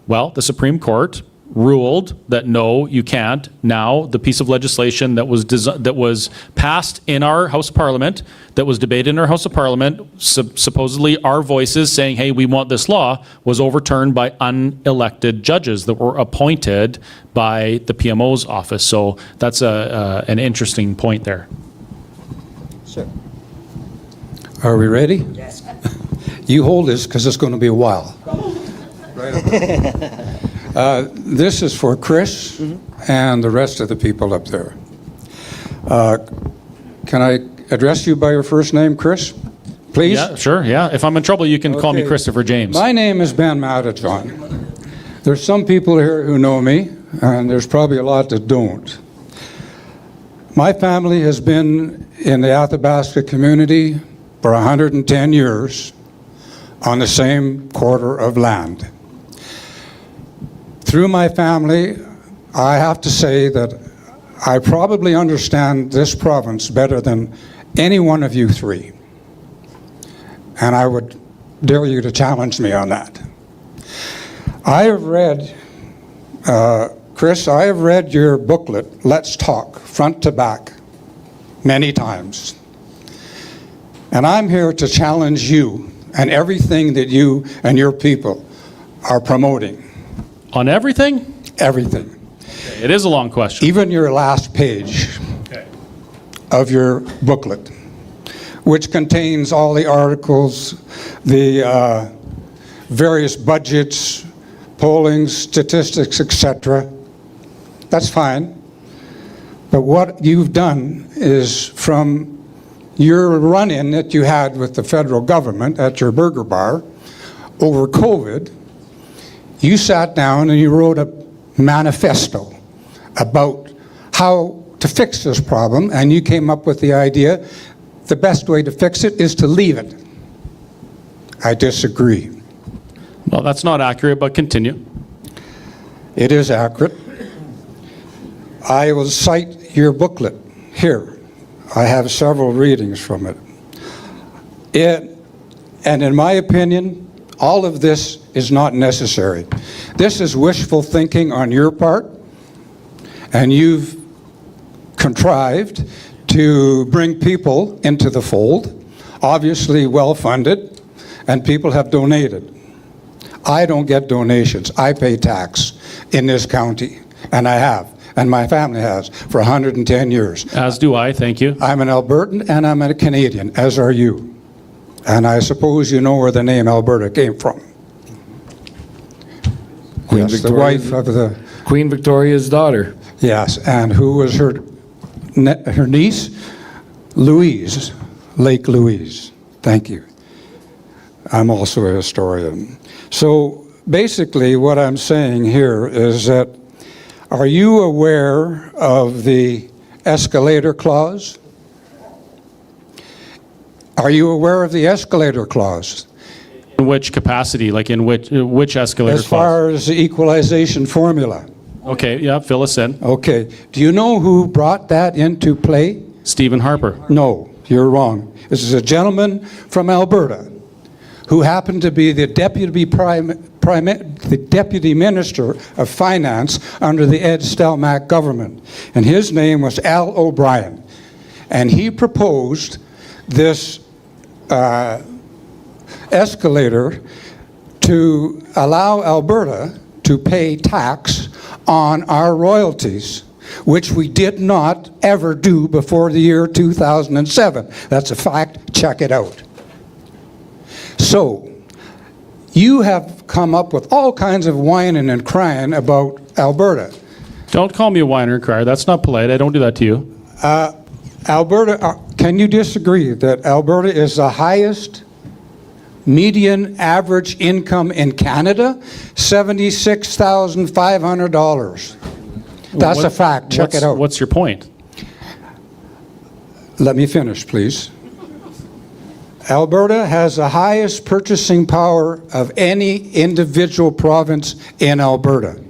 Well, the Supreme Court ruled that no, you can't. Now, the piece of legislation that was passed in our House of Parliament, that was debated in our House of Parliament, supposedly our voices saying, hey, we want this law, was overturned by unelected judges that were appointed by the PMO's office. So that's an interesting point there. Sure. Are we ready? Yes. You hold this because it's going to be a while. This is for Chris and the rest of the people up there. Can I address you by your first name, Chris? Please? Yeah, sure, yeah. If I'm in trouble, you can call me Christopher James. My name is Ben Matajon. There's some people here who know me, and there's probably a lot that don't. My family has been in the Athabasca community for 110 years on the same quarter of land. Through my family, I have to say that I probably understand this province better than any one of you three. And I would dare you to challenge me on that. I have read, Chris, I have read your booklet, Let's Talk, front to back, many times. And I'm here to challenge you and everything that you and your people are promoting. On everything? Everything. Okay, it is a long question. Even your last page of your booklet, which contains all the articles, the various budgets, polling, statistics, etc. That's fine. But what you've done is from your run-in that you had with the federal government at your burger bar over COVID, you sat down and you wrote a manifesto about how to fix this problem, and you came up with the idea the best way to fix it is to leave it. I disagree. Well, that's not accurate, but continue. It is accurate. I will cite your booklet here. I have several readings from it. And in my opinion, all of this is not necessary. This is wishful thinking on your part, and you've contrived to bring people into the fold, obviously well-funded, and people have donated. I don't get donations. I pay tax in this county, and I have, and my family has, for 110 years. As do I, thank you. I'm an Albertan and I'm a Canadian, as are you. And I suppose you know where the name Alberta came from. Queen Yes, Victoria, the wife of the... Queen Victoria's daughter. Yes, and who was her niece? Louise Lake Louise. Thank you. I'm also a historian. So basically what I'm saying here is that, are you aware of the escalator clause? Are you aware of the escalator clause? In which capacity? Like in which escalator As far as the equalization formula. Okay, yeah, fill us in. Okay. Do you know who brought that into play? Stephen Harper. No, you're wrong. This is a gentleman from Alberta who happened to be the deputy minister of finance under the Ed Stelmach government. And his name was Al O'Brien. And he proposed this escalator to allow Alberta to pay tax on our royalties, which we did not ever do before the year 2007. That's a fact. Check it out. So, you have come up with all kinds of whining and crying about Alberta. Don't call me a whiner and crier. That's not polite. I don't do that to you. Alberta, can you disagree that Alberta is the highest median average income in Canada? $76,500. That's a fact. Check it out. What's your point? Let me finish, please. Alberta has the highest purchasing power of any individual province in Alberta.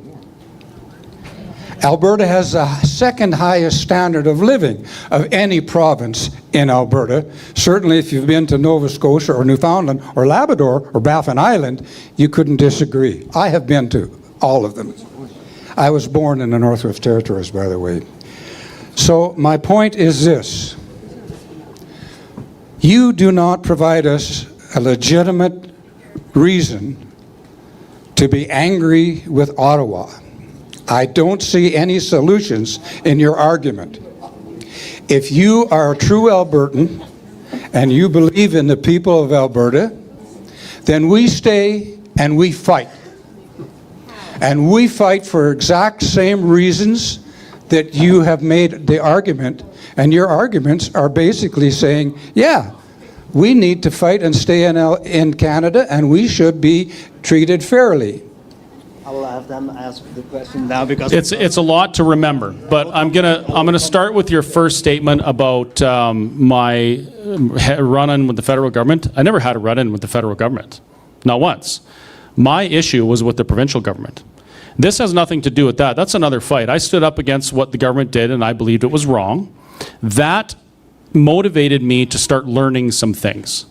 Alberta has the second highest standard of living of any province in Alberta. Certainly if you've been to Nova Scotia or Newfoundland or Labrador or Baffin Island, you couldn't disagree. I have been to all of them. I was born in the Northwest Territories, by the way. So my point is this. You do not provide us a legitimate reason to be angry with Ottawa. I don't see any solutions in your argument. If you are a true Albertan and you believe in the people of Alberta, then we stay and we fight. And we fight for exact same reasons that you have made the argument. And your arguments are basically saying, yeah, we need to fight and stay in Canada and we should be treated fairly. I will have them ask the question now because It's a lot to remember, but I'm gonna start with your first statement about my run-in with the federal government. I never had a run-in with the federal government, not once. My issue was with the provincial government. This has nothing to do with that. That's another fight. I stood up against what the government did, and I believed it was wrong. That motivated me to start learning some things.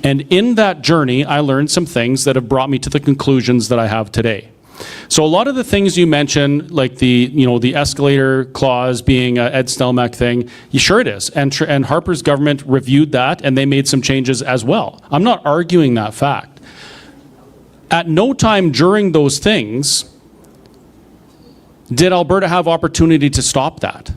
And in that journey, I learned some things that have brought me to the conclusions that I have today. So a lot of the things you mentioned, like the escalator clause being a Ed Stelmach thing, sure it is. And Harper's government reviewed that and they made some changes as well. I'm not arguing that fact. At no time during those things did Alberta have opportunity to stop that.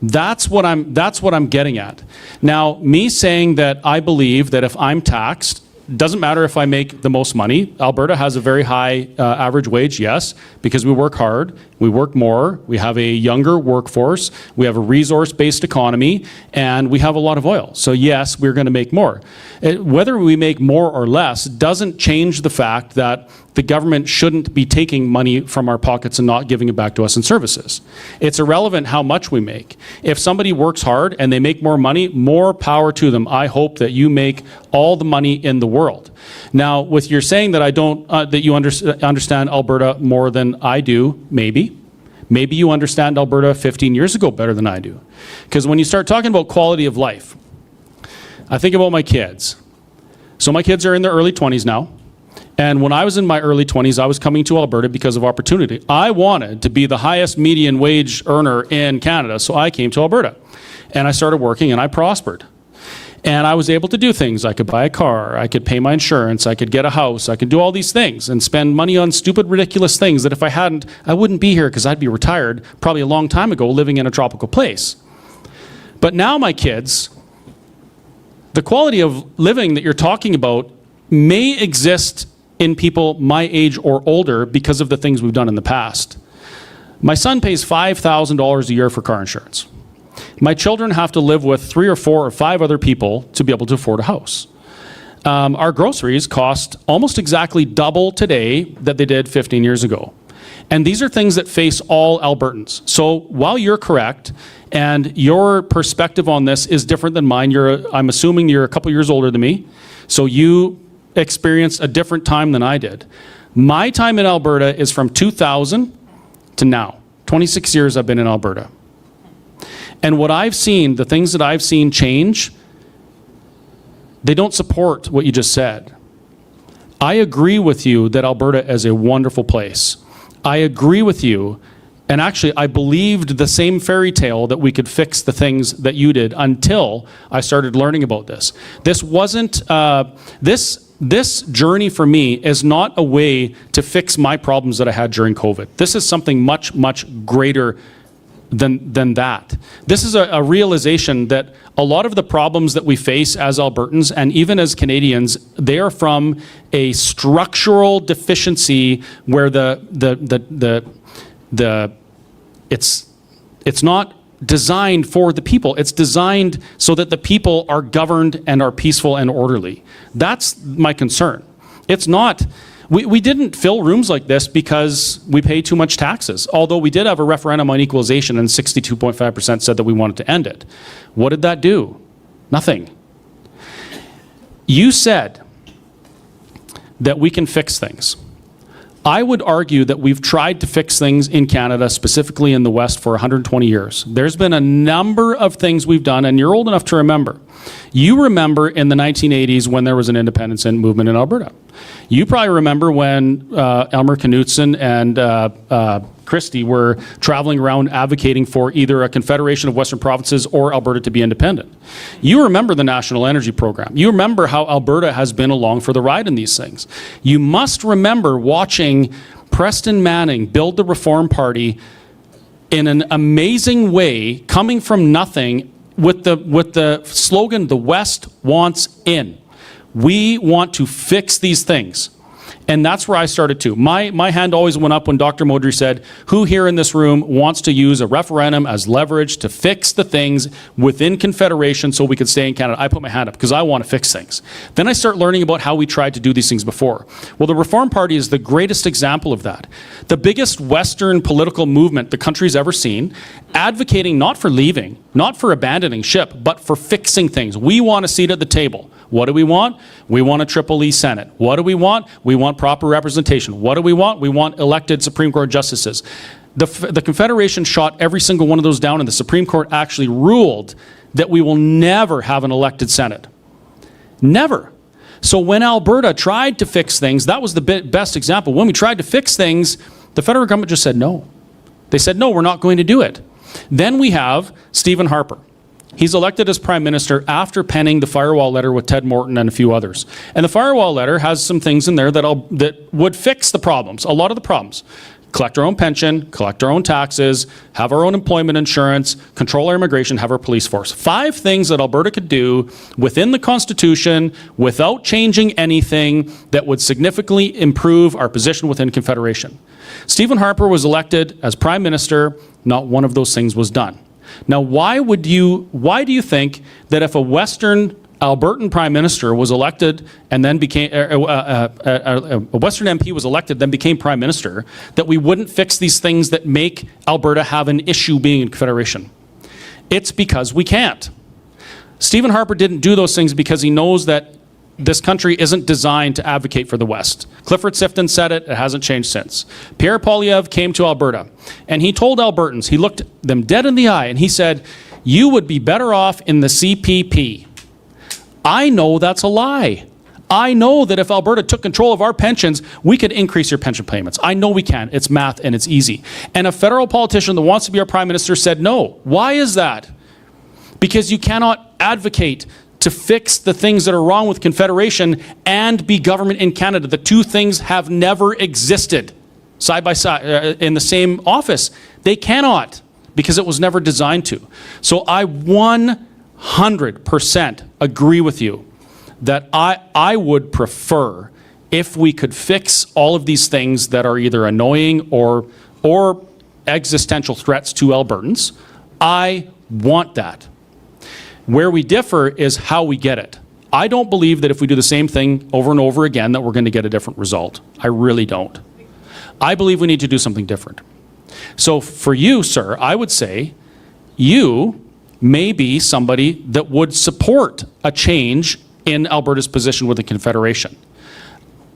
That's what I'm getting at. Now, me saying that I believe that if I'm taxed, doesn't matter if I make the most money. Alberta has a very high average wage, yes, because we work hard, we work more, we have a younger workforce, we have a resource-based economy, and we have a lot of oil. So yes, we're going to make more. Whether we make more or less doesn't change the fact that the government shouldn't be taking money from our pockets and not giving it back to us in services. It's irrelevant how much we make. If somebody works hard and they make more money, more power to them. I hope that you make all the money in the world. Now, with your saying that I don't, that you understand Alberta more than I do, maybe. Maybe you understand Alberta 15 years ago better than I do. Because when you start talking about quality of life, I think about my kids. So my kids are in their early 20s now. And when I was in my early 20s, I was coming to Alberta because of opportunity. I wanted to be the highest median wage earner in Canada, so I came to Alberta. And I started working and I prospered. And I was able to do things. I could buy a car, I could pay my insurance, I could get a house, I could do all these things and spend money on stupid, ridiculous things that if I hadn't, I wouldn't be here because I'd be retired probably a long time ago living in a tropical place. But now my kids, the quality of living that you're talking about may exist in people my age or older because of the things we've done in the past. My son pays $5,000 a year for car insurance. My children have to live with 3 or 4 or 5 other people to be able to afford a house. Our groceries cost almost exactly double today that they did 15 years ago. And these are things that face all Albertans. So while you're correct, and your perspective on this is different than mine, I'm assuming you're a couple years older than me, so you experienced a different time than I did. My time in Alberta is from 2000 to now. 26 years I've been in Alberta. And what I've seen, the things that I've seen change, they don't support what you just said. I agree with you that Alberta is a wonderful place. I agree with you, and actually I believed the same fairy tale that we could fix the things that you did until I started learning about this. This wasn't, this journey for me is not a way to fix my problems that I had during COVID. This is something much, much greater than that. This is a realization that a lot of the problems that we face as Albertans and even as Canadians, they are from a structural deficiency where it's not designed for the people. It's designed so that the people are governed and are peaceful and orderly. That's my concern. It's not. We didn't fill rooms like this because we pay too much taxes, although we did have a referendum on equalization and 62.5% said that we wanted to end it. What did that do? Nothing. You said that we can fix things. I would argue that we've tried to fix things in Canada, specifically in the West, for 120 years. There's been a number of things we've done, and you're old enough to remember. You remember in the 1980s when there was an independence movement in Alberta. You probably remember when Elmer Knutson and Christie were traveling around advocating for either a confederation of Western provinces or Alberta to be independent. You remember the National Energy Program. You remember how Alberta has been along for the ride in these things. You must remember watching Preston Manning build the Reform Party in an amazing way, coming from nothing with the slogan, "The West wants in." We want to fix these things. And that's where I started too. My hand always went up when Dr. Modry said, who here in this room wants to use a referendum as leverage to fix the things within Confederation so we could stay in Canada? I put my hand up because I want to fix things. Then I start learning about how we tried to do these things before. Well, the Reform Party is the greatest example of that. The biggest Western political movement the country's ever seen, advocating not for leaving, not for abandoning ship, but for fixing things. We want a seat at the table. What do we want? We want a Triple E Senate. What do we want? We want proper representation. What do we want? We want elected Supreme Court justices. The Confederation shot every single one of those down, and the Supreme Court actually ruled that we will never have an elected Senate. Never. So when Alberta tried to fix things, that was the best example. When we tried to fix things, the federal government just said no. They said, no, we're not going to do it. Then we have Stephen Harper. He's elected as Prime Minister after penning the firewall letter with Ted Morton and a few others. And the firewall letter has some things in there that would fix the problems, a lot of the problems. Collect our own pension, collect our own taxes, have our own employment insurance, control our immigration, have our police force. 5 things that Alberta could do within the Constitution without changing anything that would significantly improve our position within Confederation. Stephen Harper was elected as Prime Minister. Not one of those things was done. Now, why do you think that if a Western Albertan Prime Minister was elected and then became, a Western MP was elected, then became Prime Minister, that we wouldn't fix these things that make Alberta have an issue being in Confederation? It's because we can't. Stephen Harper didn't do those things because he knows that this country isn't designed to advocate for the West. Clifford Sifton said it, it hasn't changed since. Pierre Poilievre came to Alberta, and he told Albertans, he looked them dead in the eye, and he said, you would be better off in the CPP. I know that's a lie. I know that if Alberta took control of our pensions, we could increase your pension payments. I know we can. It's math and it's easy. And a federal politician that wants to be our Prime Minister said no. Why is that? Because you cannot advocate to fix the things that are wrong with Confederation and be government in Canada. The two things have never existed side by side in the same office. They cannot, because it was never designed to. So I 100% agree with you that I would prefer if we could fix all of these things that are either annoying or existential threats to Albertans. I want that. Where we differ is how we get it. I don't believe that if we do the same thing over and over again that we're going to get a different result. I really don't. I believe we need to do something different. So for you, sir, I would say you may be somebody that would support a change in Alberta's position with the Confederation.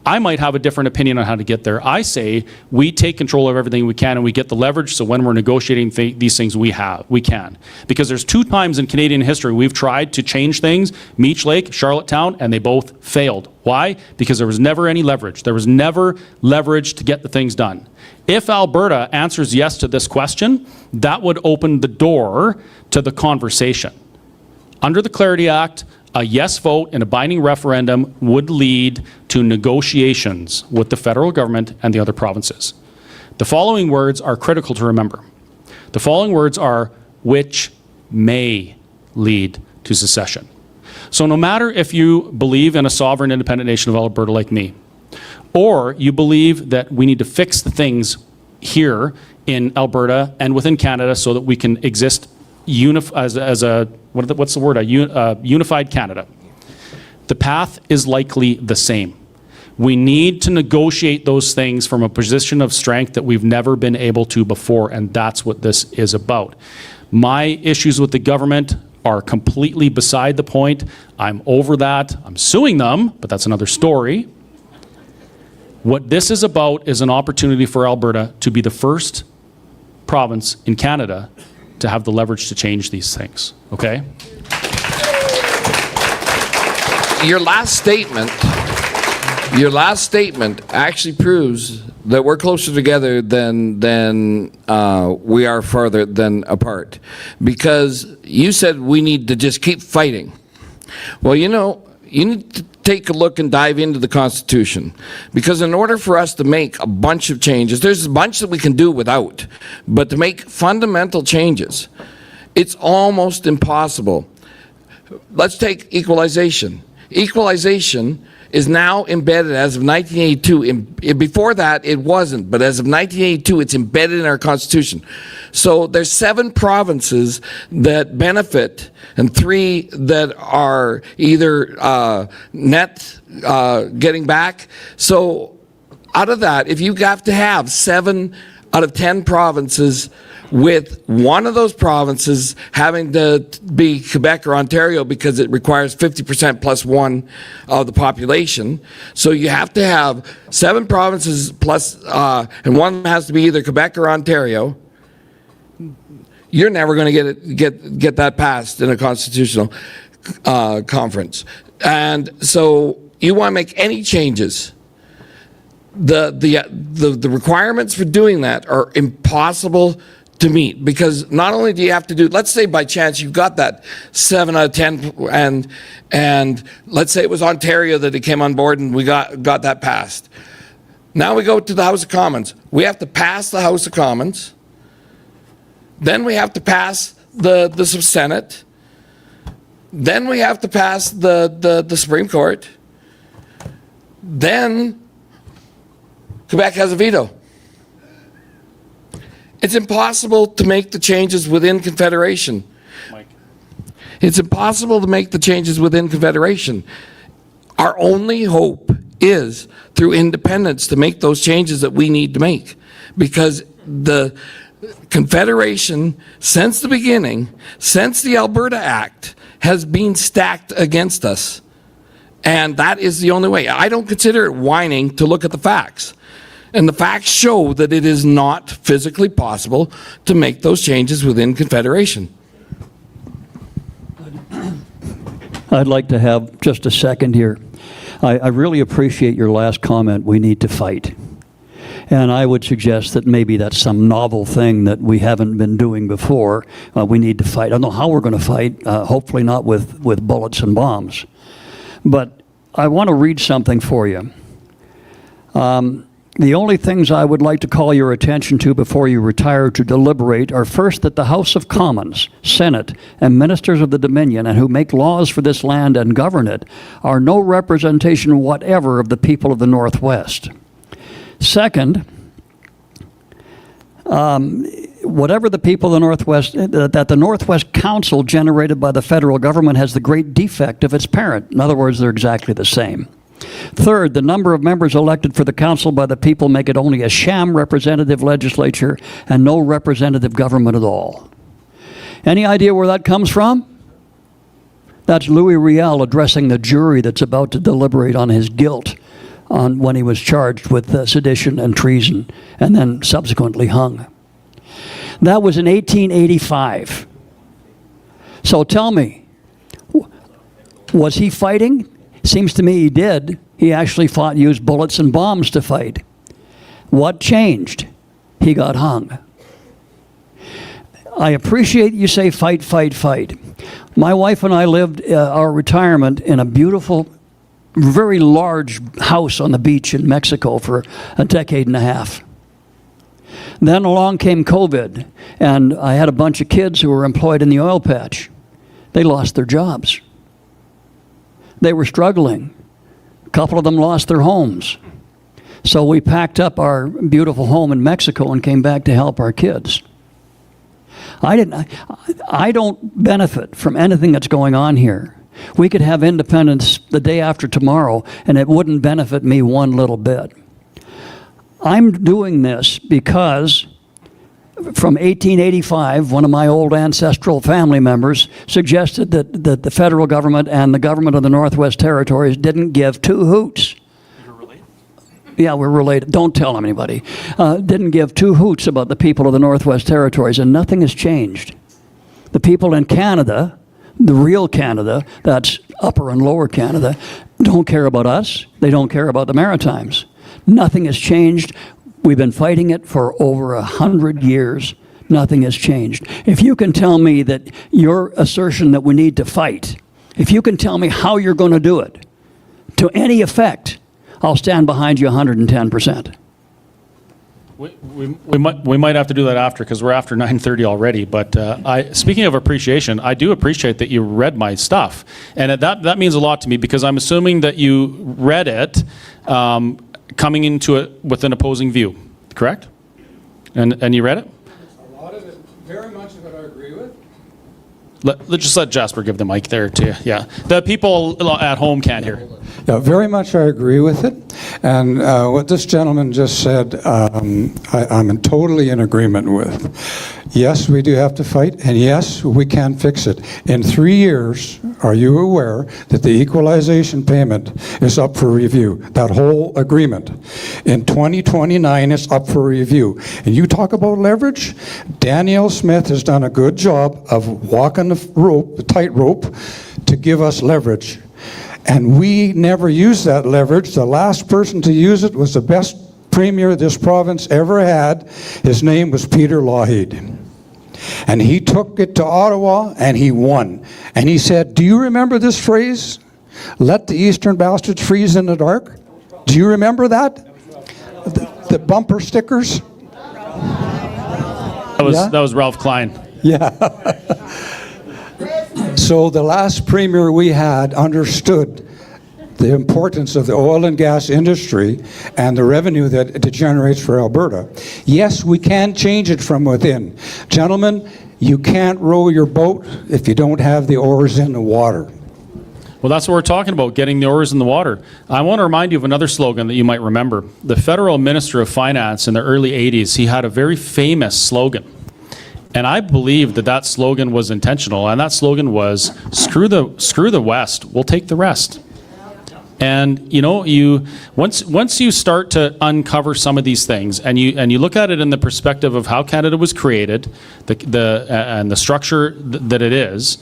I might have a different opinion on how to get there. I say we take control of everything we can and we get the leverage so when we're negotiating these things we can. Because there's 2 times in Canadian history we've tried to change things, Meech Lake, Charlottetown, and they both failed. Why? Because there was never any leverage. There was never leverage to get the things done. If Alberta answers yes to this question, that would open the door to the conversation. Under the Clarity Act, a yes vote in a binding referendum would lead to negotiations with the federal government and the other provinces. The following words are critical to remember. The following words are, which may lead to secession. So no matter if you believe in a sovereign independent nation of Alberta like me, or you believe that we need to fix the things here in Alberta and within Canada so that we can exist as a unified Canada. The path is likely the same. We need to negotiate those things from a position of strength that we've never been able to before, and that's what this is about. My issues with the government are completely beside the point. I'm over that. I'm suing them, but that's another story. What this is about is an opportunity for Alberta to be the first province in Canada to have the leverage to change these things, okay? Your last statement actually proves that we're closer together than we are farther than apart. Because you said we need to just keep fighting. Well, you know, you need to take a look and dive into the Constitution. Because in order for us to make a bunch of changes, there's a bunch that we can do without, but to make fundamental changes, it's almost impossible. Let's take equalization. Equalization is now embedded as of 1982. Before that, it wasn't, but as of 1982, it's embedded in our Constitution. So there's 7 provinces that benefit and 3 that are either net getting back. So out of that, if you have to have 7 out of 10 provinces with one of those provinces having to be Quebec or Ontario because it requires 50% plus 1 of the population. So you have to have 7 provinces plus, and one has to be either Quebec or Ontario. You're never going to get that passed in a constitutional conference. And so you want to make any changes. The requirements for doing that are impossible to meet, because not only do you have to do, let's say by chance you've got that 7 out of 10, and let's say it was Ontario that it came on board and we got that passed. Now we go to the House of Commons. We have to pass the House of Commons. Then we have to pass the Senate. Then we have to pass the Supreme Court. Then Quebec has a veto. It's impossible to make the changes within Confederation. Mike. It's impossible to make the changes within Confederation. Our only hope is through independence to make those changes that we need to make. Because the Confederation, since the beginning, since the Alberta Act, has been stacked against us. And that is the only way. I don't consider it whining to look at the facts. And the facts show that it is not physically possible to make those changes within Confederation. I'd like to have just a second here. I really appreciate your last comment, we need to fight. And I would suggest that maybe that's some novel thing that we haven't been doing before. We need to fight. I don't know how we're going to fight, hopefully not with bullets and bombs. But I want to read something for you. The only things I would like to call your attention to before you retire to deliberate are first that the House of Commons, Senate, and ministers of the Dominion, and who make laws for this land and govern it, are no representation whatever of the people of the Northwest. Second, whatever the people of the Northwest, that the Northwest Council generated by the federal government has the great defect of its parent. In other words, they're exactly the same. Third, the number of members elected for the council by the people make it only a sham representative legislature and no representative government at all. Any idea where that comes from? That's Louis Riel addressing the jury that's about to deliberate on his guilt when he was charged with sedition and treason and then subsequently hung. That was in 1885. So tell me, was he fighting? Seems to me he did. He actually used bullets and bombs to fight. What changed? He got hung. I appreciate you say fight, fight, fight. My wife and I lived our retirement in a beautiful, very large house on the beach in Mexico for a decade and a half. Then along came COVID, and I had a bunch of kids who were employed in the oil patch. They lost their jobs. They were struggling. A couple of them lost their homes. So we packed up our beautiful home in Mexico and came back to help our kids. I don't benefit from anything that's going on here. We could have independence the day after tomorrow, and it wouldn't benefit me one little bit. I'm doing this because from 1885, one of my old ancestral family members suggested that the federal government and the government of the Northwest Territories didn't give two hoots. You're related? Yeah, we're related. Don't tell anybody. Didn't give two hoots about the people of the Northwest Territories, and nothing has changed. The people in Canada, the real Canada, that's Upper and Lower Canada, don't care about us. They don't care about the Maritimes. Nothing has changed. We've been fighting it for over 100 years. Nothing has changed. If you can tell me that your assertion that we need to fight, if you can tell me how you're going to do it, to any effect, I'll stand behind you 110%. We might have to do that after, because we're after 9:30 already. But speaking of appreciation, I do appreciate that you read my stuff, and that means a lot to me, because I'm assuming that you read it coming into it with an opposing view, correct? And you read it? A lot of it, very much of it I agree with. Let's just let Jasper give the mic there to you. Yeah, the people at home can't hear. Yeah, very much I agree with it. And what this gentleman just said, I'm totally in agreement with. Yes, we do have to fight, and yes, we can fix it. In 3 years, are you aware that the equalization payment is up for review? That whole agreement. In 2029, it's up for review. And you talk about leverage? Danielle Smith has done a good job of walking the tightrope to give us leverage. And we never used that leverage. The last person to use it was the best premier this province ever had. His name was Peter Lougheed. And he took it to Ottawa and he won. And he said, do you remember this phrase? Let the eastern bastards freeze in the dark? Do you remember that? The bumper stickers? That was Ralph Klein. Yeah. So the last premier we had understood the importance of the oil and gas industry and the revenue that it generates for Alberta. Yes, we can change it from within. Gentlemen, you can't row your boat if you don't have the oars in the water. Well, that's what we're talking about, getting the oars in the water. I want to remind you of another slogan that you might remember. The federal minister of finance in the early 80s, he had a very famous slogan. And I believe that slogan was intentional, and that slogan was, screw the West, we'll take the rest. And once you start to uncover some of these things, and you look at it in the perspective of how Canada was created, and the structure that it is,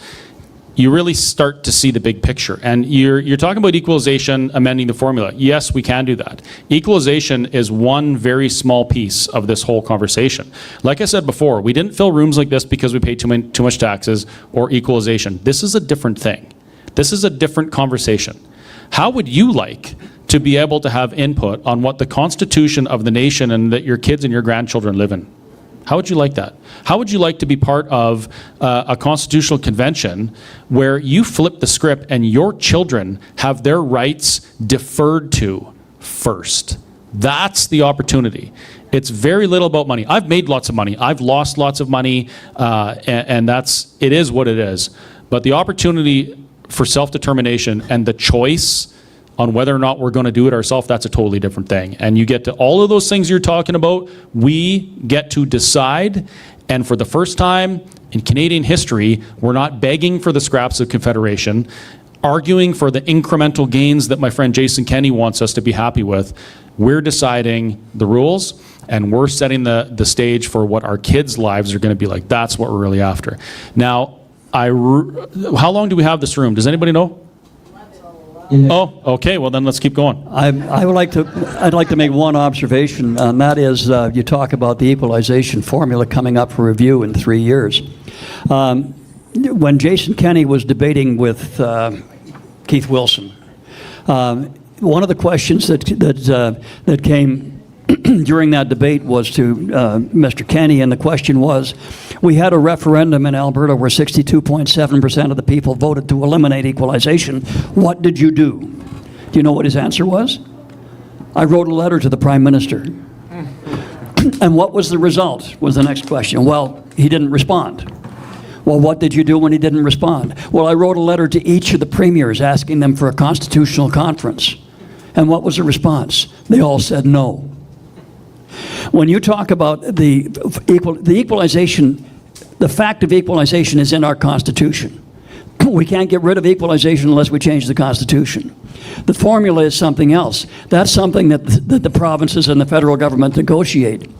you really start to see the big picture. And you're talking about equalization, amending the formula. Yes, we can do that. Equalization is one very small piece of this whole conversation. Like I said before, we didn't fill rooms like this because we paid too much taxes or equalization. This is a different thing. This is a different conversation. How would you like to be able to have input on what the constitution of the nation and that your kids and your grandchildren live in? How would you like that? How would you like to be part of a constitutional convention where you flip the script and your children have their rights deferred to first? That's the opportunity. It's very little about money. I've made lots of money. I've lost lots of money, and it is what it is. But the opportunity for self-determination and the choice on whether or not we're going to do it ourselves, that's a totally different thing. And you get to all of those things you're talking about, we get to decide. And for the first time in Canadian history, we're not begging for the scraps of Confederation, arguing for the incremental gains that my friend Jason Kenney wants us to be happy with. We're deciding the rules, and we're setting the stage for what our kids' lives are going to be like. That's what we're really after. Now, how long do we have this room? Does anybody know? Oh, okay. Well, then let's keep going. I'd like to make one observation, and that is you talk about the equalization formula coming up for review in 3 years. When Jason Kenney was debating with Keith Wilson, one of the questions that came during that debate was to Mr. Kenney, and the question was, we had a referendum in Alberta where 62.7% of the people voted to eliminate equalization. What did you do? Do you know what his answer was? I wrote a letter to the Prime Minister. And what was the result, was the next question. Well, he didn't respond. Well, what did you do when he didn't respond? Well, I wrote a letter to each of the premiers asking them for a constitutional conference. And what was the response? They all said no. When you talk about the equalization, the fact of equalization is in our Constitution. We can't get rid of equalization unless we change the Constitution. The formula is something else. That's something that the provinces and the federal government negotiate.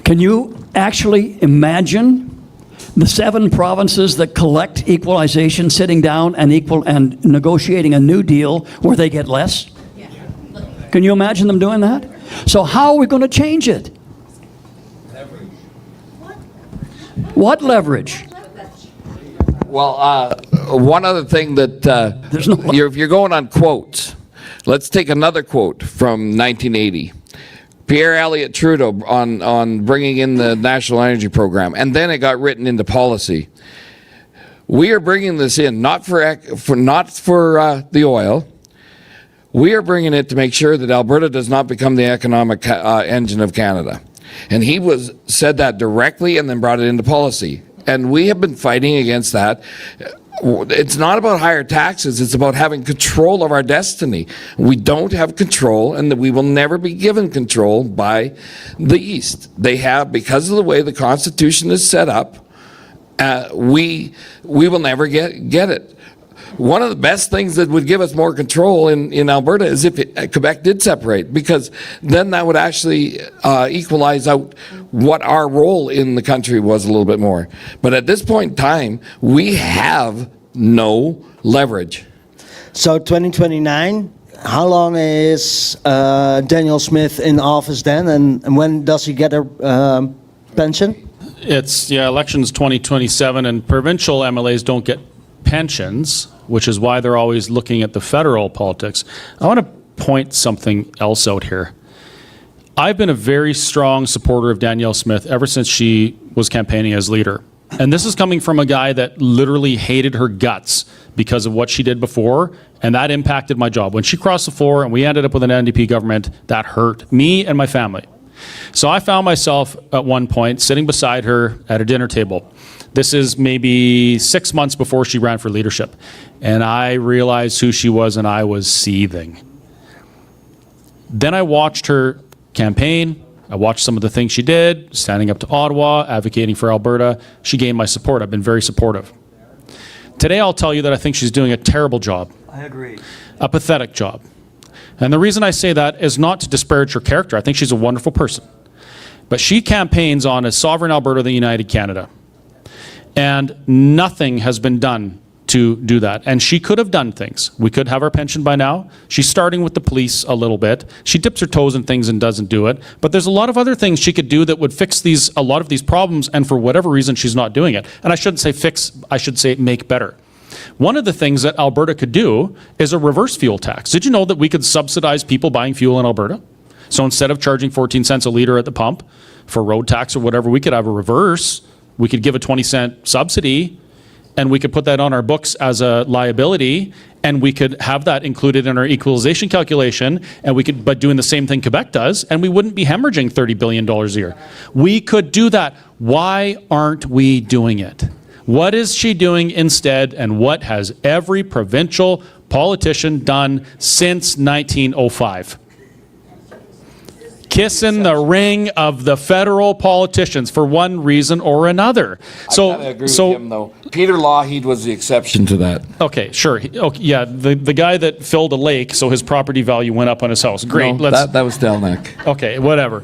Can you actually imagine the 7 provinces that collect equalization sitting down and negotiating a new deal where they get less? Can you imagine them doing that? So how are we going to change it? Leverage. What leverage? Well, one other thing that if you're going on quotes, let's take another quote from 1980. Pierre Elliott Trudeau on bringing in the National Energy Program, and then it got written into policy. We are bringing this in not for the oil. We are bringing it to make sure that Alberta does not become the economic engine of Canada. And he said that directly and then brought it into policy. And we have been fighting against that. It's not about higher taxes, it's about having control of our destiny. We don't have control, and that we will never be given control by the East. They have, because of the way the Constitution is set up, we will never get it. One of the best things that would give us more control in Alberta is if Quebec did separate, because then that would actually equalize out what our role in the country was a little bit more. But at this point in time, we have no leverage. So 2029, how long is Daniel Smith in office then, and when does he get a pension? Elections 2027, and provincial MLAs don't get pensions, which is why they're always looking at the federal politics. I want to point something else out here. I've been a very strong supporter of Danielle Smith ever since she was campaigning as leader. And this is coming from a guy that literally hated her guts because of what she did before, and that impacted my job. When she crossed the floor and we ended up with an NDP government, that hurt me and my family. So I found myself at one point sitting beside her at a dinner table. This is maybe 6 months before she ran for leadership. And I realized who she was, and I was seething. Then I watched her campaign. I watched some of the things she did, standing up to Ottawa, advocating for Alberta. She gained my support. I've been very supportive. Today I'll tell you that I think she's doing a terrible job. I agree. A pathetic job. And the reason I say that is not to disparage her character. I think she's a wonderful person. But she campaigns on a sovereign Alberta, the United Canada. And nothing has been done to do that. And she could have done things. We could have our pension by now. She's starting with the police a little bit. She dips her toes in things and doesn't do it. But there's a lot of other things she could do that would fix a lot of these problems, and for whatever reason, she's not doing it. And I shouldn't say fix, I should say make better. One of the things that Alberta could do is a reverse fuel tax. Did you know that we could subsidize people buying fuel in Alberta? So instead of charging 14 cents a litre at the pump for road tax or whatever, we could have a reverse. We could give a 20-cent subsidy, and we could put that on our books as a liability, and we could have that included in our equalization calculation, and we could, but doing the same thing Quebec does, and we wouldn't be hemorrhaging $30 billion a year. We could do that. Why aren't we doing it? What is she doing instead, and what has every provincial politician done since 1905? Kissing the ring of the federal politicians for one reason or another. So, I agree with him, though. Peter Lougheed was the exception to that. Okay, sure. Okay, yeah, the guy that filled a lake so his property value went up on his house. Great. No, that was Delneck. Okay, whatever.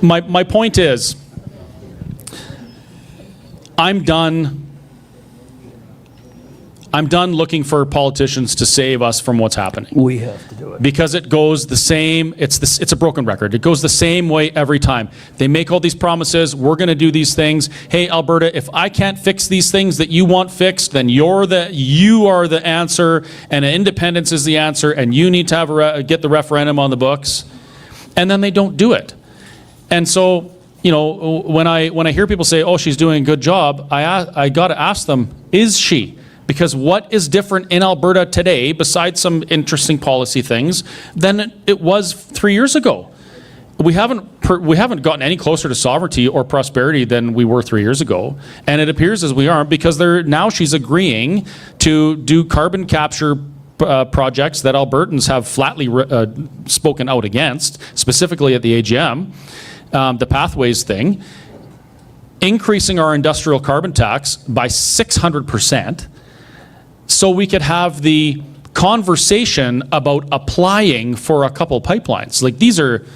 My point is, I'm done looking for politicians to save us from what's happening. We have to do it. Because it goes the same, it's a broken record. It goes the same way every time. They make all these promises, we're going to do these things. Hey, Alberta, if I can't fix these things that you want fixed, then you are the answer, and independence is the answer, and you need to have get the referendum on the books. And then they don't do it. And so, you know, when I hear people say, oh, she's doing a good job, I got to ask them, is she? Because what is different in Alberta today, besides some interesting policy things, than it was 3 years ago? We haven't gotten any closer to sovereignty or prosperity than we were 3 years ago, and it appears as we aren't, because now she's agreeing to do carbon capture projects that Albertans have flatly spoken out against, specifically at the AGM, the pathways thing, increasing our industrial carbon tax by 600%. So we could have the conversation about applying for a couple pipelines. Like these are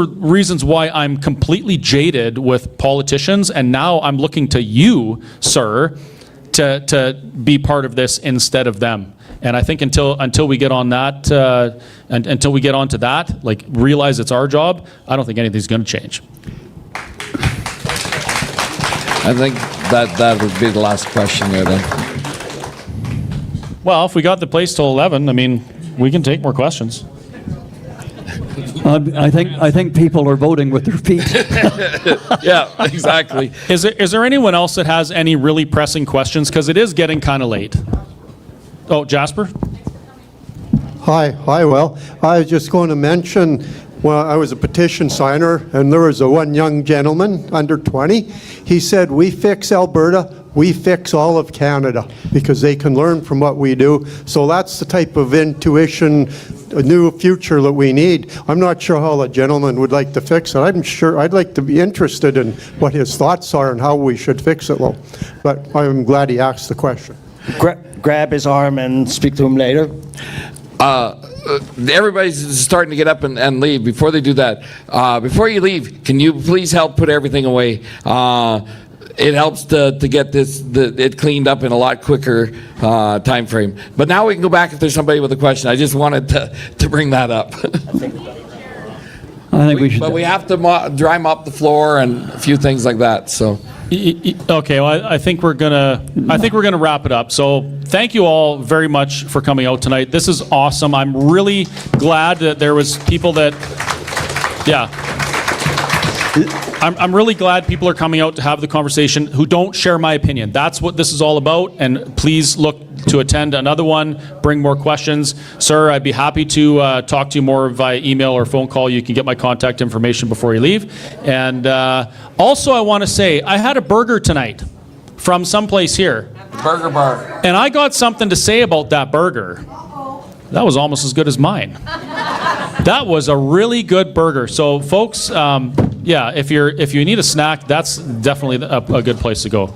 reasons why I'm completely jaded with politicians, and now I'm looking to you, sir, to be part of this instead of them. And I think until we get on that, until we get onto that, like realize it's our job, I don't think anything's going to change. I think that would be the last question there then. Well, if we got the place till 11, I mean, we can take more questions. I think people are voting with their feet. Yeah, exactly. Is there anyone else that has any really pressing questions? Because it is getting kind of late. Oh, Jasper? Hi, well, I was just going to mention, well, I was a petition signer, and there was one young gentleman, under 20. He said, we fix Alberta, we fix all of Canada, because they can learn from what we do. So that's the type of intuition, a new future that we need. I'm not sure how the gentleman would like to fix it. I'm sure I'd like to be interested in what his thoughts are and how we should fix it, though. But I'm glad he asked the question. Grab his arm and speak to him later. Everybody's starting to get up and leave. Before they do that, before you leave, can you please help put everything away? It helps to get it cleaned up in a lot quicker time frame. But now we can go back if there's somebody with a question. I just wanted to bring that up. I think we should. But we have to dry mop the floor and a few things like that. So. Okay, well, I think we're gonna wrap it up. So thank you all very much for coming out tonight. This is awesome. I'm really glad that there was people that, yeah. I'm really glad people are coming out to have the conversation who don't share my opinion. That's what this is all about, and please look to attend another one, bring more questions. Sir, I'd be happy to talk to you more via email or phone call. You can get my contact information before you leave. And also I want to say, I had a burger tonight from someplace here. Burger bar. And I got something to say about that burger. That was almost as good as mine. That was a really good burger. So folks, yeah, if you need a snack, that's definitely a good place to go.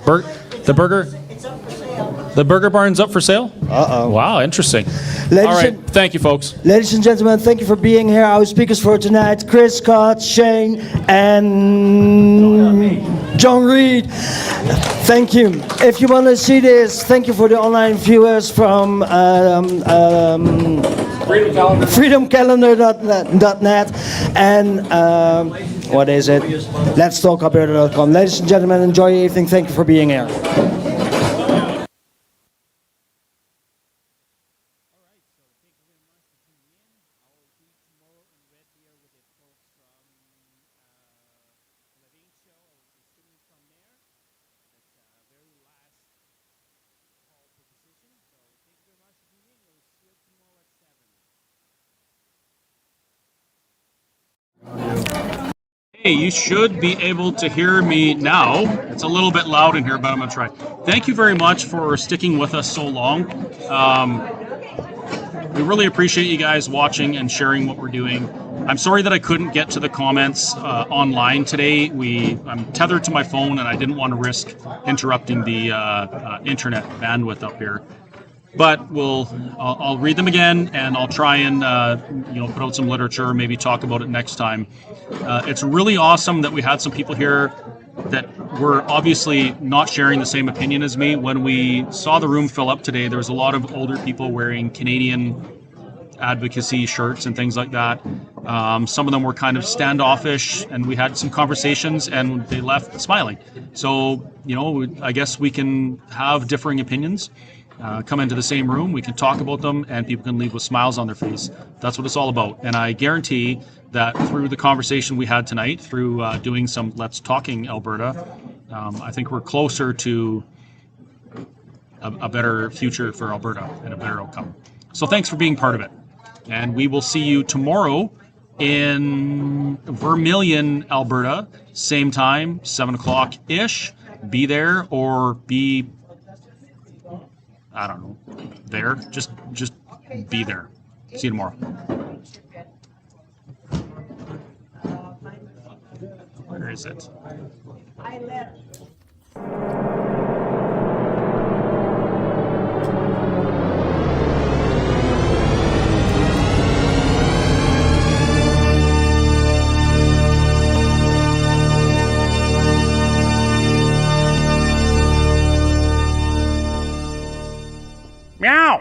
The Burger Barn's up for sale? Uh-oh. Wow, interesting. All right, thank you, folks. Ladies and gentlemen, thank you for being here. Our speakers for tonight, Chris, Scott, Shane, and John Reed. Thank you. If you want to see this, thank you for the online viewers from freedomcalendar.net and what is it? Let's Talk Alberta.com. Ladies and gentlemen, enjoy your evening. Thank you for being here. Hey, you should be able to hear me now. It's a little bit loud in here, but I'm going to try. Thank you very much for sticking with us so long. We really appreciate you guys watching and sharing what we're doing. I'm sorry that I couldn't get to the comments online today. I'm tethered to my phone, and I didn't want to risk interrupting the internet bandwidth up here. But I'll read them again, and I'll try and put out some literature, maybe talk about it next time. It's really awesome that we had some people here that were obviously not sharing the same opinion as me. When we saw the room fill up today, there was a lot of older people wearing Canadian advocacy shirts and things like that. Some of them were kind of standoffish, and we had some conversations, and they left smiling. So, I guess we can have differing opinions. Come into the same room, we can talk about them, and people can leave with smiles on their face. That's what it's all about. And I guarantee that through the conversation we had tonight, through doing some Let's Talking Alberta, I think we're closer to a better future for Alberta and a better outcome. So thanks for being part of it. And we will see you tomorrow in Vermilion, Alberta, same time, 7 o'clock-ish. Be there or be, I don't know, there. Just be there. See you tomorrow. Where is it? Meow!